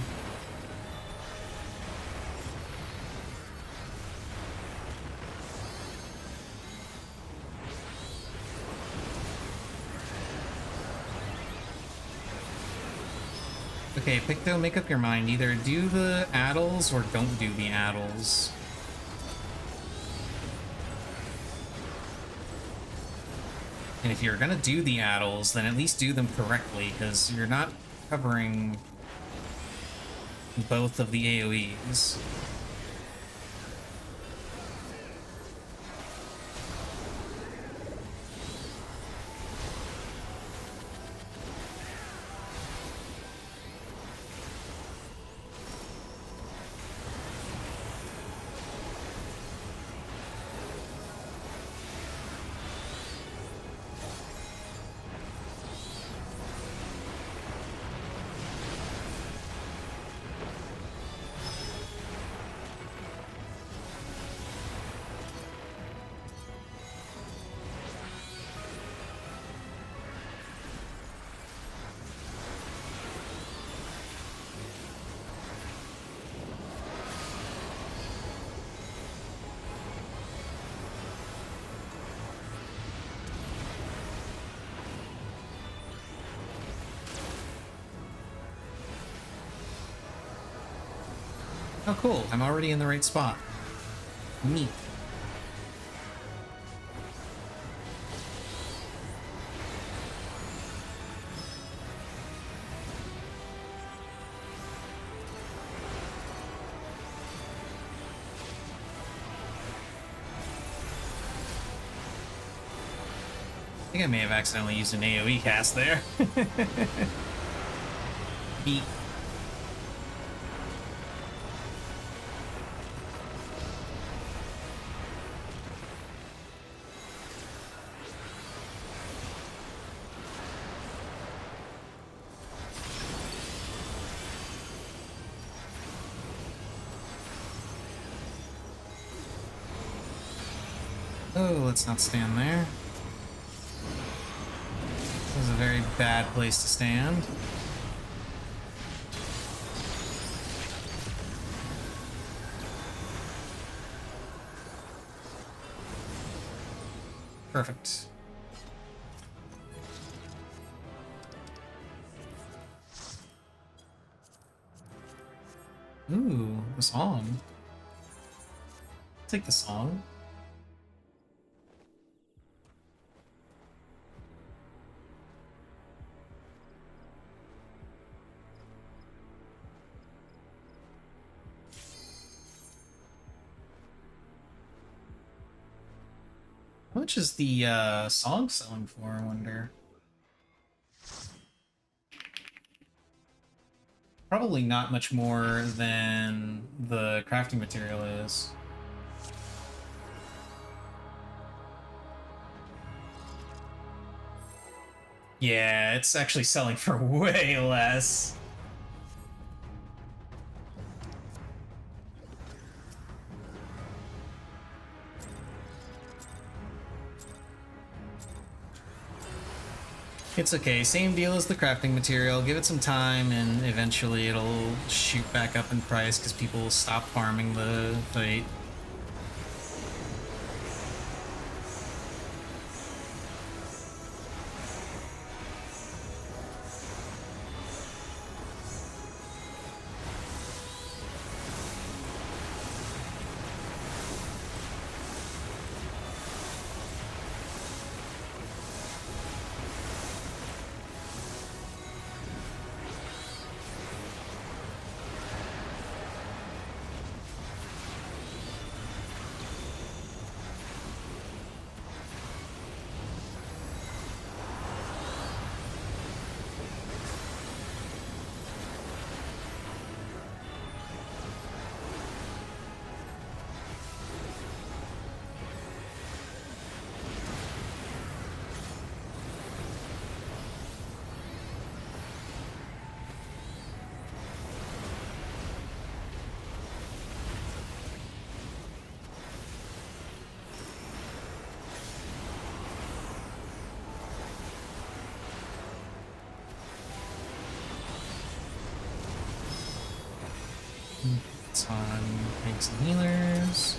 Speaker 1: Okay, Picto, make up your mind. Either do the addles or don't do the addles. And if you're gonna do the addles, then at least do them correctly, because you're not covering both of the AoEs. Oh, cool. I'm already in the right spot. Neat. I think I may have accidentally used an AoE cast there. Beep. Oh, let's not stand there. This is a very bad place to stand. Perfect. Ooh, a song. I'll take the song. How much is the song selling for, I wonder? Probably not much more than the crafting material is. Yeah, it's actually selling for way less. It's okay, same deal as the crafting material. Give it some time and eventually it'll shoot back up in price because people will stop farming the fate. It's on tanks and healers.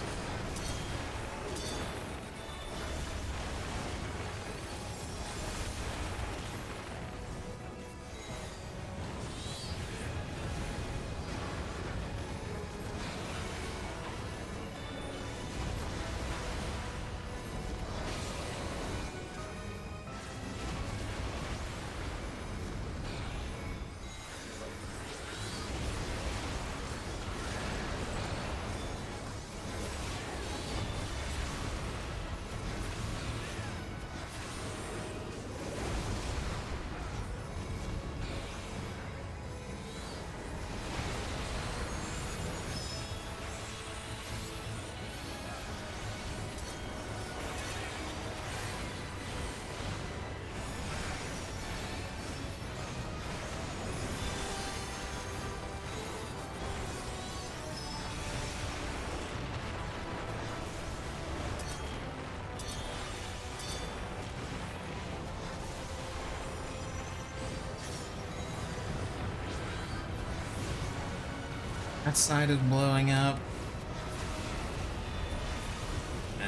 Speaker 1: That side is blowing up.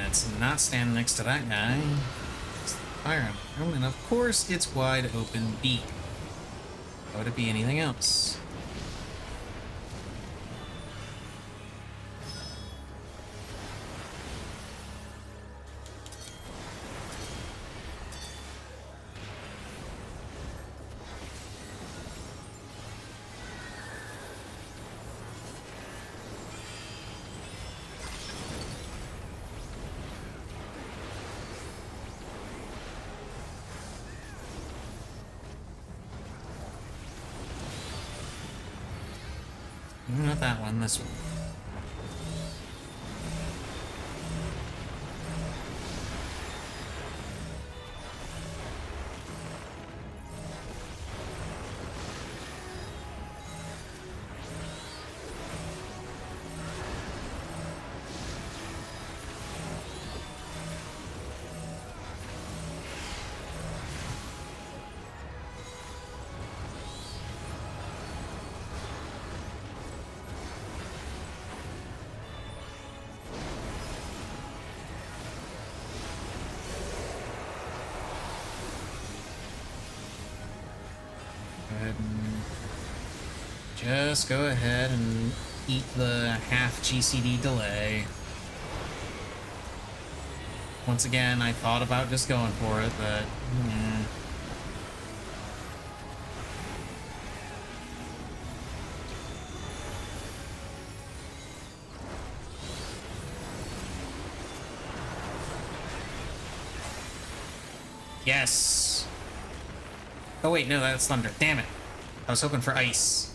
Speaker 1: It's not standing next to that guy. It's the fire emblem, and of course it's wide open beak. How would it be anything else? Not that one, this one. Just go ahead and eat the half GCD delay. Once again, I thought about just going for it, but... Yes! Oh wait, no, that's thunder. Damn it. I was hoping for ice.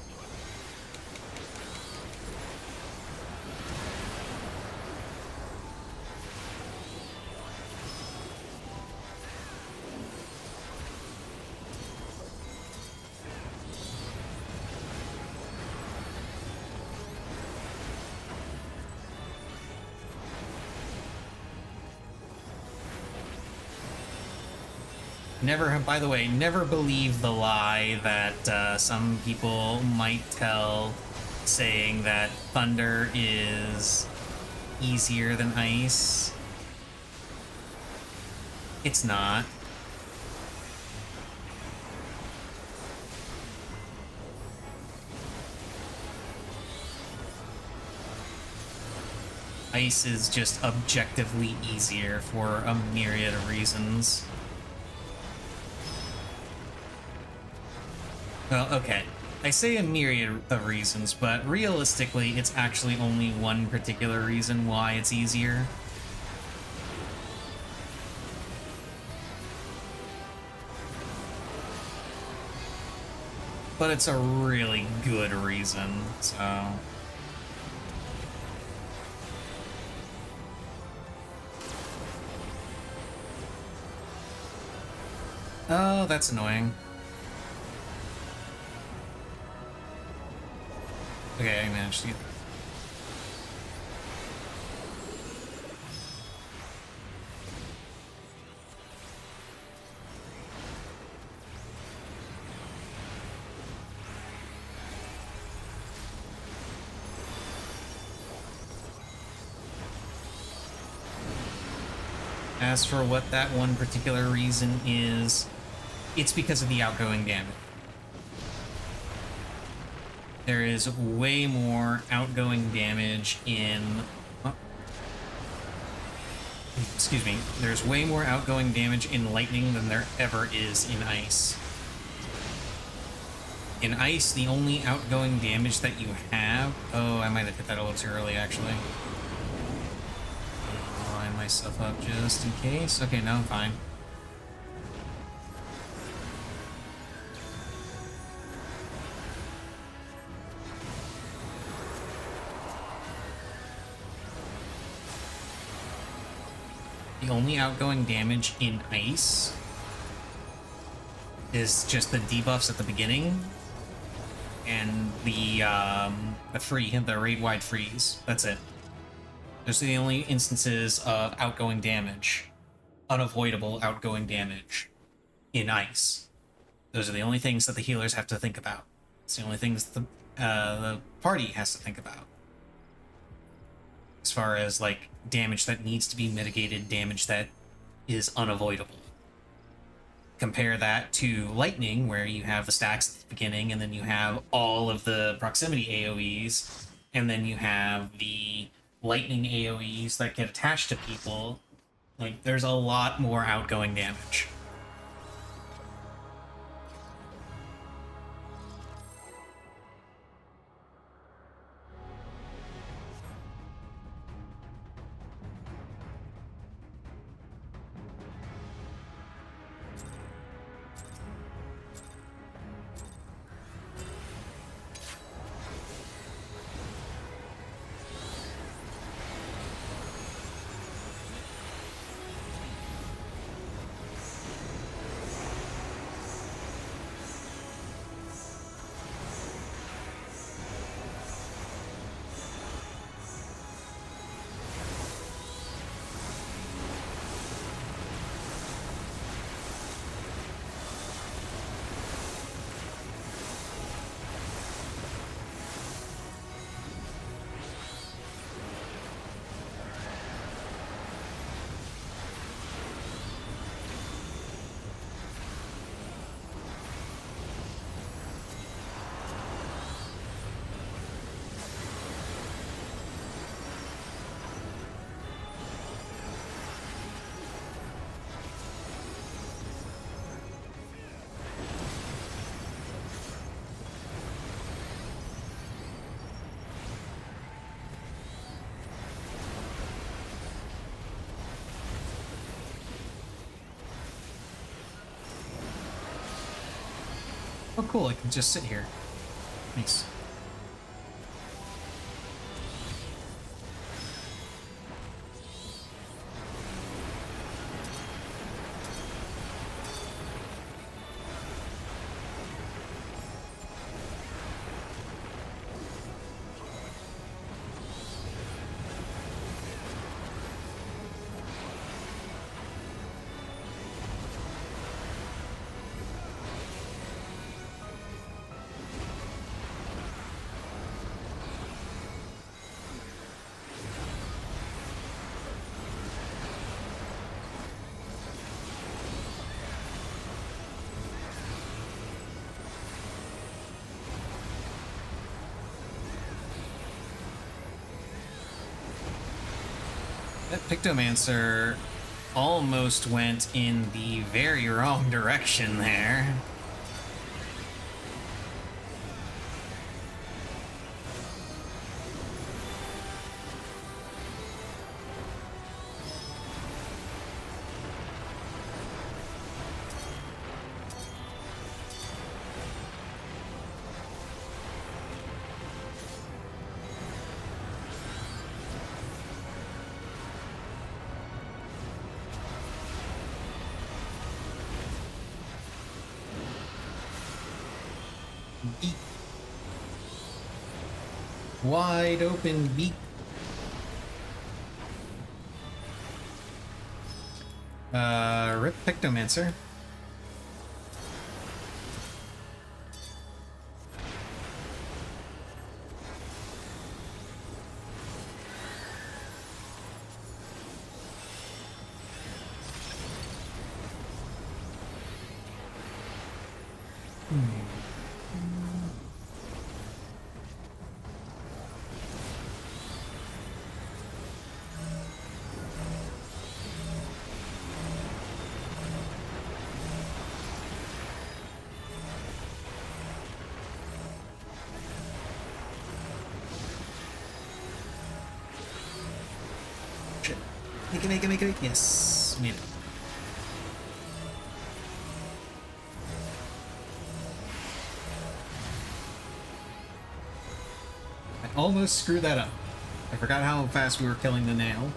Speaker 1: Never, by the way, never believe the lie that some people might tell saying that thunder is easier than ice. It's not. Ice is just objectively easier for a myriad of reasons. Well, okay. I say a myriad of reasons, but realistically, it's actually only one particular reason why it's easier. But it's a really good reason, so... Oh, that's annoying. Okay, I managed to get... As for what that one particular reason is, it's because of the outgoing damage. There is way more outgoing damage in... oh. Excuse me. There's way more outgoing damage in lightning than there ever is in ice. In ice, the only outgoing damage that you have... Oh, I might have hit that a little too early, actually. Line myself up just in case. Okay, no, I'm fine. The only outgoing damage in ice is just the debuffs at the beginning and the raid-wide freeze. That's it. Those are the only instances of outgoing damage, unavoidable outgoing damage in ice. Those are the only things that the healers have to think about. It's the only things that the party has to think about, as far as like damage that needs to be mitigated, damage that is unavoidable. Compare that to lightning, where you have the stacks at the beginning, and then you have all of the proximity AoEs, and then you have the lightning AoEs that get attached to people. Like, there's a lot more outgoing damage. Oh, cool, I can just sit here. Nice. That Pictomancer almost went in the very wrong direction there. Beak. Wide open beak. Rip Pictomancer. Shit. Make it. Yes, made it. I almost screwed that up. I forgot how fast we were killing the nail.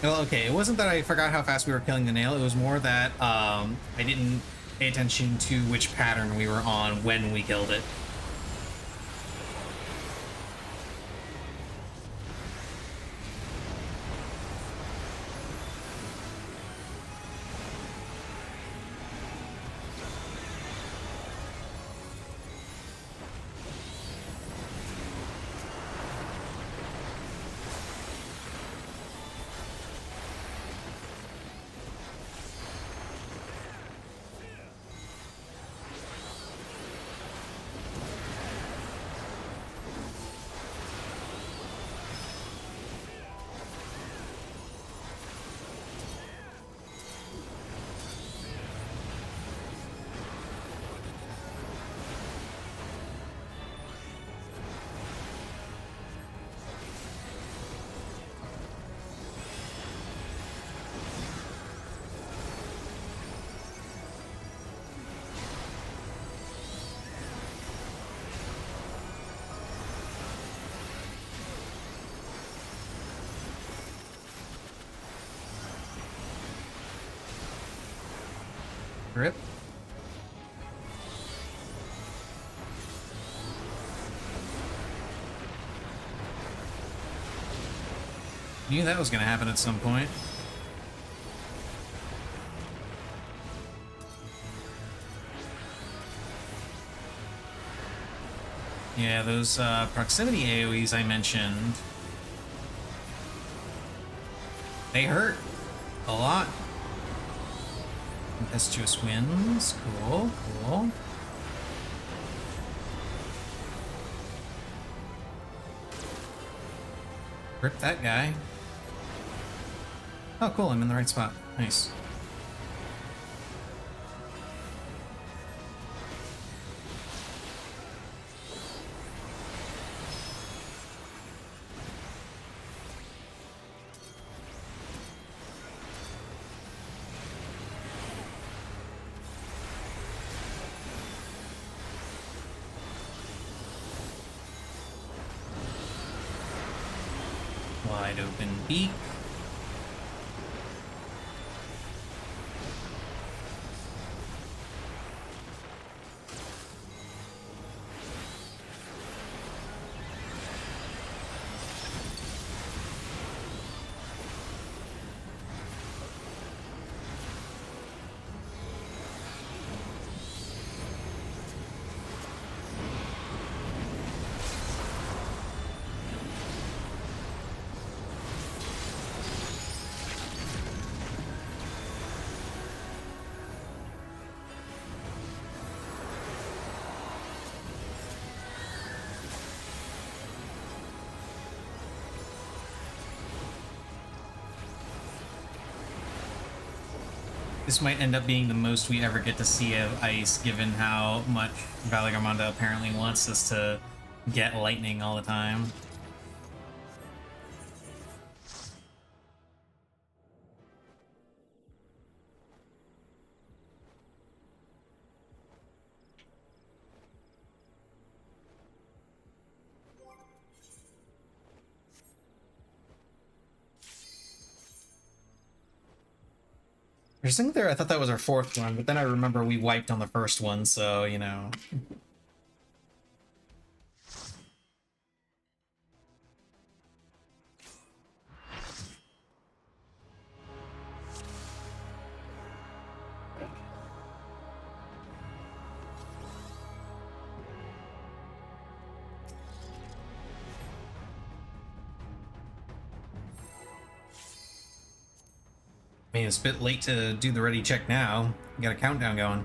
Speaker 1: Well, okay, it wasn't that I forgot how fast we were killing the nail, it was more that I didn't pay attention to which pattern we were on when we killed it. Rip. Knew that was gonna happen at some point. Yeah, those proximity AoEs I mentioned, they hurt a lot. Tempestuous winds, cool, cool. Rip that guy. Oh, cool, I'm in the right spot. Nice. Wide open beak. This might end up being the most we ever get to see of ice, given how much Valigarmonda apparently wants us to get lightning all the time. There's something there, I thought that was our fourth one, but then I remember we wiped on the first one, so, you know. I mean, it's a bit late to do the ready check now. We got a countdown going.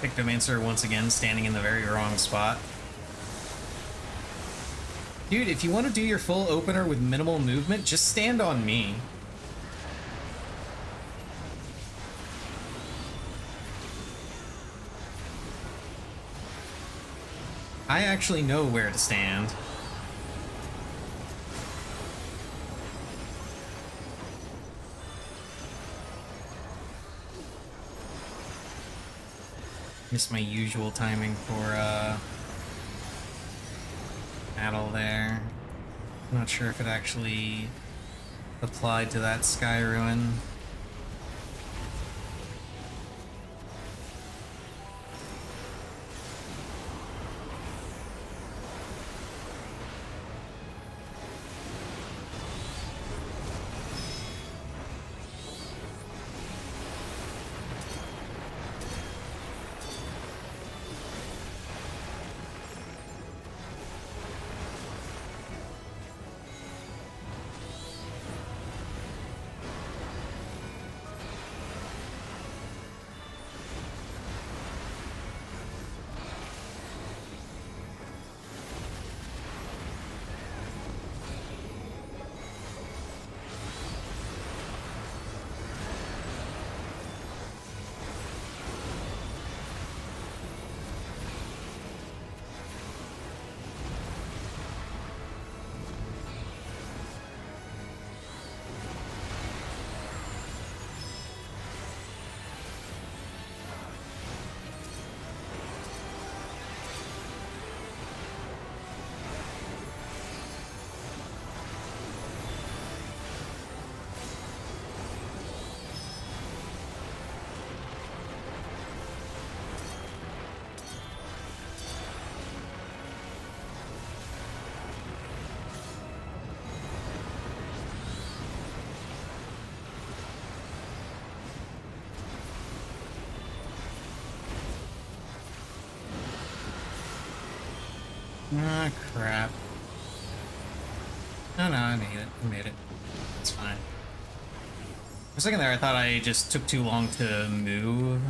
Speaker 1: Pictomancer once again standing in the very wrong spot. Dude, if you want to do your full opener with minimal movement, just stand on me. I actually know where to stand. Missed my usual timing for battle there. I'm not sure if it actually applied to that Sky Ruin. Ah, crap. No, no, I made it. I made it. It's fine. For a second there, I thought I just took too long to move,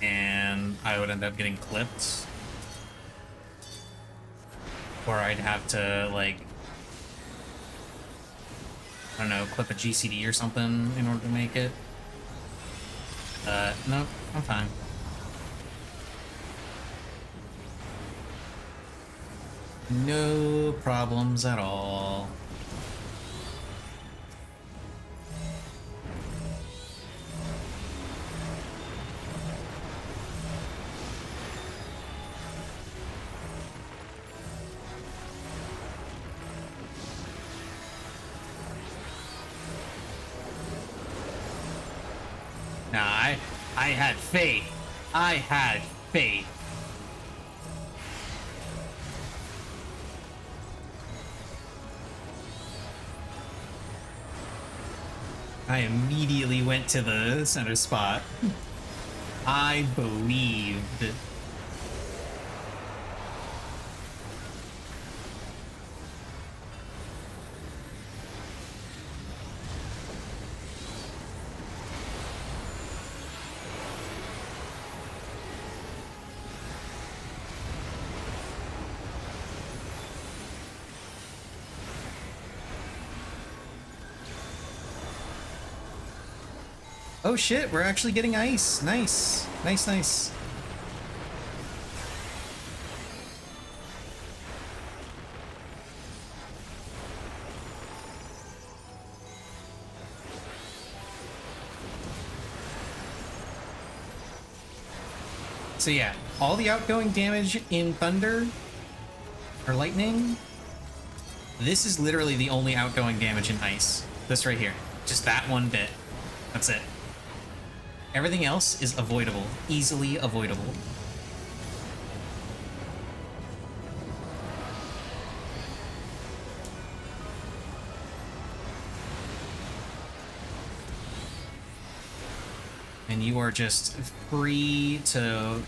Speaker 1: and I would end up getting clipped. Or I'd have to, like, I don't know, clip a GCD or something in order to make it. Nope, I'm fine. No problems at all. Nah, I had faith. I had faith. I immediately went to the center spot. I believed. Oh shit, we're actually getting ice. Nice. Nice, nice. So yeah, all the outgoing damage in Thunder or Lightning, this is literally the only outgoing damage in Ice. This right here. Just that one bit. That's it. Everything else is avoidable. Easily avoidable. And you are just free to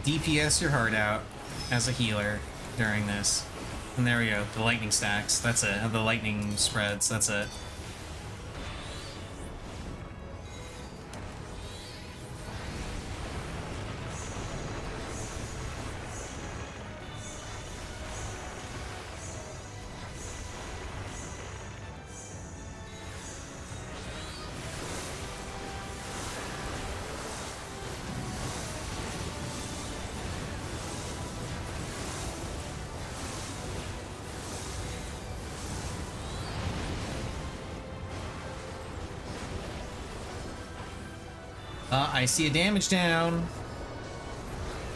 Speaker 1: DPS your heart out as a healer during this. And there we go. The lightning stacks. That's it. The lightning spreads. That's it. I see a damage down.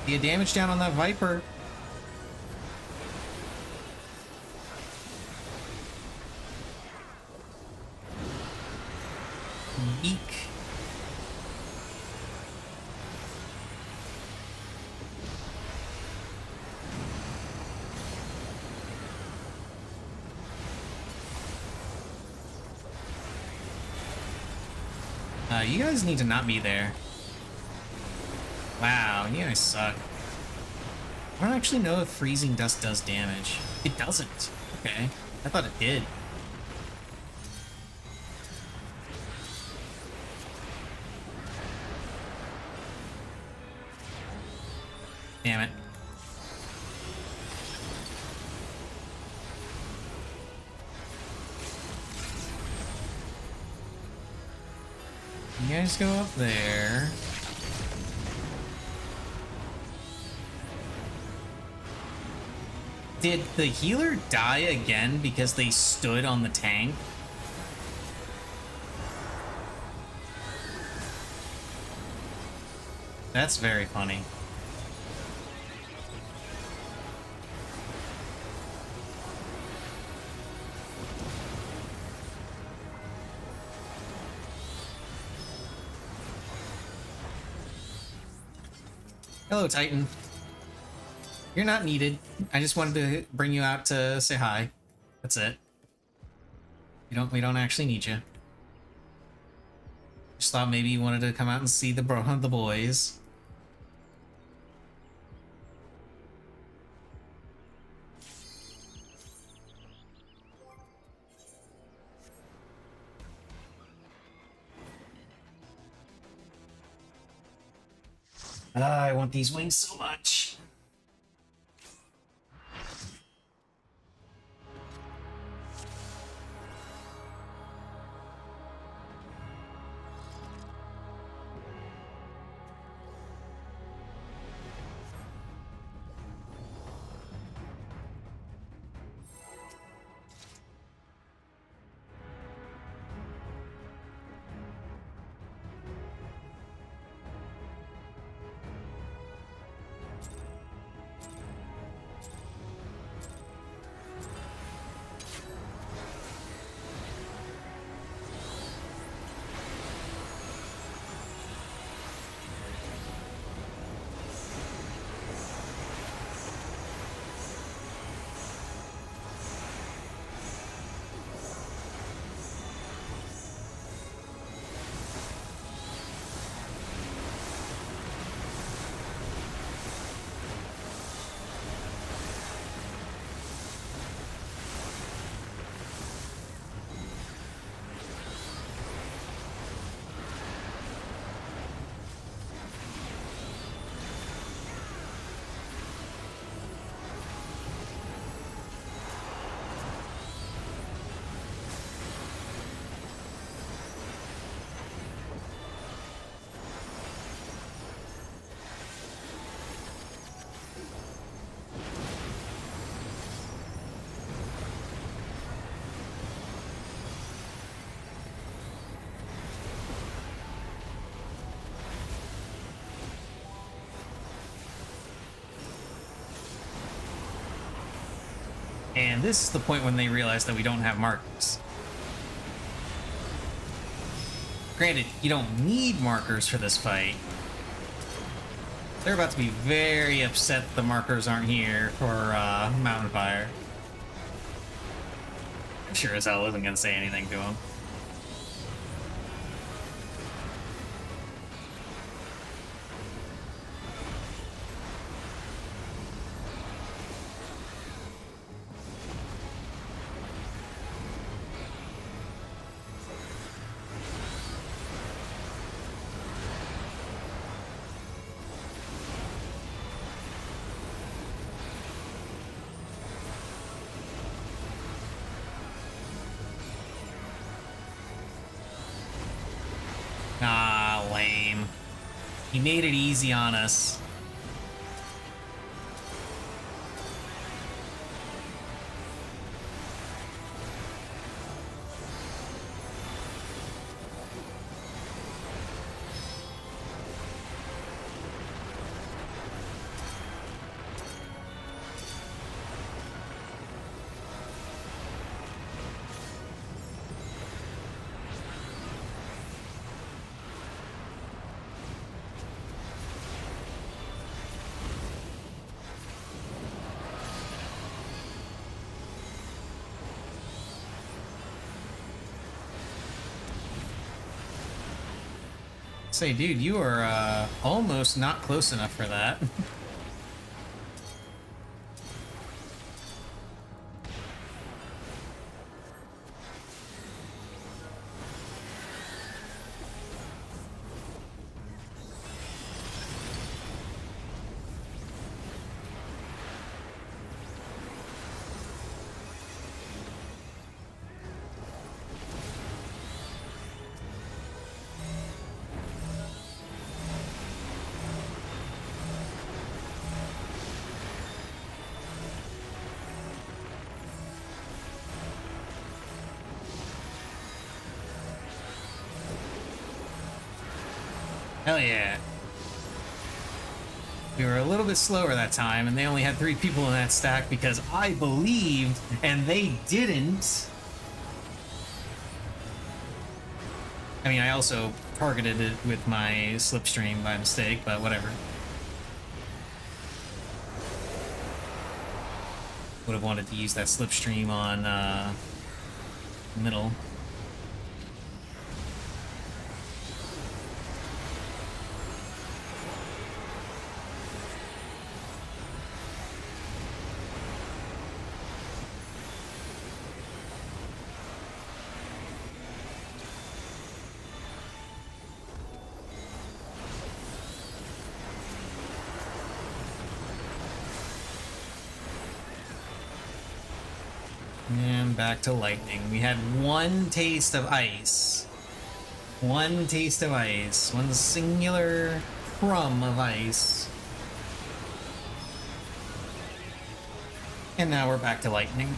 Speaker 1: See a damage down on that Viper. Eek. You guys need to not be there. Wow, you guys suck. I don't actually know if freezing dust does damage. It doesn't. Okay. I thought it did. Damn it. You guys go up there. Did the healer die again because they stood on the tank? That's very funny. Hello, Titan. You're not needed. I just wanted to bring you out to say hi. That's it. We don't actually need you. Just thought maybe you wanted to come out and see the boys. Ah, I want these wings so much. And this is the point when they realize that we don't have markers. Granted, you don't need markers for this fight. They're about to be very upset the markers aren't here for Mountain Fire. I'm sure as hell isn't going to say anything to him. Ah, lame. He made it easy on us. Say, dude, you are almost not close enough for that. Hell yeah. We were a little bit slower that time, and they only had 3 people in that stack because I believed, and they didn't. I mean, I also targeted it with my slipstream by mistake, but whatever. Would have wanted to use that slipstream on middle. back to lightning. We had one taste of ice. One taste of ice. One singular crumb of ice. And now we're back to lightning.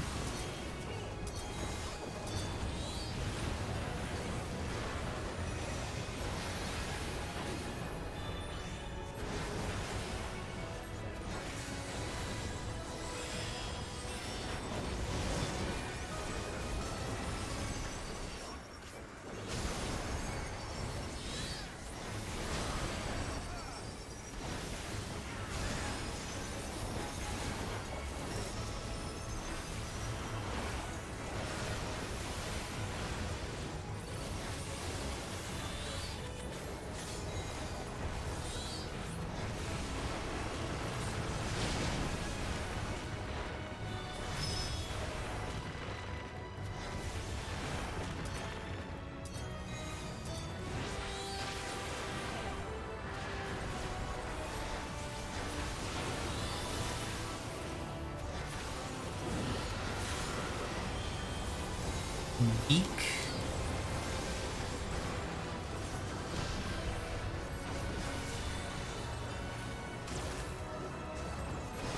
Speaker 1: Eek.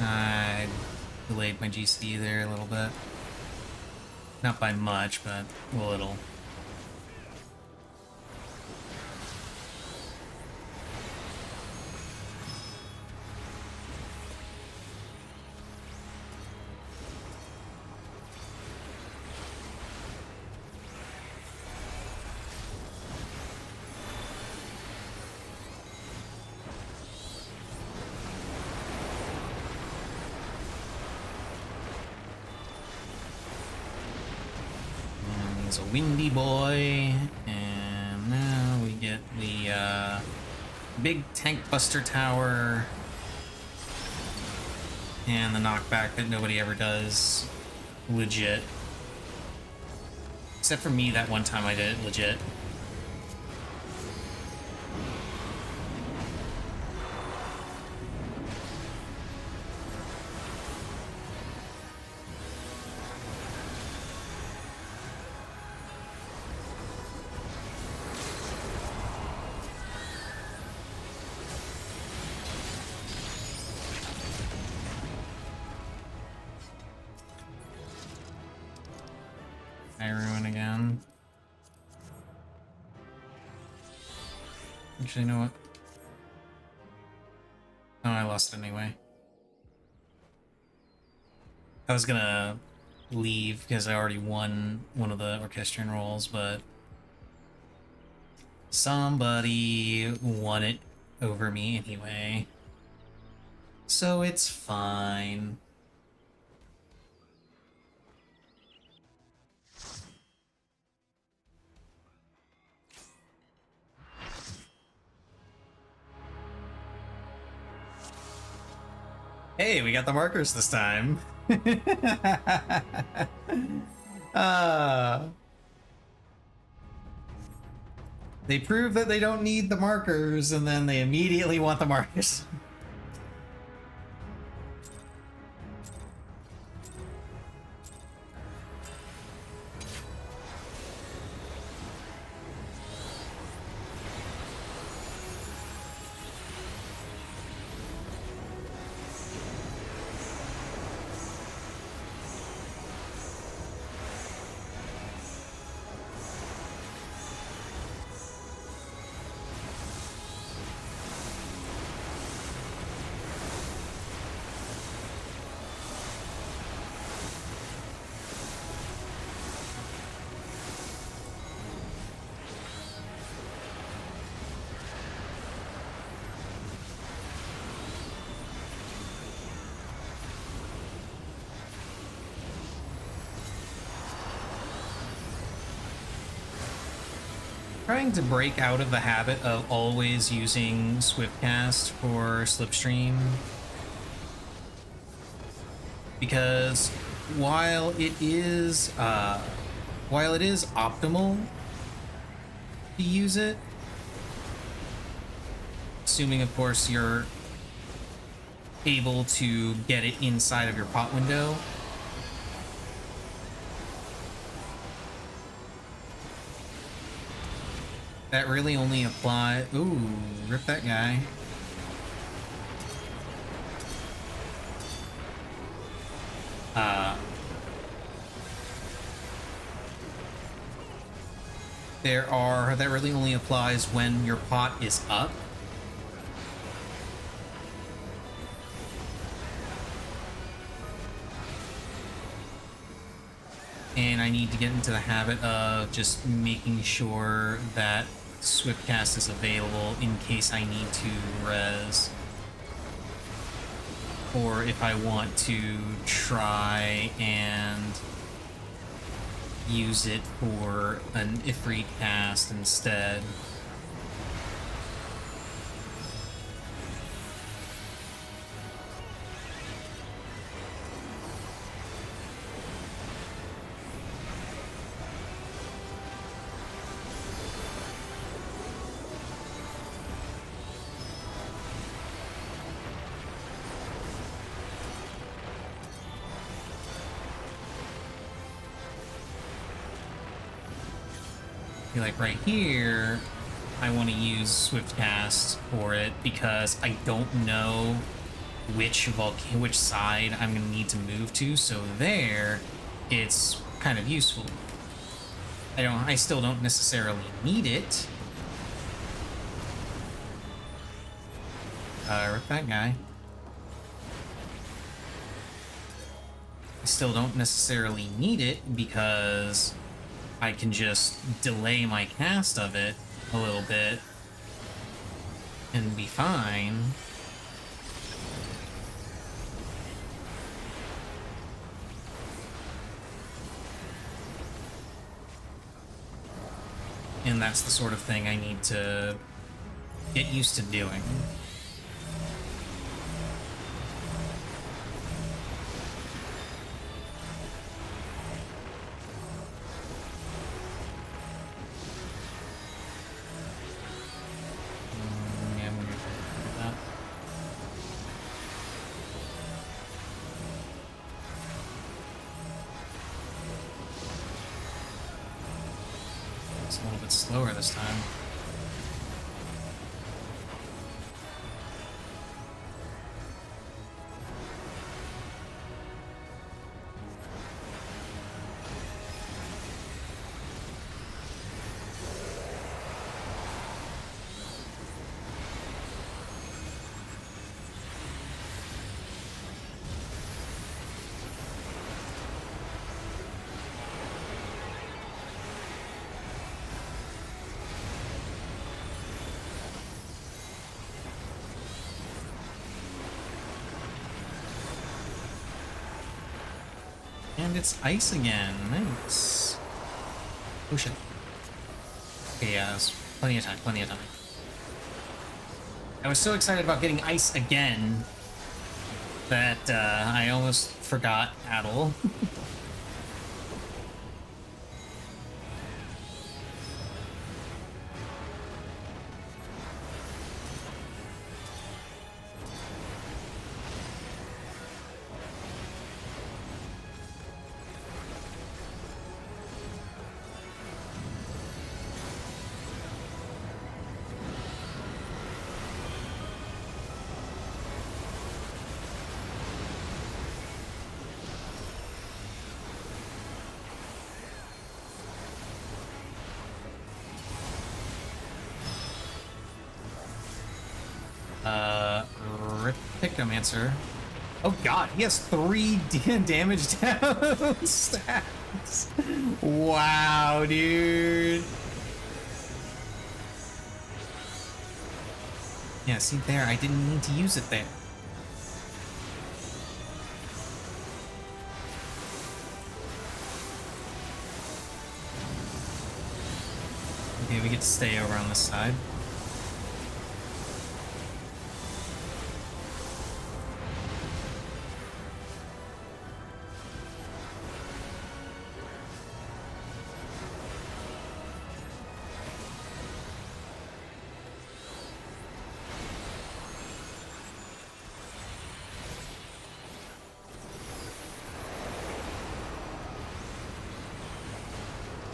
Speaker 1: I delayed my GC there a little bit. Not by much, but a little. A windy boy, and now we get the big tank buster tower and the knockback that nobody ever does legit, except for me. That one time I did it legit. I ruin again. Actually, you know what? Oh, I lost it anyway. I was gonna leave because I already won one of the orchestrion rolls, but somebody won it over me anyway. So it's fine. Hey, we got the markers this time. They prove that they don't need the markers, and then they immediately want the markers. Trying to break out of the habit of always using Swiftcast for Slipstream, because while it is optimal to use it, assuming of course you're able to get it inside of your pot window, That really only apply. Ooh, rip that guy. Uh, that really only applies when your pot is up. And I need to get into the habit of just making sure that Swift Cast is available in case I need to res. Or if I want to try and use it for an Ifrit cast instead. Like right here, I want to use Swift Cast for it because I don't know which side I'm gonna need to move to. So there, it's kind of useful. I still don't necessarily need it. Rip that guy. I still don't necessarily need it because I can just delay my cast of it a little bit and be fine. And that's the sort of thing I need to get used to doing. A little bit slower this time. And it's ice again. Nice. Oh shit. Okay, yeah, there's plenty of time, plenty of time. I was so excited about getting ice again that I almost forgot Addle. Pictomancer. Oh god, he has 3 damage down stats. Wow, dude. Yeah, see there, I didn't need to use it there. Okay, we get to stay over on this side.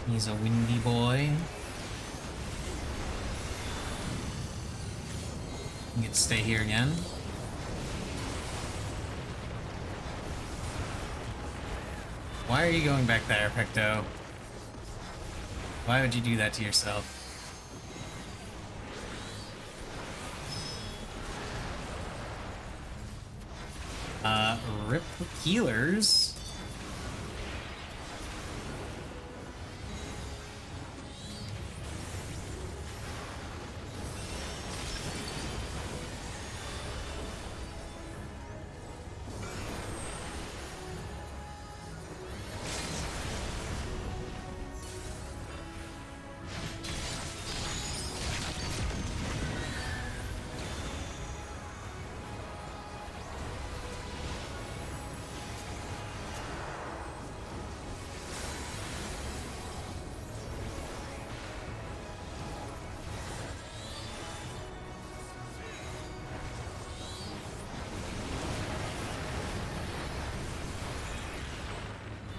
Speaker 1: He's a windy boy. You get to stay here again. Why are you going back there, Pecto? Why would you do that to yourself? Rip healers.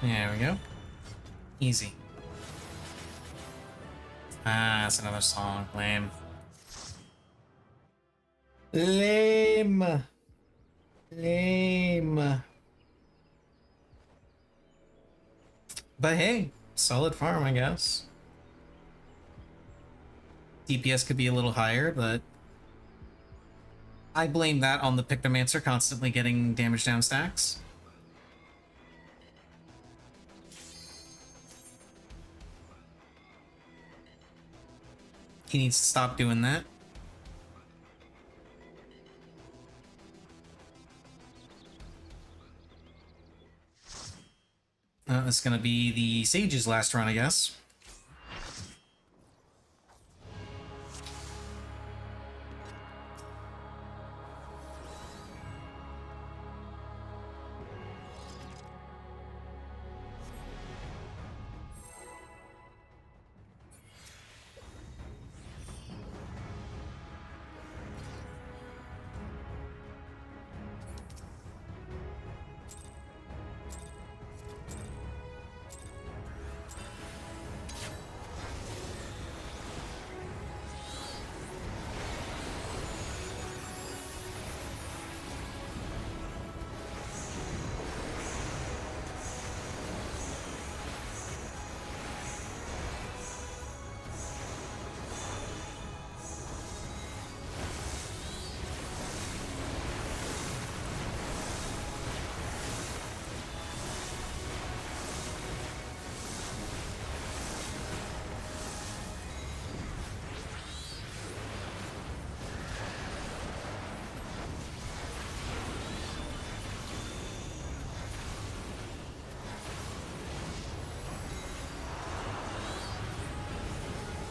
Speaker 1: There we go. Easy. Ah, that's another song. Lame. Lame. Lame. But hey, solid farm, I guess. DPS could be a little higher, but I blame that on the Pictomancer constantly getting damage down stacks. He needs to stop doing that. This is going to be the Sage's last run, I guess.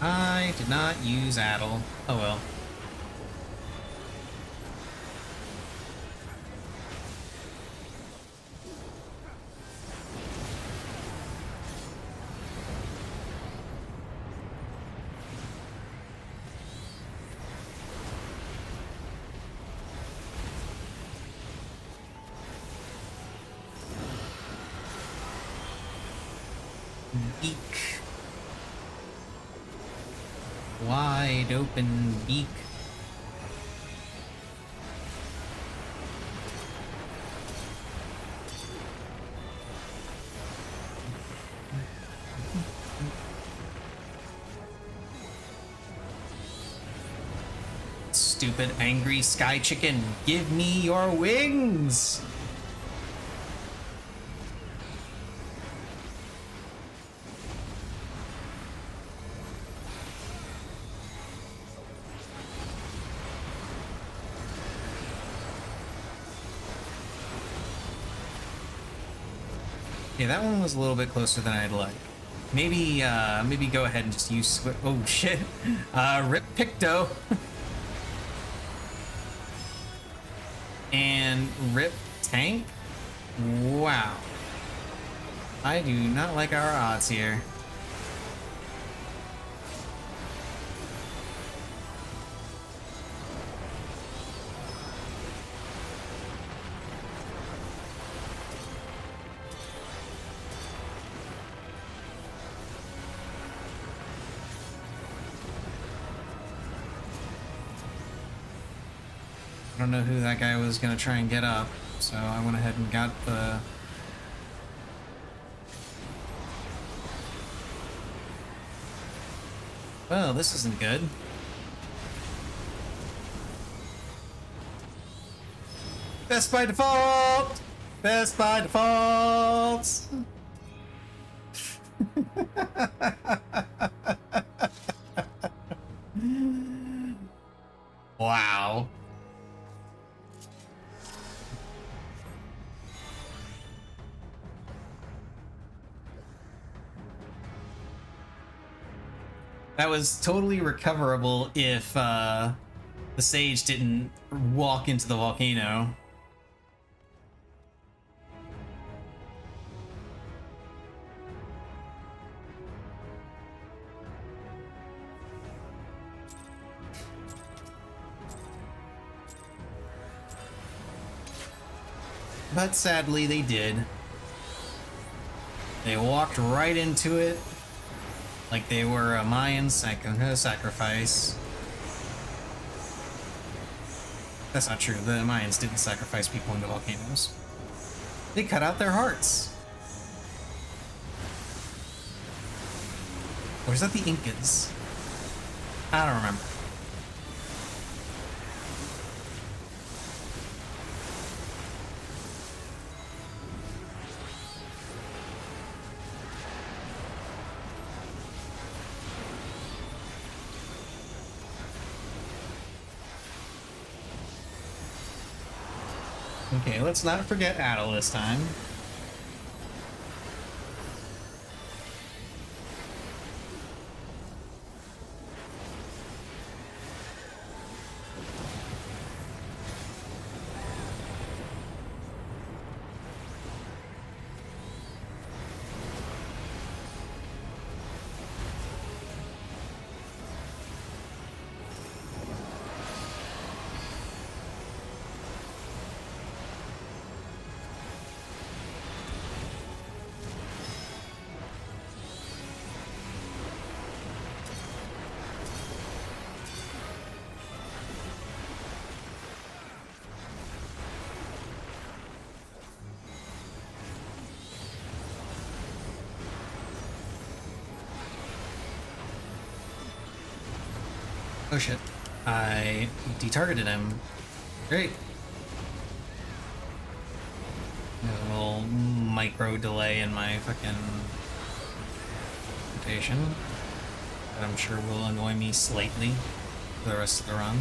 Speaker 1: I did not use Addle. Oh well. Beak. Wide open beak. Stupid angry sky chicken, give me your wings! Yeah, that one was a little bit closer than I'd like. Maybe, maybe go ahead and just use... Oh, shit. Rip Picto. And rip Tank? Wow. I do not like our odds here. don't know who that guy was gonna try and get up, so I went ahead and got the... Well, this isn't good. Best by default! Best by default! Wow. That was totally recoverable if the sage didn't walk into the volcano. But sadly, they did. They walked right into it like they were a Mayan sacrifice. That's not true. The Mayans didn't sacrifice people into volcanoes. They cut out their hearts. Or is that the Incas? I don't remember. Okay, let's not forget Adel this time. Oh shit. I detargeted him. Great. A little micro delay in my fucking rotation that I'm sure will annoy me slightly for the rest of the run.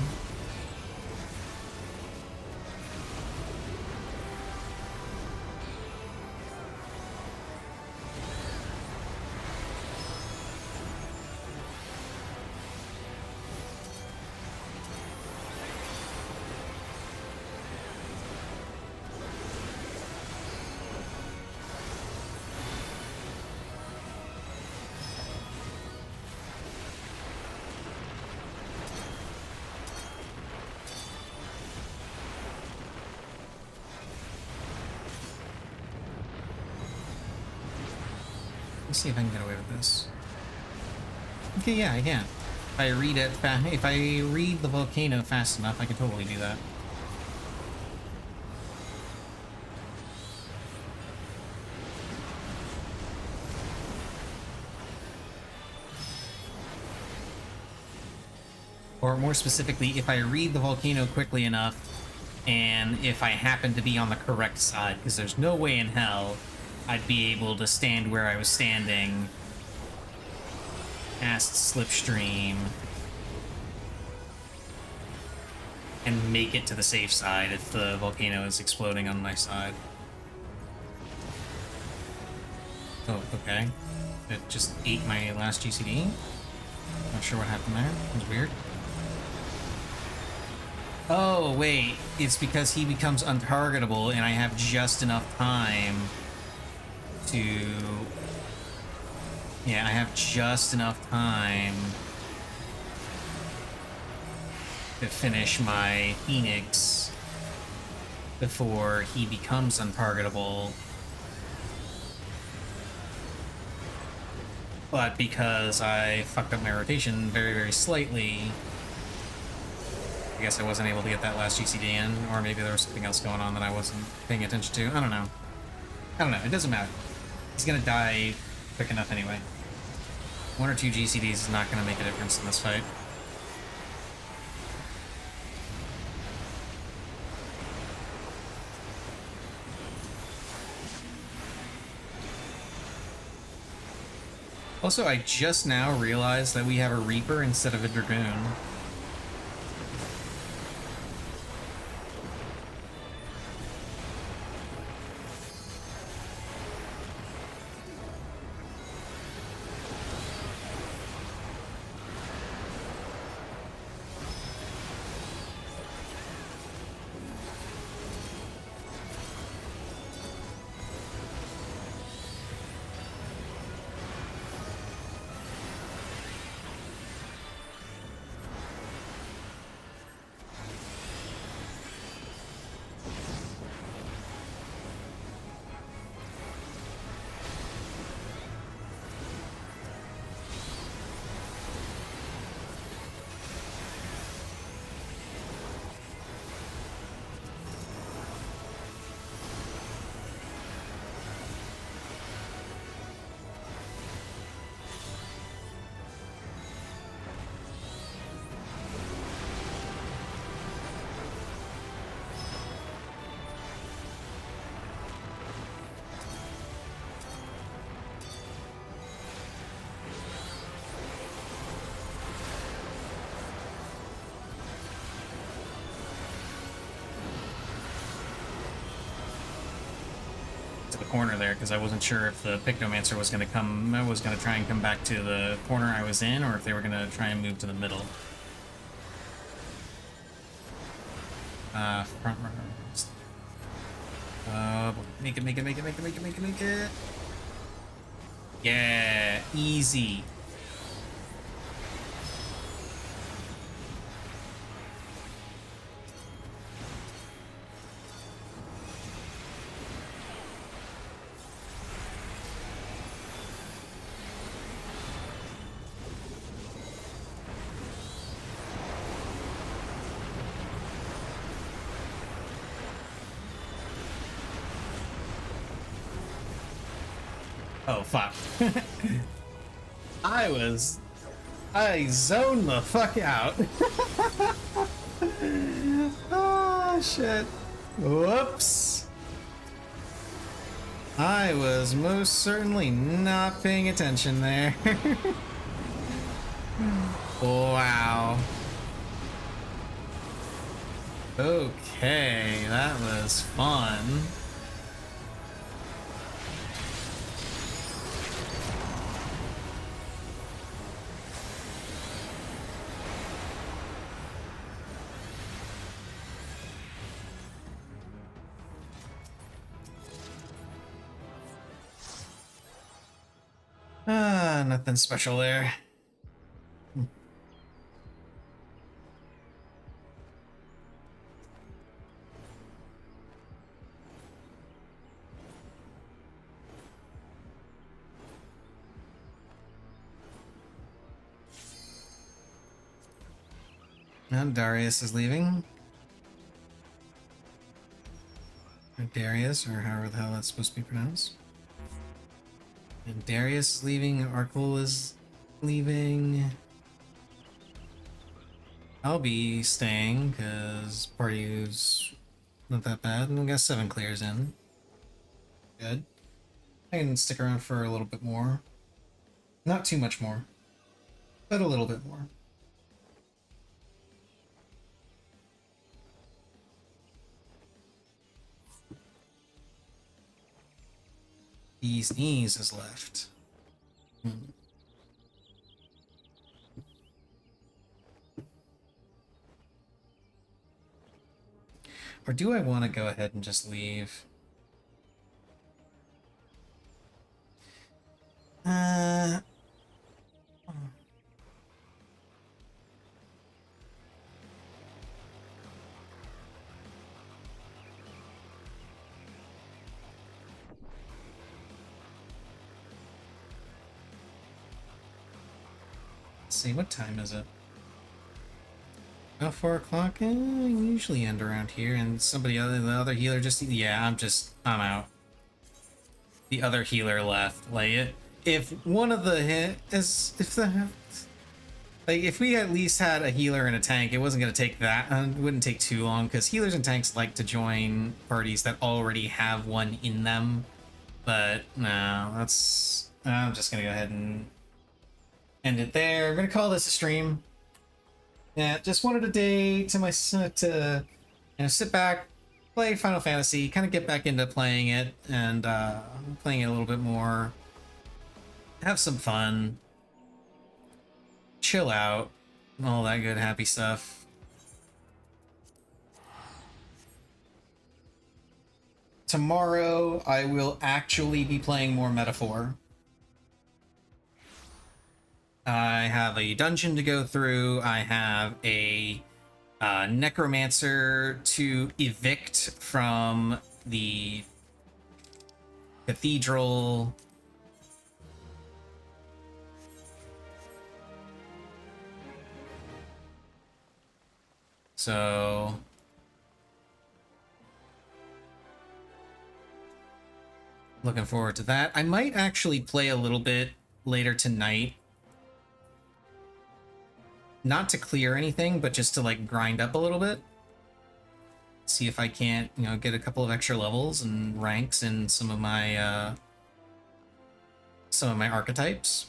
Speaker 1: Let's see if I can get away with this. Okay, yeah, I can. If I read it if I read the volcano fast enough, I can totally do that. Or more specifically, if I read the volcano quickly enough, and if I happen to be on the correct side, because there's no way in hell I'd be able to stand where I was standing past Slipstream and make it to the safe side if the volcano is exploding on my side. Oh, okay. It just ate my last GCD. Not sure what happened there. It was weird. Oh, wait. It's because he becomes untargetable and I have just enough time to... Yeah, I have just enough time to finish my Phoenix before he becomes untargetable. But because I fucked up my rotation very, very slightly, I guess I wasn't able to get that last GCD in, or maybe there was something else going on that I wasn't paying attention to. I don't know. I don't know. It doesn't matter. He's gonna die quick enough anyway. 1 or 2 GCDs is not gonna make a difference in this fight. Also, I just now realized that we have a Reaper instead of a Dragoon. The corner there because I wasn't sure if the Pictomancer was going to come. I was going to try and come back to the corner I was in, or if they were going to try and move to the middle. Front runners. Make it, make it, make it, make it, make it, make it, make it. Yeah, easy. Oh, fuck. I zoned the fuck out. Oh, shit. Whoops. I was most certainly not paying attention there. Wow. Okay, that was fun. Nothing special there. Now Darius is leaving. Or Darius, or however the hell that's supposed to be pronounced. And Darius is leaving, Arkle is leaving. I'll be staying, because party's not that bad, and we got 7 clears in. Good. I can stick around for a little bit more. Not too much more, but a little bit more. These knees is left. Or do I want to go ahead and just leave? Let's see, what time is it? About 4 o'clock? I usually end around here, and somebody other, the other healer just, yeah, I'm out. The other healer left. Like, if one of the if we at least had a healer and a tank, it wasn't going to take that, it wouldn't take too long, because healers and tanks like to join parties that already have one in them. But no, I'm just going to go ahead and end it there. I'm going to call this a stream. Yeah, just wanted a day to sit back, play Final Fantasy, kind of get back into playing it, and playing it a little bit more, have some fun, chill out, all that good happy stuff. Tomorrow I will actually be playing more Metaphor. I have a dungeon to go through. I have a necromancer to evict from the cathedral. So looking forward to that. I might actually play a little bit later tonight. Not to clear anything, but just to like grind up a little bit. See if I can't, get a couple of extra levels and ranks in some of my archetypes.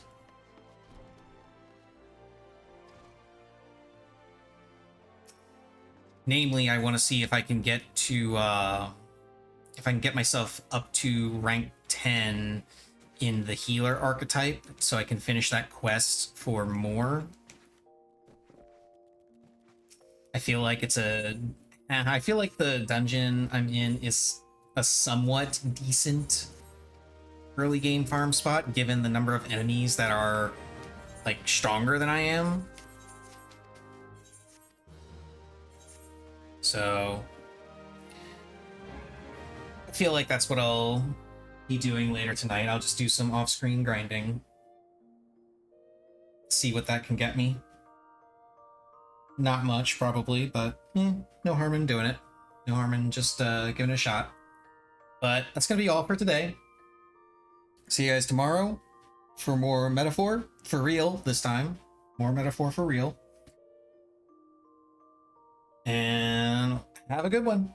Speaker 1: Namely, I want to see if I can get to if I can get myself up to rank 10 in the healer archetype, so I can finish that quest for more. I feel like I feel like the dungeon I'm in is a somewhat decent early game farm spot, given the number of enemies that are like stronger than I am. So I feel like that's what I'll be doing later tonight. I'll just do some off-screen grinding, see what that can get me. Not much, probably, but no harm in doing it. No harm in just giving it a shot. But that's going to be all for today. See you guys tomorrow for more Metaphor. For real this time. More Metaphor for real. And have a good one.